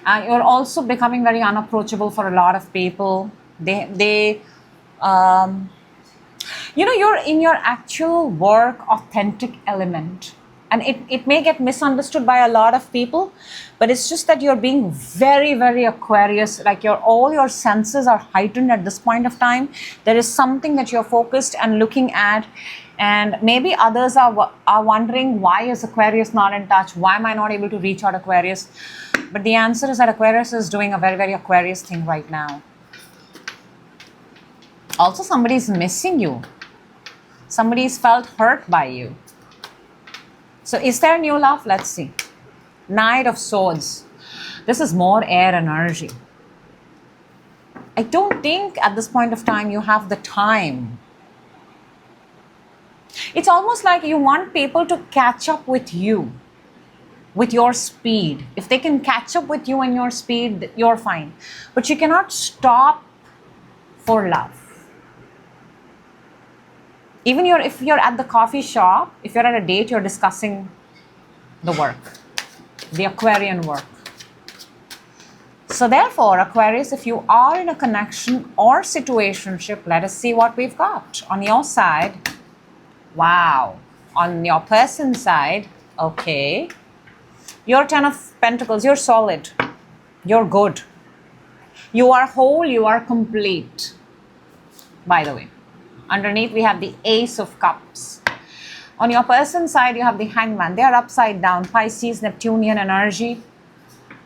You're also becoming very unapproachable for a lot of people. You're in your actual work authentic element, and it may get misunderstood by a lot of people, but it's just that you're being very, very Aquarius, like all your senses are heightened at this point of time. There is something that you're focused and looking at, and maybe others are wondering, why is Aquarius not in touch? Why am I not able to reach out, Aquarius? But the answer is that Aquarius is doing a very, very Aquarius thing right now. Also, somebody's missing you. Somebody's felt hurt by you. So is there new love? Let's see. Knight of Swords. This is more air energy. I don't think at this point of time you have the time. It's almost like you want people to catch up with you, with your speed. If they can catch up with you and your speed, you're fine. But you cannot stop for love. Even if you're at the coffee shop, if you're at a date, you're discussing the work, the Aquarian work. So therefore, Aquarius, if you are in a connection or situationship, let us see what we've got. On your side, wow. On your person's side, okay. You're 10 of Pentacles, you're solid, you're good. You are whole, you are complete, by the way. Underneath, we have the Ace of Cups. On your person's side, you have the Hangman. They are upside down, Pisces, Neptunian energy.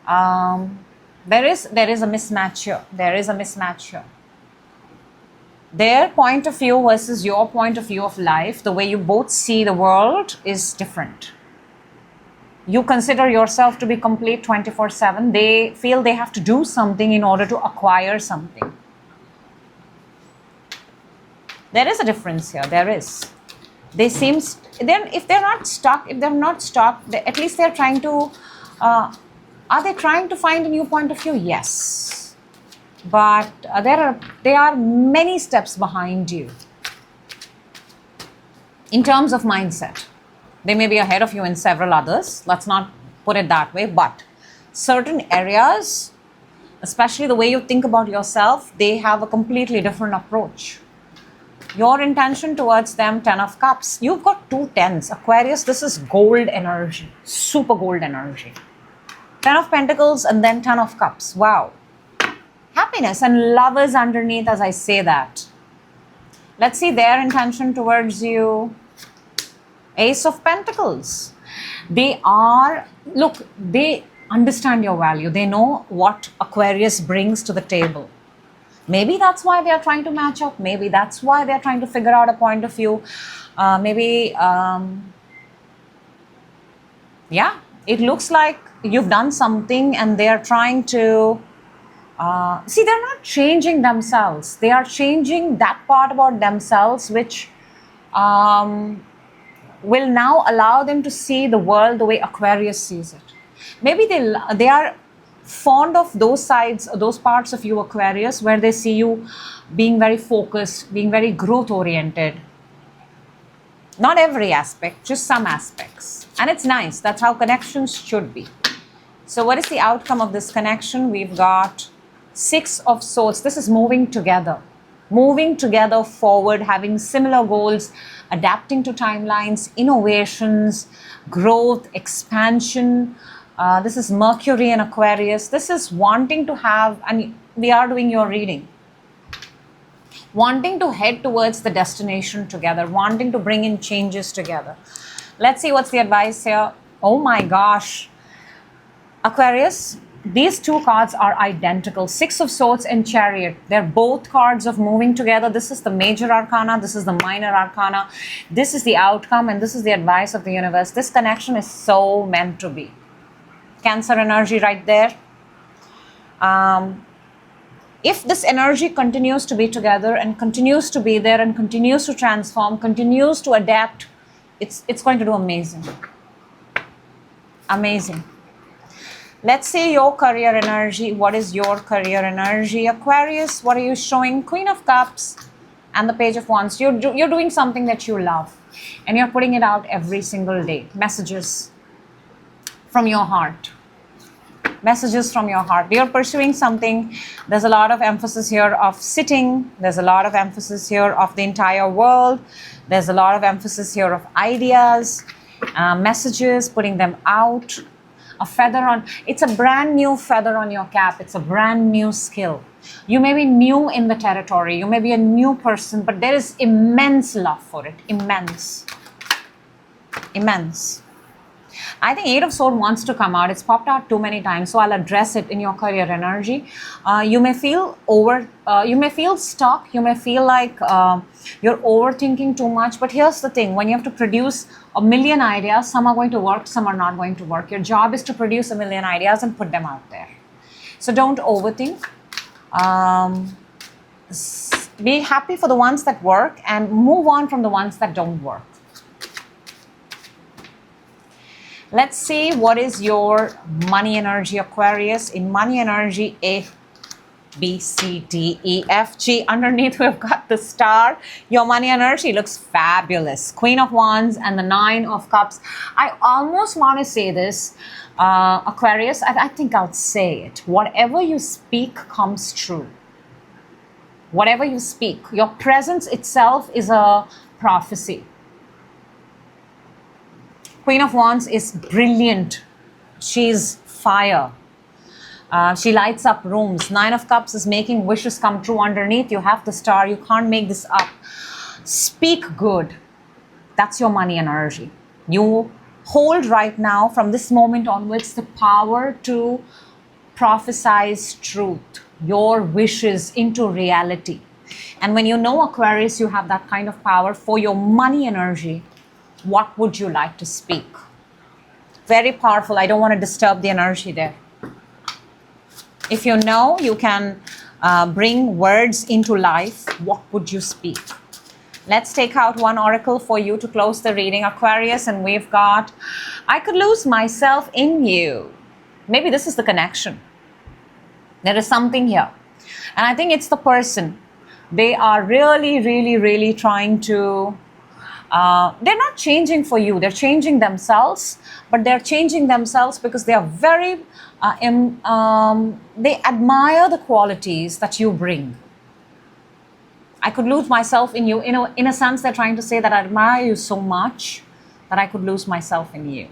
There is a mismatch here. There is a mismatch here. Their point of view versus your point of view of life, the way you both see the world is different. You consider yourself to be complete 24/7. They feel they have to do something in order to acquire something. There is a difference here. There is. If they're not stuck, at least they're trying to, are they trying to find a new point of view? Yes. But they are many steps behind you in terms of mindset. They may be ahead of you in several others. Let's not put it that way. But certain areas, especially the way you think about yourself, they have a completely different approach. Your intention towards them, 10 of Cups. You've got 2 10s. Aquarius, this is gold energy. Super gold energy. 10 of Pentacles and then 10 of Cups. Wow. Happiness and love is underneath as I say that. Let's see their intention towards you. Ace of Pentacles. They understand your value. They know what Aquarius brings to the table. Maybe that's why they are trying to match up. Maybe that's why they are trying to figure out a point of view. It looks like you've done something and they are trying to, they're not changing themselves. They are changing that part about themselves which will now allow them to see the world the way Aquarius sees it. Maybe they are fond of those sides, those parts of you, Aquarius, where they see you being very focused, being very growth oriented. Not every aspect, just some aspects. And it's nice. That's how connections should be. So what is the outcome of this connection? We've got 6 of Swords. This is moving together forward, having similar goals, adapting to timelines, innovations, growth, expansion. This is Mercury and Aquarius. This is wanting to have, and we are doing your reading, wanting to head towards the destination together, wanting to bring in changes together. Let's see what's the advice here. Oh my gosh. Aquarius, these two cards are identical. Six of Swords and Chariot. They're both cards of moving together. This is the major arcana. This is the minor arcana. This is the outcome and this is the advice of the universe. This connection is so meant to be. Cancer energy right there. If this energy continues to be together and continues to be there and continues to transform, continues to adapt, it's going to do amazing. Amazing. Let's see your career energy. What is your career energy? Aquarius, what are you showing? Queen of Cups and the Page of Wands. You're doing something that you love and you're putting it out every single day. Messages from your heart. Messages from your heart. You're pursuing something. There's a lot of emphasis here of sitting. There's a lot of emphasis here of the entire world. There's a lot of emphasis here of ideas, messages, putting them out. A feather on, it's a brand new feather on your cap. It's a brand new skill. You may be new in the territory. You may be a new person, but there is immense love for it. Immense. Immense. I think Eight of Swords wants to come out. It's popped out too many times, so I'll address it in your career energy. You may feel you may feel stuck. You may feel like you're overthinking too much. But here's the thing: when you have to produce a million ideas, some are going to work, some are not going to work. Your job is to produce a million ideas and put them out there. So don't overthink. Be happy for the ones that work and move on from the ones that don't work. Let's see what is your money energy, Aquarius. In money energy, A, B, C, D, E, F, G. Underneath, we've got the star. Your money energy looks fabulous. Queen of Wands and the Nine of Cups. I almost want to say this, Aquarius. I think I'll say it. Whatever you speak comes true. Whatever you speak, your presence itself is a prophecy. Queen of Wands is brilliant. She's fire. She lights up rooms. Nine of Cups is making wishes come true. Underneath, you have the star. You can't make this up. Speak good. That's your money energy. You hold right now, from this moment onwards, the power to prophesize truth, your wishes into reality. And when you know, Aquarius, you have that kind of power for your money energy. What would you like to speak? Very powerful. I don't want to disturb the energy there. If you know you can bring words into life, what would you speak? Let's take out one oracle for you to close the reading, Aquarius. And we've got, I could lose myself in you. Maybe this is the connection. There is something here. And I think it's the person. They are really trying to... they're not changing for you, they're changing themselves, but they're changing themselves because they are very, they admire the qualities that you bring. I could lose myself in you. In a sense, they're trying to say that I admire you so much that I could lose myself in you.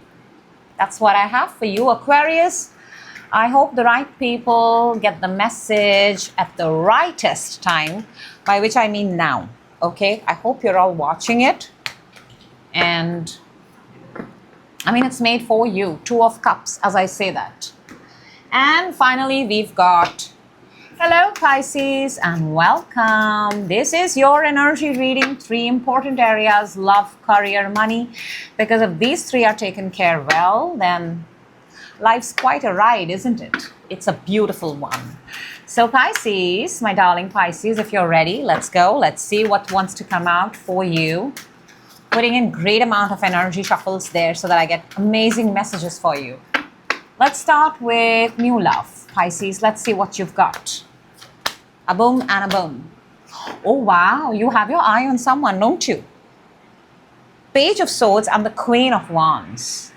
That's what I have for you, Aquarius. I hope the right people get the message at the rightest time, by which I mean now. Okay, I hope you're all watching it. And I mean, it's made for you. Two of Cups, as I say that. And finally, we've got, hello Pisces and welcome. This is your energy reading. 3 important areas: love, career, money. Because if these 3 are taken care well, then life's quite a ride, isn't it? It's a beautiful one. So Pisces, my darling Pisces, if you're ready, let's go. Let's see what wants to come out for you. Putting in great amount of energy shuffles there so that I get amazing messages for you. Let's start with new love, Pisces. Let's see what you've got. A boom and a boom. Oh wow, you have your eye on someone, don't you? Page of Swords and the Queen of Wands.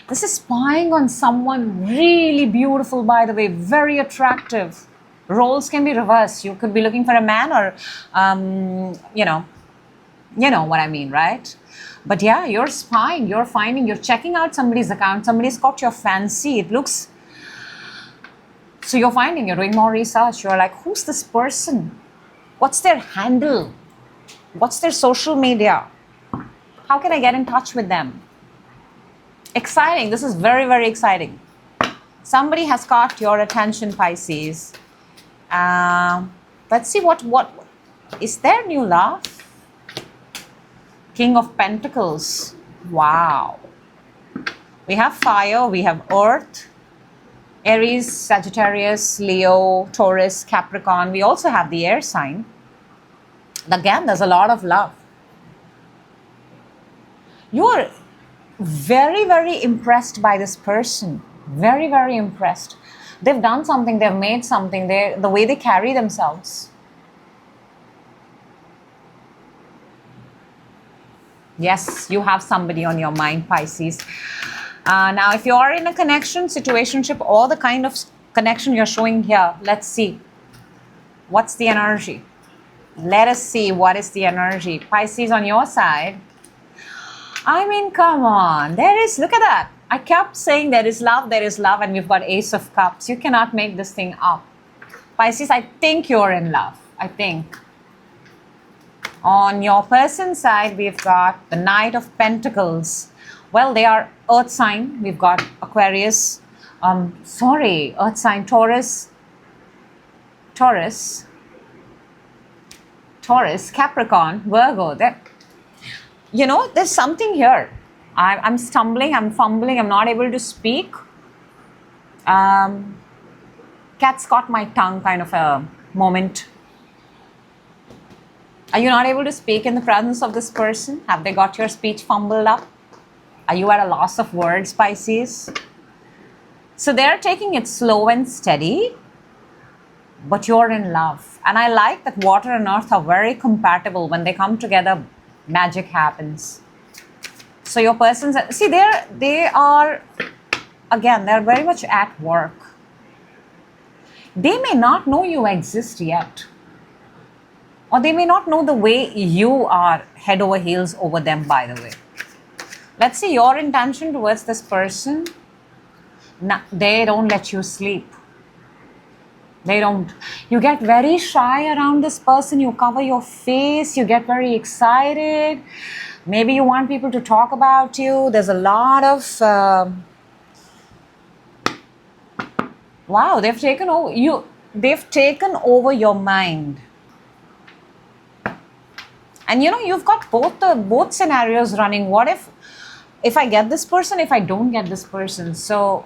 This is spying on someone really beautiful, by the way, very attractive. Roles can be reversed. You could be looking for a man or, you know what I mean, right? But yeah, you're spying, you're finding, you're checking out somebody's account. Somebody's caught your fancy. It looks... So you're finding, you're doing more research. You're like, who's this person? What's their handle? What's their social media? How can I get in touch with them? Exciting. This is very exciting. Somebody has caught your attention, Pisces. Let's see what is there new love? King of Pentacles. Wow. We have fire, we have earth, Aries, Sagittarius, Leo, Taurus, Capricorn. We also have the air sign. Again, there's a lot of love. You are very, very impressed by this person. Very, very impressed. They've done something, they've made something, the way they carry themselves. Yes, you have somebody on your mind, Pisces. Now, if you are in a connection, situationship, or the kind of connection you're showing here, let's see. What's the energy? Let us see what is the energy. Pisces on your side. I mean, come on. There is, look at that. I kept saying there is love, and we've got Ace of Cups. You cannot make this thing up. Pisces, I think you're in love. I think. On your person's side, we've got the Knight of Pentacles. Well, they are earth sign. We've got Aquarius. Earth sign, Taurus, Capricorn, Virgo. You know, there's something here. I'm stumbling, I'm fumbling, I'm not able to speak. Cat's caught my tongue kind of a moment. Are you not able to speak in the presence of this person? Have they got your speech fumbled up? Are you at a loss of words, Pisces? So they're taking it slow and steady, but you're in love. And I like that water and earth are very compatible. When they come together, magic happens. So your person's, see, they are, again, they're very much at work. They may not know you exist yet. Or they may not know the way you are head over heels over them, by the way. Let's see your intention towards this person. They don't let you sleep. They don't. You get very shy around this person. You cover your face. You get very excited. Maybe you want people to talk about you. There's a lot of... wow, they've taken over you. They've taken over your mind. And you know, you've got both scenarios running. What if I get this person, if I don't get this person? So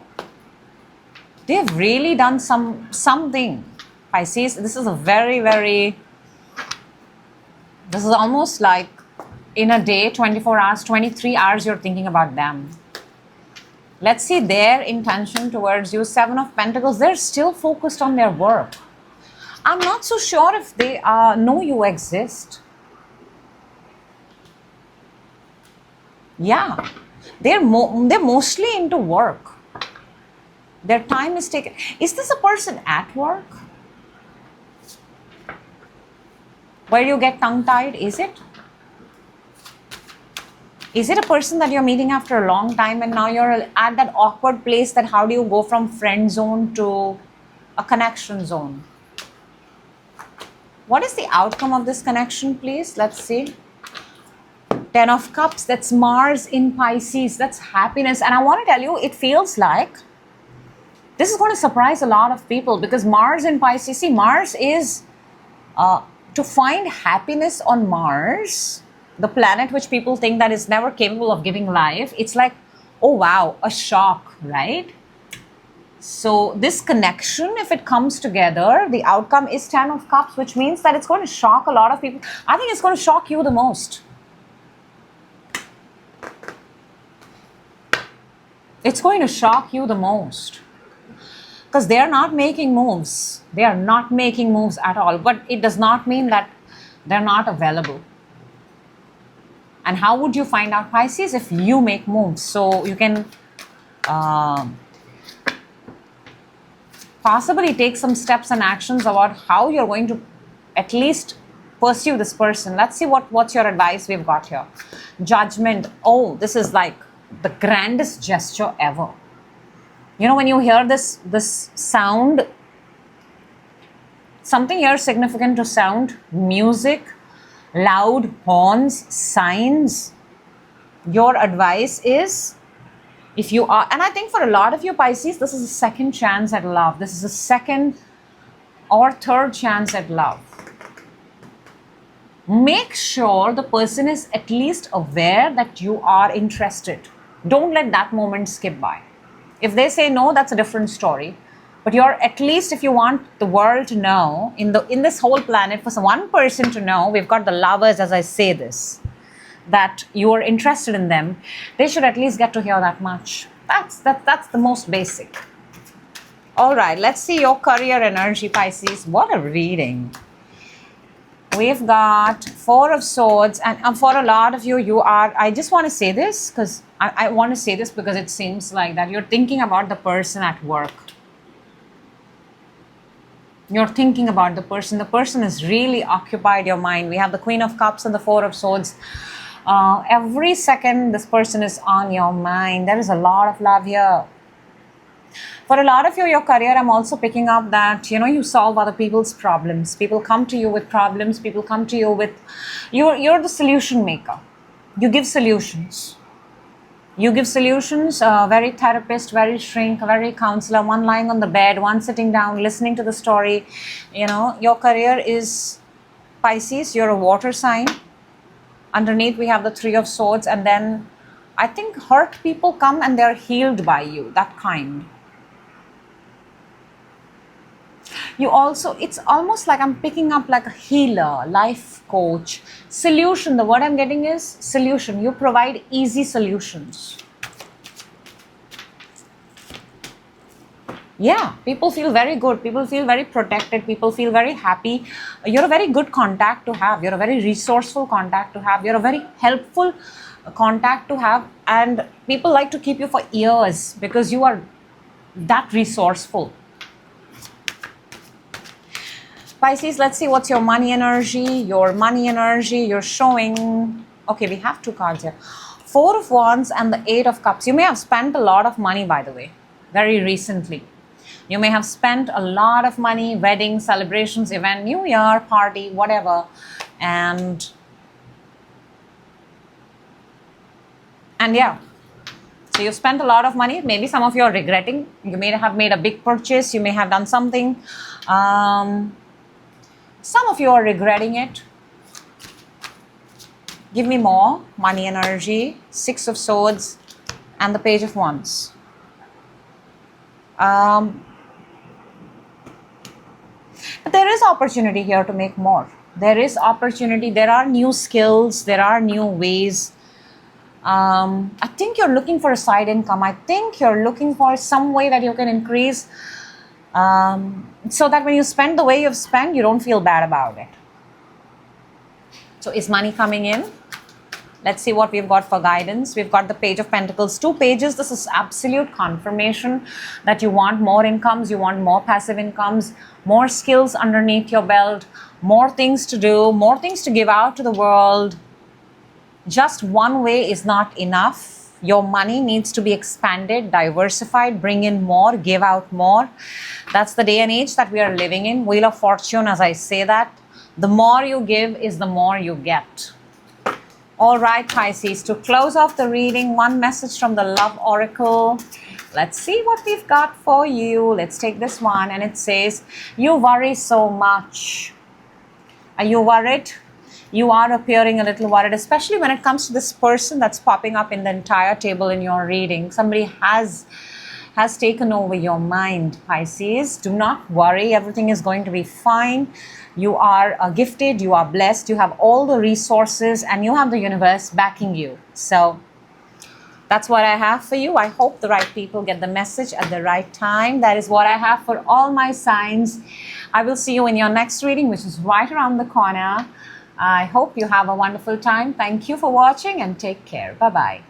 they've really done something. Pisces, this is a very, very, this is almost like in a day, 24 hours, 23 hours, you're thinking about them. Let's see their intention towards you. Seven of Pentacles, they're still focused on their work. I'm not so sure if they know you exist. Yeah, they're mostly into work. Their time is taken. Is this a person at work? Where you get tongue-tied, is it? Is it a person that you're meeting after a long time and now you're at that awkward place that how do you go from friend zone to a connection zone? What is the outcome of this connection, please? Let's see. 10 of Cups, that's Mars in Pisces, that's happiness. And I want to tell you, it feels like this is going to surprise a lot of people because Mars in Pisces, see, Mars is, to find happiness on Mars, the planet which people think that is never capable of giving life, it's like, oh wow, a shock, right? So this connection, if it comes together, the outcome is 10 of Cups, which means that it's going to shock a lot of people. I think it's going to shock you the most. It's going to shock you the most because they are not making moves. They are not making moves at all. But it does not mean that they're not available. And how would you find out, Pisces? If you make moves. So you can possibly take some steps and actions about how you're going to at least pursue this person. Let's see what's your advice we've got here. Judgment. Oh, this is like the grandest gesture ever. You know, when you hear this sound, something here significant to sound, music, loud horns, signs. Your advice is If you are, and I think for a lot of you Pisces, this is a second chance at love. This is a second or third chance at love. Make sure the person is at least aware that you are interested. Don't let that moment skip by. If they say no, that's a different story. But you're at least, if you want the world to know, in this whole planet, for one person to know, we've got the lovers, as I say this, that you are interested in them, they should at least get to hear that much. That's the most basic. All right, let's see your career energy, Pisces. What a reading. We've got Four of Swords, and for a lot of you, I just want to say this because I want to say this because it seems like that you're thinking about the person at work. You're thinking about the person. The person has really occupied your mind. We have the Queen of Cups and the Four of Swords. Every second, this person is on your mind. There is a lot of love here. For a lot of you, your career, I'm also picking up that, you solve other people's problems. People come to you with problems. People come to you with, you're the solution maker. You give solutions. You give solutions, very therapist, very shrink, very counselor, one lying on the bed, one sitting down, listening to the story. Your career is Pisces, you're a water sign. Underneath, we have the Three of Swords, and then I think hurt people come and they're healed by you, that kind. You also, it's almost like I'm picking up like a healer, life coach, solution. The word I'm getting is solution. You provide easy solutions. Yeah, people feel very good. People feel very protected. People feel very happy. You're a very good contact to have. You're a very resourceful contact to have. You're a very helpful contact to have. And people like to keep you for years because you are that resourceful. Pisces, let's see what's your money energy. Your money energy, you're showing... Okay, we have two cards here. Four of Wands and the Eight of Cups. You may have spent a lot of money, by the way, very recently. You may have spent a lot of money, wedding, celebrations, event, New Year, party, whatever. And yeah. So you spent a lot of money. Maybe some of you are regretting. You may have made a big purchase. You may have done something. Some of you are regretting it. Give me more. Money energy, Six of Swords, and the Page of Wands. But there is opportunity here to make more. There is opportunity. There are new skills. There are new ways. I think you're looking for a side income. I think you're looking for some way that you can increase so that when you spend the way you've spent, you don't feel bad about it. So is money coming in? Let's see what we've got for guidance. We've got the Page of Pentacles, 2 pages. This is absolute confirmation that you want more incomes, you want more passive incomes, more skills underneath your belt, more things to do, more things to give out to the world. Just one way is not enough. Your money needs to be expanded, diversified, bring in more, give out more. That's the day and age that we are living in. Wheel of Fortune, as I say that, the more you give is the more you get. All right, Pisces, to close off the reading, one message from the Love Oracle. Let's see what we've got for you. Let's take this one, and it says, you worry so much. Are you worried? You are appearing a little worried, especially when it comes to this person that's popping up in the entire table in your reading. Somebody has taken over your mind, Pisces. Do not worry. Everything is going to be fine. You are gifted. You are blessed. You have all the resources and you have the universe backing you. So that's what I have for you. I hope the right people get the message at the right time. That is what I have for all my signs. I will see you in your next reading, which is right around the corner. I hope you have a wonderful time. Thank you for watching and take care. Bye-bye.